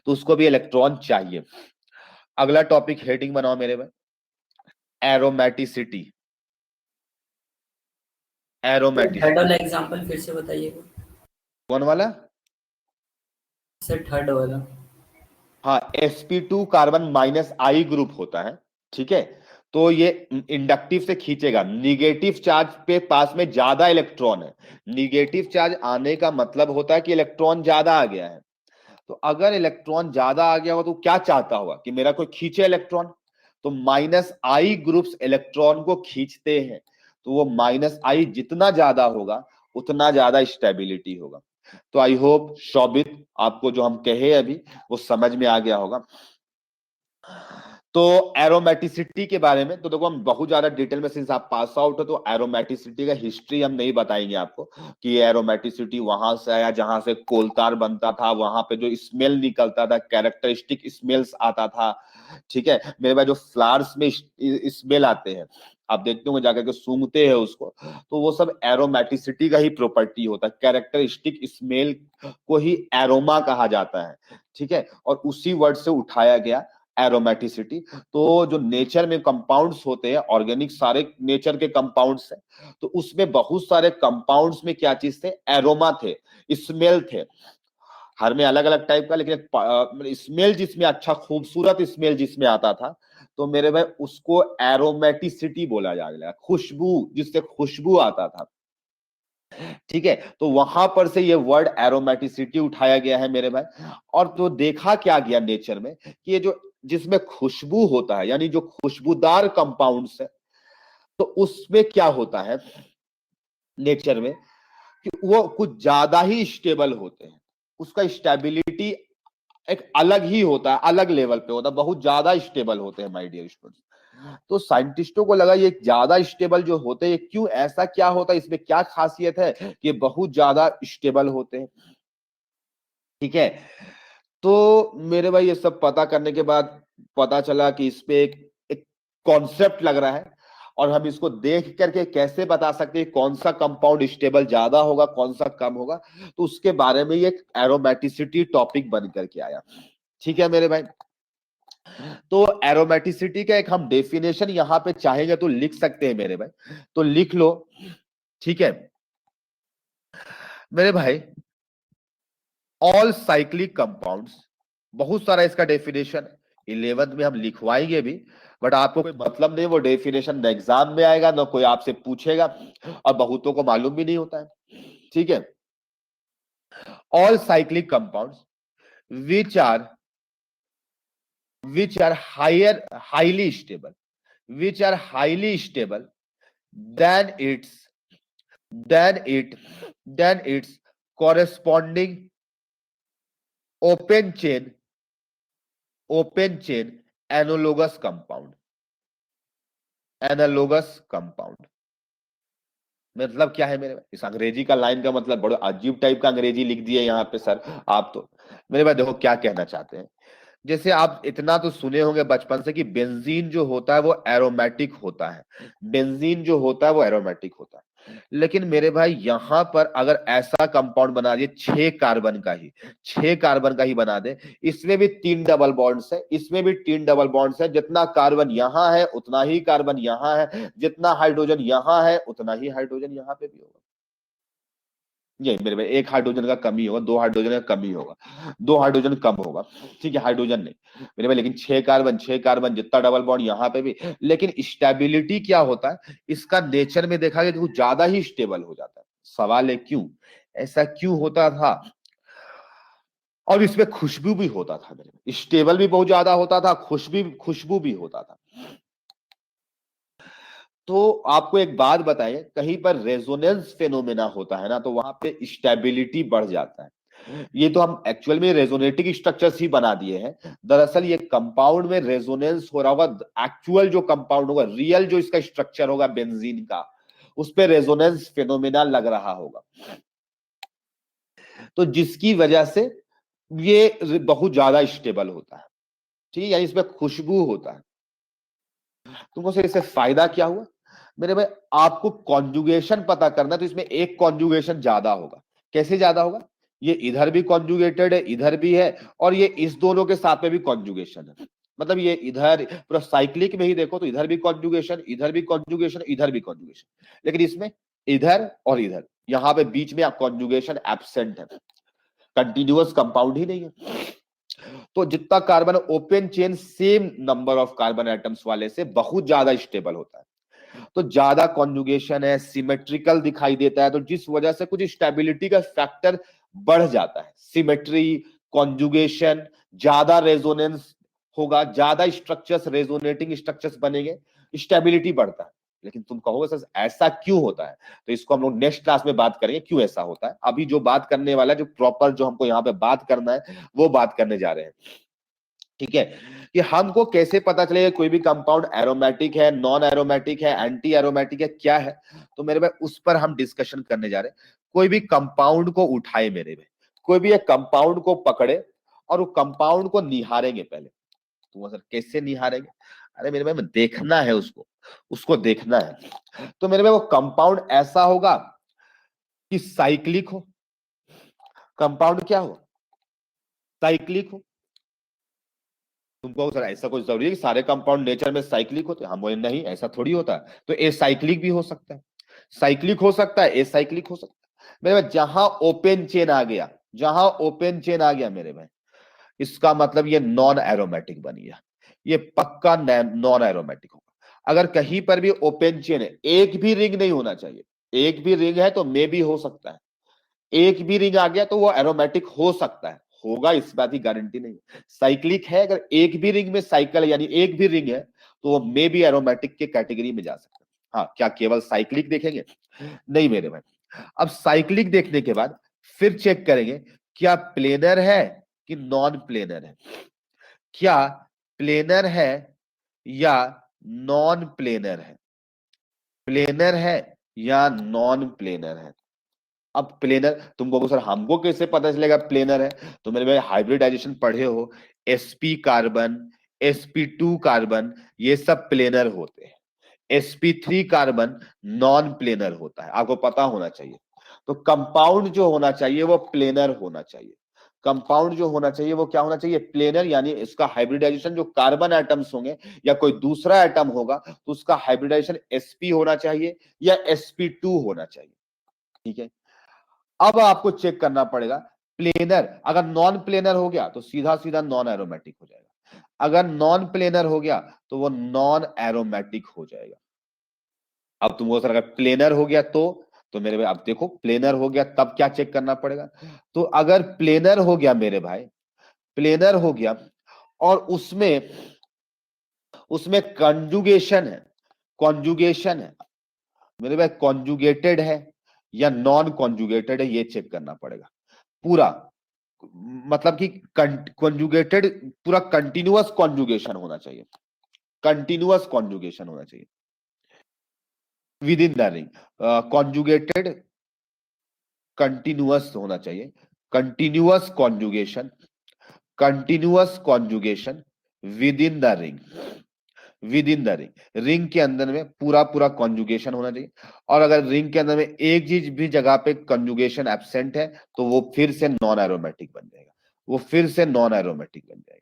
तो उसको भी इलेक्ट्रॉन चाहिए। अगला टॉपिक हेडिंग बनाओ मेरे भाई, एरोमेटिसिटी। थर्ड एरोमेटिसिटी वाला एग्जांपल फिर से बताइएगा कौन वाला? सर, थर्ड वाला। हाँ, sp2 कार्बन माइनस आई ग्रुप होता है। ठीक है, तो ये इंडक्टिव से खींचेगा, निगेटिव चार्ज पे पास में ज्यादा इलेक्ट्रॉन है। निगेटिव चार्ज आने का मतलब होता है कि इलेक्ट्रॉन ज्यादा आ गया है। तो अगर इलेक्ट्रॉन ज्यादा आ गया हो तो क्या चाहता होगा कि मेरा कोई खींचे इलेक्ट्रॉन, तो माइनस आई ग्रुप्स इलेक्ट्रॉन को खींचते हैं। तो वो माइनस आई जितना ज्यादा होगा उतना ज्यादा स्टेबिलिटी होगा। तो आई होप शोभित आपको जो हम कहे अभी वो समझ में आ गया होगा। तो एरोमेटिसिटी के बारे में तो देखो हम बहुत ज्यादा डिटेल में, सिंस आप पास आउट हो तो एरोमेटिसिटी का हिस्ट्री हम नहीं बताएंगे आपको कि एरोमेटिसिटी वहां से आया जहां से कोलतार बनता था, वहां पे जो स्मेल निकलता था, कैरेक्टरिस्टिक स्मेल्स आता था। ठीक है मेरे भाई, जो फ्लावर्स में स्मेल आते हैं आप देखते होंगे जाकर के सूंघते हैं उसको, तो वो सब एरोमेटिसिटी का ही प्रॉपर्टी होता है। कैरेक्टरिस्टिक स्मेल को ही एरोमा कहा जाता है। ठीक है, और उसी वर्ड से उठाया गया एरोमेटिसिटी। तो जो नेचर में कंपाउंड्स होते हैं, ऑर्गेनिक सारे नेचर के कंपाउंड्स हैं, तो उसमें बहुत सारे कंपाउंड्स में क्या चीज थे? एरोमा थे, स्मेल थे। हर में अलग अलग टाइप का, लेकिन स्मेल जिसमें अच्छा खूबसूरत स्मेल जिसमें आता था, तो मेरे भाई उसको एरोमेटिसिटी बोला जाएगा, खुशबू, जिससे खुशबू आता था। ठीक है, तो वहां पर से ये वर्ड एरोमेटिसिटी उठाया गया है मेरे भाई। और तो देखा क्या गया नेचर में कि ये जो जिसमें खुशबू होता है, यानी जो खुशबूदार कंपाउंड्स है, तो उसमें क्या होता है नेचर में कि वो कुछ ज्यादा ही स्टेबल होते हैं। उसका स्टेबिलिटी एक अलग ही होता है, अलग लेवल पे होता है, बहुत ज्यादा स्टेबल होते हैं माय डियर स्टूडेंट्स। तो साइंटिस्टों को लगा ये ज्यादा स्टेबल जो होते हैं, क्यों, ऐसा क्या होता है, इसमें क्या खासियत है कि बहुत ज्यादा स्टेबल होते हैं। ठीक है, तो मेरे भाई ये सब पता करने के बाद पता चला कि इस पे एक कॉन्सेप्ट लग रहा है, और हम इसको देख करके कैसे बता सकते हैं कौन सा कंपाउंड स्टेबल ज्यादा होगा, कौन सा कम होगा। तो उसके बारे में ये एक एरोमेटिसिटी टॉपिक बन करके आया। ठीक है मेरे भाई, तो एरोमेटिसिटी का एक हम डेफिनेशन यहां पे चाहेंगे तो लिख सकते हैं मेरे भाई, तो लिख लो। ठीक है मेरे भाई, ऑल साइक्लिक कंपाउंड्स, बहुत सारा इसका डेफिनेशन 11th में हम लिखवाएंगे भी, बट आपको कोई मतलब नहीं, वो डेफिनेशन एग्जाम में आएगा ना, कोई आपसे पूछेगा, और बहुतों को मालूम भी नहीं होता है। ठीक है, all cyclic compounds which are highly stable, which are highly stable than its corresponding open chain analogous compound। मतलब क्या है मेरे भाई, इस अंग्रेजी का लाइन का मतलब बड़ा अजीब टाइप का अंग्रेजी लिख दिए यहाँ पे सर आप। तो मेरे भाई देखो क्या कहना चाहते हैं, जैसे आप इतना तो सुने होंगे बचपन से कि बेंजीन जो होता है वो एरोमेटिक होता है, बेंजीन जो होता है वो एरोमेटिक होता है। लेकिन मेरे भाई यहां पर अगर ऐसा कंपाउंड बना दिए 6 कार्बन का ही बना दे, इसमें भी 3 डबल बॉन्ड्स है, इसमें भी 3 डबल बॉन्ड्स है, जितना कार्बन यहां है उतना ही कार्बन यहां है, जितना हाइड्रोजन यहां है उतना ही हाइड्रोजन यहां पे भी होगा। ये मेरे भाई 1 हाइड्रोजन का कमी होगा, 2 हाइड्रोजन का कमी होगा, 2 हाइड्रोजन कम होगा। ठीक है, हाइड्रोजन नहीं मेरे भाई, लेकिन 6 कार्बन जितना डबल बॉन्ड यहाँ पे भी। लेकिन स्टेबिलिटी क्या होता है, इसका नेचर में देखा गया तो ज्यादा ही स्टेबल हो जाता है। सवाल है क्यों, ऐसा क्यों होता था? और इसमें खुशबू भी होता था मेरे भाई, स्टेबल भी बहुत ज्यादा होता था, खुशबू भी होता था। तो आपको एक बात बताएं, कहीं पर रेजोनेंस फेनोमेना होता है ना, तो वहां पे स्टेबिलिटी बढ़ जाता है। ये तो हम एक्चुअल में रेजोनेटिंग स्ट्रक्चर्स ही बना दिए हैं, दरअसल ये कंपाउंड में रेजोनेंस हो रहा होगा। एक्चुअल जो कंपाउंड होगा, रियल जो इसका स्ट्रक्चर होगा बेंजीन का, उस पे रेजोनेंस फेनोमेना लग रहा होगा। तो जिसकी वजह से ये बहुत ज्यादा स्टेबल होता है, ठीक है, यानी इसमें खुशबू होता है। तुमको सर इससे फायदा क्या हुआ मेरे भाई? आपको कॉन्जुगेशन पता करना, तो इसमें एक कॉन्जुगेशन ज्यादा होगा। कैसे ज्यादा होगा? ये इधर भी कॉन्जुगेटेड है, इधर भी है, और ये इस दोनों के साथ में भी कॉन्जुगेशन है। मतलब ये इधर पूरा साइक्लिक में ही देखो तो इधर भी कॉन्जुगेशन, इधर भी कॉन्जुगेशन, इधर भी कॉन्जुगेशन, लेकिन इसमें इधर और इधर, यहां पे बीच में कॉन्जुगेशन एब्सेंट है, कंटिन्यूअस कंपाउंड ही नहीं है। तो जितना carbon open chain same number of carbon atoms वाले से बहुत ज्यादा स्टेबल होता है, तो ज्यादा कॉन्जुगेशन है, सिमेट्रिकल दिखाई देता है, तो जिस वजह से कुछ स्टेबिलिटी का फैक्टर बढ़ जाता है। सिमेट्री, कॉन्जुगेशन, ज्यादा रेजोनेंस होगा, ज्यादा स्ट्रक्चर्स, रेजोनेटिंग स्ट्रक्चर्स बनेंगे, स्टेबिलिटी बढ़ता है। लेकिन तुम कहोगे सर ऐसा क्यों होता है? तो इसको हम लोग नेक्स्ट क्लास में बात करेंगे क्यों ऐसा होता है। अभी जो बात करने वाला है, जो प्रॉपर जो हमको यहाँ पे बात करना है, वो बात करने जा रहे हैं, ठीक है, कि हमको कैसे पता चलेगा कोई भी कंपाउंड एरोमेटिक है, नॉन एरोमेटिक है, एंटी एरोमेटिक है, क्या है। तो मेरे भाई उस पर हम डिस्कशन करने जा रहे हैं। कोई भी कंपाउंड को उठाए मेरे भाई, कोई भी एक कंपाउंड को पकड़े और वो कंपाउंड को निहारेंगे पहले। तो सर कैसे निहारेंगे? अरे मेरे भाई देखना है उसको, उसको देखना है। तो मेरे भाई वो कंपाउंड ऐसा होगा कि साइक्लिक हो। कंपाउंड क्या हो? साइक्लिक हो। तुमको सर ऐसा कुछ जरूरी है कि सारे कंपाउंड नेचर में साइक्लिक होते हैं? हम बोले नहीं, ऐसा थोड़ी होता है। तो ए साइक्लिक भी हो सकता है, साइक्लिक हो सकता है, ए साइक्लिक हो सकता है। मेरे भाई जहां ओपन चेन आ गया, जहां ओपन चेन आ गया मेरे भाई, इसका मतलब ये नॉन एरोमेटिक बन गया, ये पक्का नॉन एरोमेटिक होगा। अगर कहीं पर भी ओपन चेन है, एक भी रिंग नहीं होना चाहिए, एक भी रिंग है तो मे भी हो सकता है, एक भी रिंग आ गया तो वो एरोमेटिक हो सकता है, होगा इस बात की गारंटी नहीं। साइक्लिक है, अगर एक भी रिंग में साइकिल यानी एक भी रिंग है तो वो मे भी एरोमेटिक के कैटेगरी में जा सकता है। हाँ, क्या केवल साइक्लिक देखेंगे? नहीं मेरे भाई। अब साइक्लिक देखने के बाद फिर चेक करेंगे क्या प्लेनर है कि नॉन प्लेनर है, क्या प्लेनर है या नॉन प्लेनर है, प्लेनर है या नॉन प्लेनर है। अब प्लेनर तुमको सर हमको कैसे पता चलेगा प्लेनर है? तो मेरे हाइब्रिडाइजेशन पढ़े हो, sp कार्बन, sp2 कार्बन, ये सब प्लेनर होते हैं। sp3 कार्बन नॉन प्लेनर होता है, आपको पता होना चाहिए। तो कंपाउंड जो होना चाहिए वो प्लेनर होना चाहिए। कंपाउंड जो होना चाहिए वो क्या होना चाहिए? प्लेनर, यानी इसका हाइब्रिडाइजेशन जो कार्बन एटम्स होंगे या कोई दूसरा एटम होगा तो उसका हाइब्रिडाइजेशन sp होना चाहिए या sp2 होना चाहिए, ठीक है। अब आपको चेक करना पड़ेगा प्लेनर, अगर नॉन प्लेनर हो गया तो सीधा सीधा नॉन एरोमेटिक हो जाएगा, अगर नॉन प्लेनर हो गया तो वो नॉन एरोमेटिक हो जाएगा। अब तुमको सर अगर प्लेनर हो गया तो मेरे भाई अब देखो प्लेनर हो गया तब क्या चेक करना पड़ेगा। तो अगर प्लेनर हो गया मेरे भाई, प्लेनर हो गया और उसमें उसमें कंजुगेशन है, कॉन्जुगेशन है मेरे भाई, कॉन्जुगेटेड है या नॉन कॉन्जुगेटेड है, ये चेक करना पड़ेगा पूरा। मतलब कि कॉन्जुगेटेड, पूरा कंटिन्यूअस कॉन्जुगेशन होना चाहिए, कंटिन्यूअस कॉन्जुगेशन होना चाहिए with in the ring. Conjugated continuous होना चाहिए, continuous conjugation, continuous conjugation with in the ring, with in the ring, ring के अंदर में पूरा पूरा कॉन्जुगेशन होना चाहिए। और अगर रिंग के अंदर में एक चीज भी जगह पे कॉन्जुगेशन एब्सेंट है तो वो फिर से नॉन एरोमेटिक बन जाएगा, वो फिर से नॉन एरोमेटिक बन जाएगा,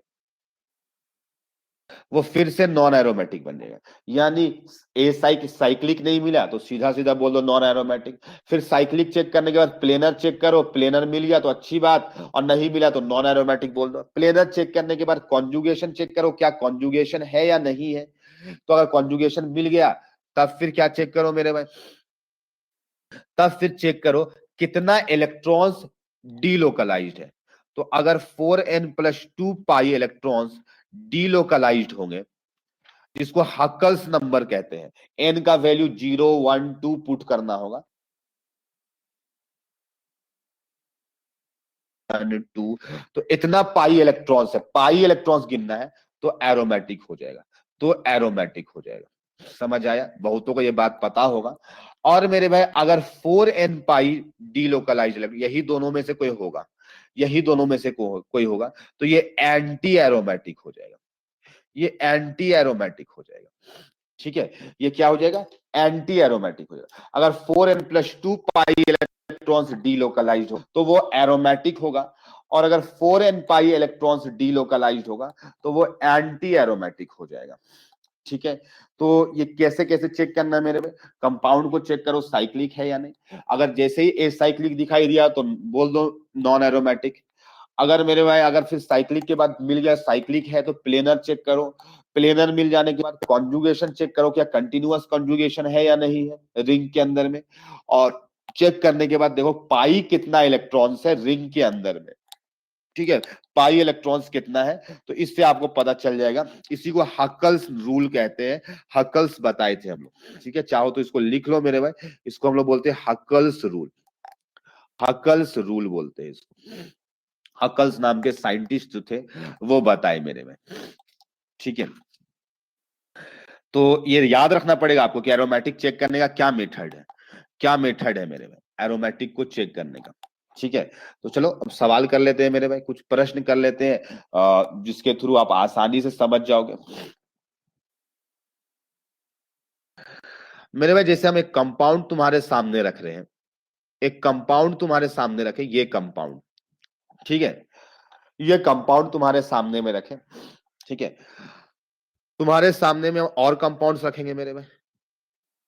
वो फिर से नॉन एरोमेटिक बन जाएगा। यानी ए साइक्लिक नहीं मिला तो सीधा सीधा बोल दो नॉन एरोमेटिक। फिर साइक्लिक चेक करने के बाद प्लेनर चेक करो, प्लेनर मिल गया तो अच्छी बात, और नहीं मिला तो नॉन एरोमेटिक बोल दो। प्लेनर चेक करने के बाद कॉन्जुगेशन चेक करो, क्या कॉन्जुगेशन है या नहीं है। तो अगर कॉन्जुगेशन मिल गया तब फिर क्या चेक करो मेरे भाई, तब फिर चेक करो कितना इलेक्ट्रॉन्स डीलोकलाइज्ड है। तो अगर 4n+2 पाई इलेक्ट्रॉन्स डीलोकलाइज्ड होंगे, जिसको हकल्स नंबर कहते हैं, n का वैल्यू 0, 1, 2 पुट करना होगा, 2, तो इतना पाई इलेक्ट्रॉन्स है, पाई इलेक्ट्रॉन्स गिनना है तो एरोमेटिक हो जाएगा, तो एरोमेटिक हो जाएगा। समझ आया, बहुतों को ये बात पता होगा। और मेरे भाई अगर 4n पाई डीलोकलाइज यही दोनों में से कोई होगा, यही दोनों में से कोई होगा, तो ये एंटी एरोमेटिक हो जाएगा, ये एंटी एरोमेटिक हो जाएगा। ठीक है, ये क्या हो जाएगा, एंटी एरोमेटिक हो जाएगा। अगर 4n + 2 पाई इलेक्ट्रॉन्स डीलोकलाइज हो तो वो एरोमेटिक होगा, और अगर 4n पाई इलेक्ट्रॉन्स डीलोकलाइज होगा तो वो एंटी एरोमेटिक हो जाएगा। ठीक है, तो ये कैसे कैसे चेक करना है मेरे में, कंपाउंड को चेक करो साइक्लिक है या नहीं। अगर जैसे ही एसाइक्लिक दिखाई दिया तो बोल दो नॉन एरोमेटिक। अगर मेरे भाई अगर फिर साइक्लिक के बाद मिल गया साइक्लिक है तो प्लेनर चेक करो, प्लेनर मिल जाने के बाद कॉन्जुगेशन चेक करो, क्या कंटिन्यूअस कॉन्जुगेशन है या नहीं है रिंग के अंदर में। और चेक करने के बाद देखो पाई कितना इलेक्ट्रॉन्स है रिंग के अंदर में। ठीक है, पाई इलेक्ट्रॉन्स कितना है, तो इससे आपको पता चल जाएगा। इसी को हकल्स रूल कहते हैं, हकल्स बताए थे हम लोग। ठीक है, चाहो तो इसको लिख लो मेरे भाई, इसको हम लोग बोलते हैं हकल्स रूल, हकल्स रूल बोलते हैं इसको। हकल्स नाम के साइंटिस्ट जो थे वो बताए मेरे में। ठीक है, तो ये याद रखना पड़ेगा आपको कि एरोमेटिक चेक करने का क्या मेथड है, क्या मेथड है मेरे में एरोमेटिक को चेक करने का। ठीक है, तो चलो अब सवाल कर लेते हैं मेरे भाई, कुछ प्रश्न कर लेते हैं जिसके थ्रू आप आसानी से समझ जाओगे। मेरे भाई जैसे हम एक कंपाउंड तुम्हारे सामने रख रहे हैं, एक कंपाउंड तुम्हारे सामने रखे, ये कंपाउंड, ठीक है, ये कंपाउंड तुम्हारे सामने में रखे। ठीक है, तुम्हारे सामने में और कंपाउंड्स रखेंगे मेरे भाई,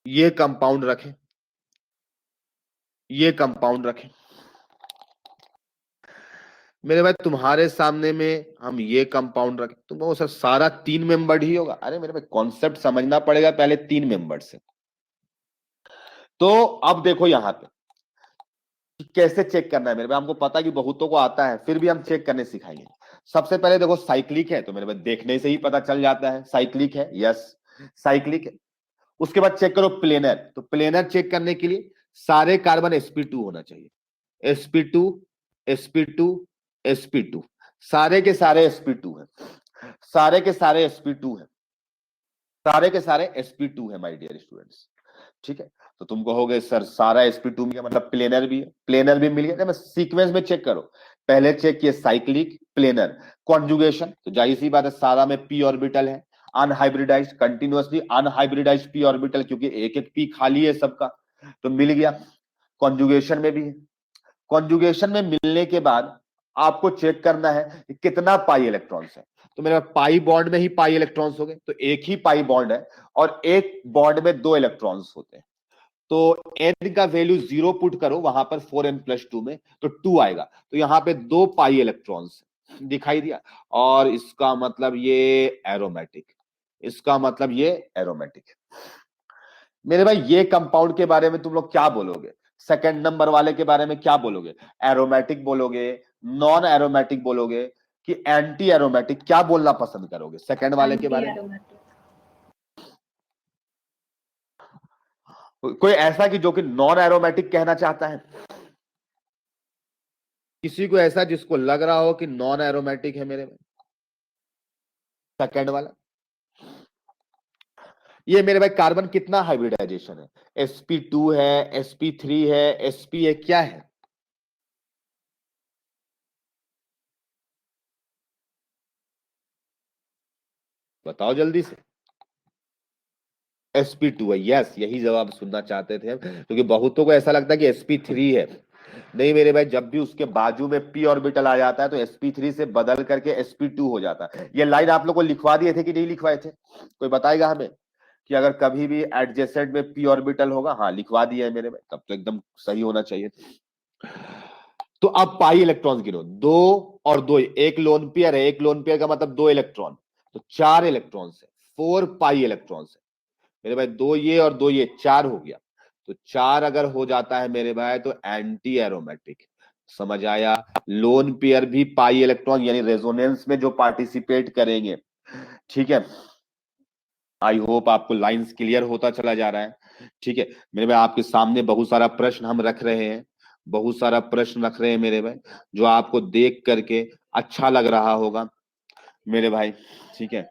ये कंपाउंड रखें, ये कंपाउंड रखें मेरे भाई, तुम्हारे सामने में हम ये कंपाउंड रखें, तो वो सर सारा 3 मेंबर्ड ही होगा। अरे मेरे भाई कॉन्सेप्ट समझना पड़ेगा पहले 3 मेंबर्ड से। तो अब देखो यहां पे कैसे चेक करना है मेरे भाई, हमको पता है कि बहुतों को आता है, फिर भी हम चेक करने सिखाएंगे। सबसे पहले देखो साइक्लिक है, तो मेरे भाई देखने से ही पता चल जाता है साइक्लिक है, यस साइक्लिक है। उसके बाद चेक करो प्लेनर, तो प्लेनर चेक करने के लिए सारे कार्बन sp2 होना चाहिए, sp2 sp2 sp2, सारे के सारे sp2 है, सारे के सारे sp2 है, सारे के सारे sp2 है माय डियर स्टूडेंट्स। ठीक है, तो तुम कहोगे सर सारा sp2 में मतलब प्लेनर भी है, प्लेनर भी मिल गया। सीक्वेंस में चेक करो, पहले चेक किए साइक्लिक प्लेनर कॉन्जुगेशन, तो जाहिर सी बात है सारा में p ऑर्बिटल है, unhybridised continuously unhybridised p orbital, क्योंकि एक एक p खाली है सबका, तो मिल गया। कॉन्जुगेशन में भी है, कॉन्जुगेशन में मिलने के बाद आपको चेक करना है कि कितना पाई इलेक्ट्रॉन्स है, तो मेरे पाई बॉन्ड में ही पाई इलेक्ट्रॉन्स हो गए, तो एक ही पाई बॉन्ड है और एक बॉन्ड में 2 इलेक्ट्रॉन्स होते हैं, तो n का वैल्यू 0 पुट करो वहां पर 4n + 2 में, तो 2 आएगा, तो यहां पे 2 पाई इलेक्ट्रॉन्स दिखाई दिया, और इसका मतलब ये एरोमेटिक, इसका मतलब ये एरोमेटिक। मेरे भाई ये कंपाउंड के बारे में तुम लोग क्या बोलोगे, सेकंड नंबर वाले के बारे में क्या बोलोगे, एरोमेटिक बोलोगे, नॉन एरोमेटिक बोलोगे कि एंटी एरोमेटिक, क्या बोलना पसंद करोगे सेकंड वाले के बारे में? कोई ऐसा कि जो कि नॉन एरोमेटिक कहना चाहता है, किसी को ऐसा जिसको लग रहा हो कि नॉन एरोमेटिक है मेरे में सेकंड वाला? ये मेरे भाई कार्बन कितना हाइब्रिडाइजेशन है, sp2 है, sp3 है, sp है, क्या है? बताओ जल्दी से। sp2 है, यस यही जवाब सुनना चाहते थे हम, क्योंकि बहुतों को ऐसा लगता है कि sp3 है। नहीं मेरे भाई, जब भी उसके बाजू में p ऑर्बिटल आ जाता है तो sp3 से बदल करके sp2 हो जाता है। ये लाइन आप लोग को लिखवा दिए थे कि नहीं लिखवाए थे, कोई बताएगा हमें कि अगर कभी भी एडजेसेंट में p ऑर्बिटल होगा? हाँ लिखवा दिया है मेरे भाई, तब तो एकदम सही होना चाहिए। तो अब पाई इलेक्ट्रॉन्स गिनो, 2 और 2, एक लोन पेयर है, एक लोन पेयर का मतलब 2 इलेक्ट्रॉन, तो 4 इलेक्ट्रॉन्स है, 4 पाई इलेक्ट्रॉन्स है मेरे भाई, 2 ये और 2 ये 4 हो गया, तो 4 अगर हो जाता है मेरे भाई तो एंटी एरोमेटिक। समझ आया, लोन पेयर भी पाई इलेक्ट्रॉन यानी रेजोनेंस में जो पार्टिसिपेट करेंगे। ठीक है, आई होप आपको लाइंस क्लियर होता चला जा रहा है। ठीक है मेरे भाई, आपके सामने बहुत सारा प्रश्न हम रख रहे हैं, बहुत सारा प्रश्न रख रहे हैं मेरे भाई, जो आपको देख करके अच्छा लग रहा होगा मेरे भाई। ठीक है,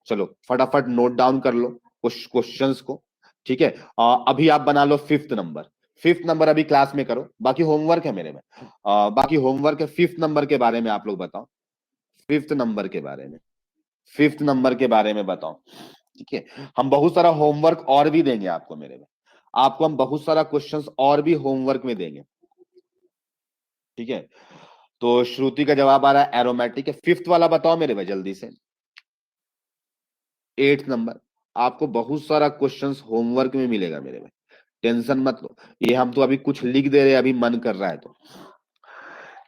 चलो फटाफट नोट डाउन कर लो, क्वेश्चंस को, ठीक है। अभी आप बना लो फिफ्थ नंबर अभी क्लास में करो, बाकी होमवर्क है मेरे में। बाकी होमवर्क है, फिफ्थ नंबर के बारे में आप लोग बताओ, फिफ्थ नंबर के बारे में बताओ, ठीक है। हम बहुत सारा होमवर्क और भी देंगे आपको मेरे में, आपको हम बहुत सारा क्वेश्चंस और भी होमवर्क में देंगे, ठीक है। तो श्रुति का जवाब आ रहा है एरोमेटिक है। फिफ्थ वाला बताओ मेरे भाई जल्दी से। 8th नंबर, आपको बहुत सारा क्वेश्चंस होमवर्क में मिलेगा मेरे भाई, टेंशन मत लो। ये हम तो अभी कुछ लिख दे रहे हैं, अभी मन कर रहा है तो।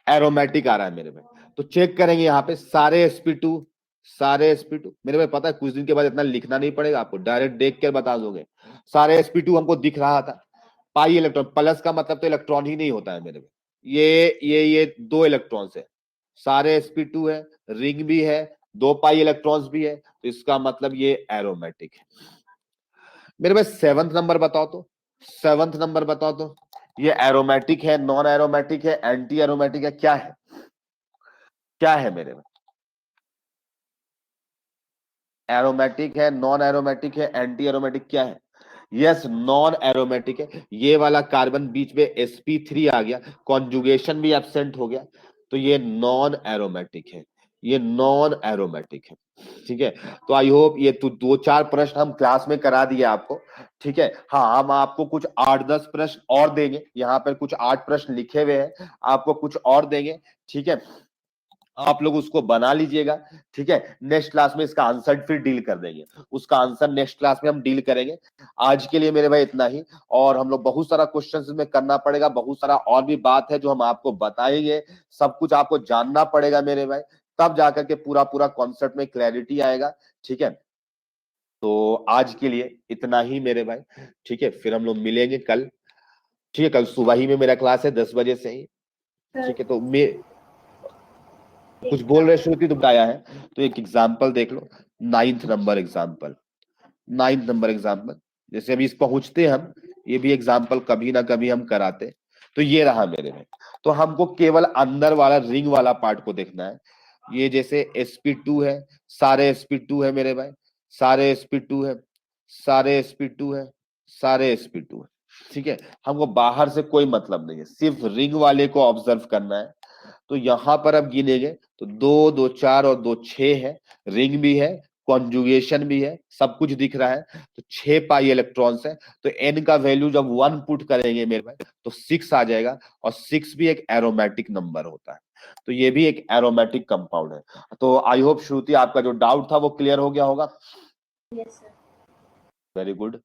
एरोमेटिक आ रहा है मेरे भाई, तो चेक करेंगे यहाँ पे सारे sp2 मेरे भाई। पता है कुछ दिन के बाद इतना लिखना नहीं पड़ेगा आपको, डायरेक्ट देख कर बता दोगे। सारे sp2 हमको दिख रहा था। पाई इलेक्ट्रॉन, प्लस का मतलब तो इलेक्ट्रॉन ही नहीं होता है मेरे भाई। ये 2 इलेक्ट्रॉन्स है, सारे sp2 है, रिंग भी है, 2 पाई इलेक्ट्रॉन्स भी है, तो इसका मतलब ये एरोमेटिक है मेरे भाई। 7th नंबर बताओ तो, 7th नंबर बताओ तो, ये एरोमेटिक है, नॉन एरोमेटिक है, एंटी एरोमेटिक है, क्या है? क्या है मेरे में? एरोमेटिक है, नॉन एरोमेटिक है, एंटी एरोमेटिक, क्या है? यस, नॉन एरोमेटिक है। ये वाला कार्बन बीच में sp3 आ गया, कॉन्जुगेशन भी एब्सेंट हो गया, तो ये नॉन एरोमेटिक है, ये नॉन एरोमेटिक है, ठीक है। तो आई होप ये तो 2-4 प्रश्न हम क्लास में करा दिए आपको, ठीक है। हाँ, हम आपको कुछ 8-10 प्रश्न और देंगे, यहाँ पर कुछ 8 प्रश्न लिखे हुए हैं, आपको कुछ और देंगे, ठीक है। आप लोग उसको बना लीजिएगा, ठीक है। नेक्स्ट क्लास में इसका आंसर फिर डील कर देंगे, उसका आंसर नेक्स्ट क्लास में हम डील करेंगे। आज के लिए मेरे भाई इतना ही, और हम लोग बहुत सारा क्वेश्चन में करना पड़ेगा, बहुत सारा और भी बात है जो हम आपको बताएंगे, सब कुछ आपको जानना पड़ेगा मेरे भाई, तब जाकर के पूरा कॉन्सेप्ट में क्लैरिटी आएगा, ठीक है। तो आज के लिए इतना ही मेरे भाई, ठीक है। फिर हम लोग मिलेंगे कल, ठीक है। कल सुबह ही में मेरा क्लास है 10 बजे से ही, ठीक है। तो मैं कुछ बोल रहे श्रुति, तो बताया है, तो एक एग्जाम्पल देख लो। 9th नंबर एग्जाम्पल, जैसे अभी इस पहुंचते हम, ये भी एग्जाम्पल कभी ना कभी हम कराते, तो ये रहा मेरे में। तो हमको केवल अंदर वाला रिंग वाला पार्ट को देखना है। ये जैसे sp2 है, सारे sp2 है मेरे भाई, सारे sp2 है, सारे sp2 है, सारे sp2 है, ठीक है। हमको बाहर से कोई मतलब नहीं है, सिर्फ रिंग वाले को ऑब्जर्व करना है। तो यहां पर अब गिनेंगे तो 2, 2, 4 और 2, 6 है, रिंग भी है, कॉन्जुगेशन भी है, सब कुछ दिख रहा है, तो 6 पाई इलेक्ट्रॉन्स है। तो n का वैल्यू जब 1 पुट करेंगे मेरे भाई तो 6 आ जाएगा, और 6 भी एक एरोमेटिक नंबर होता है, तो ये भी एक एरोमेटिक कंपाउंड है। तो आई होप श्रुति आपका जो डाउट था वो क्लियर हो गया होगा। Yes sir. Very good.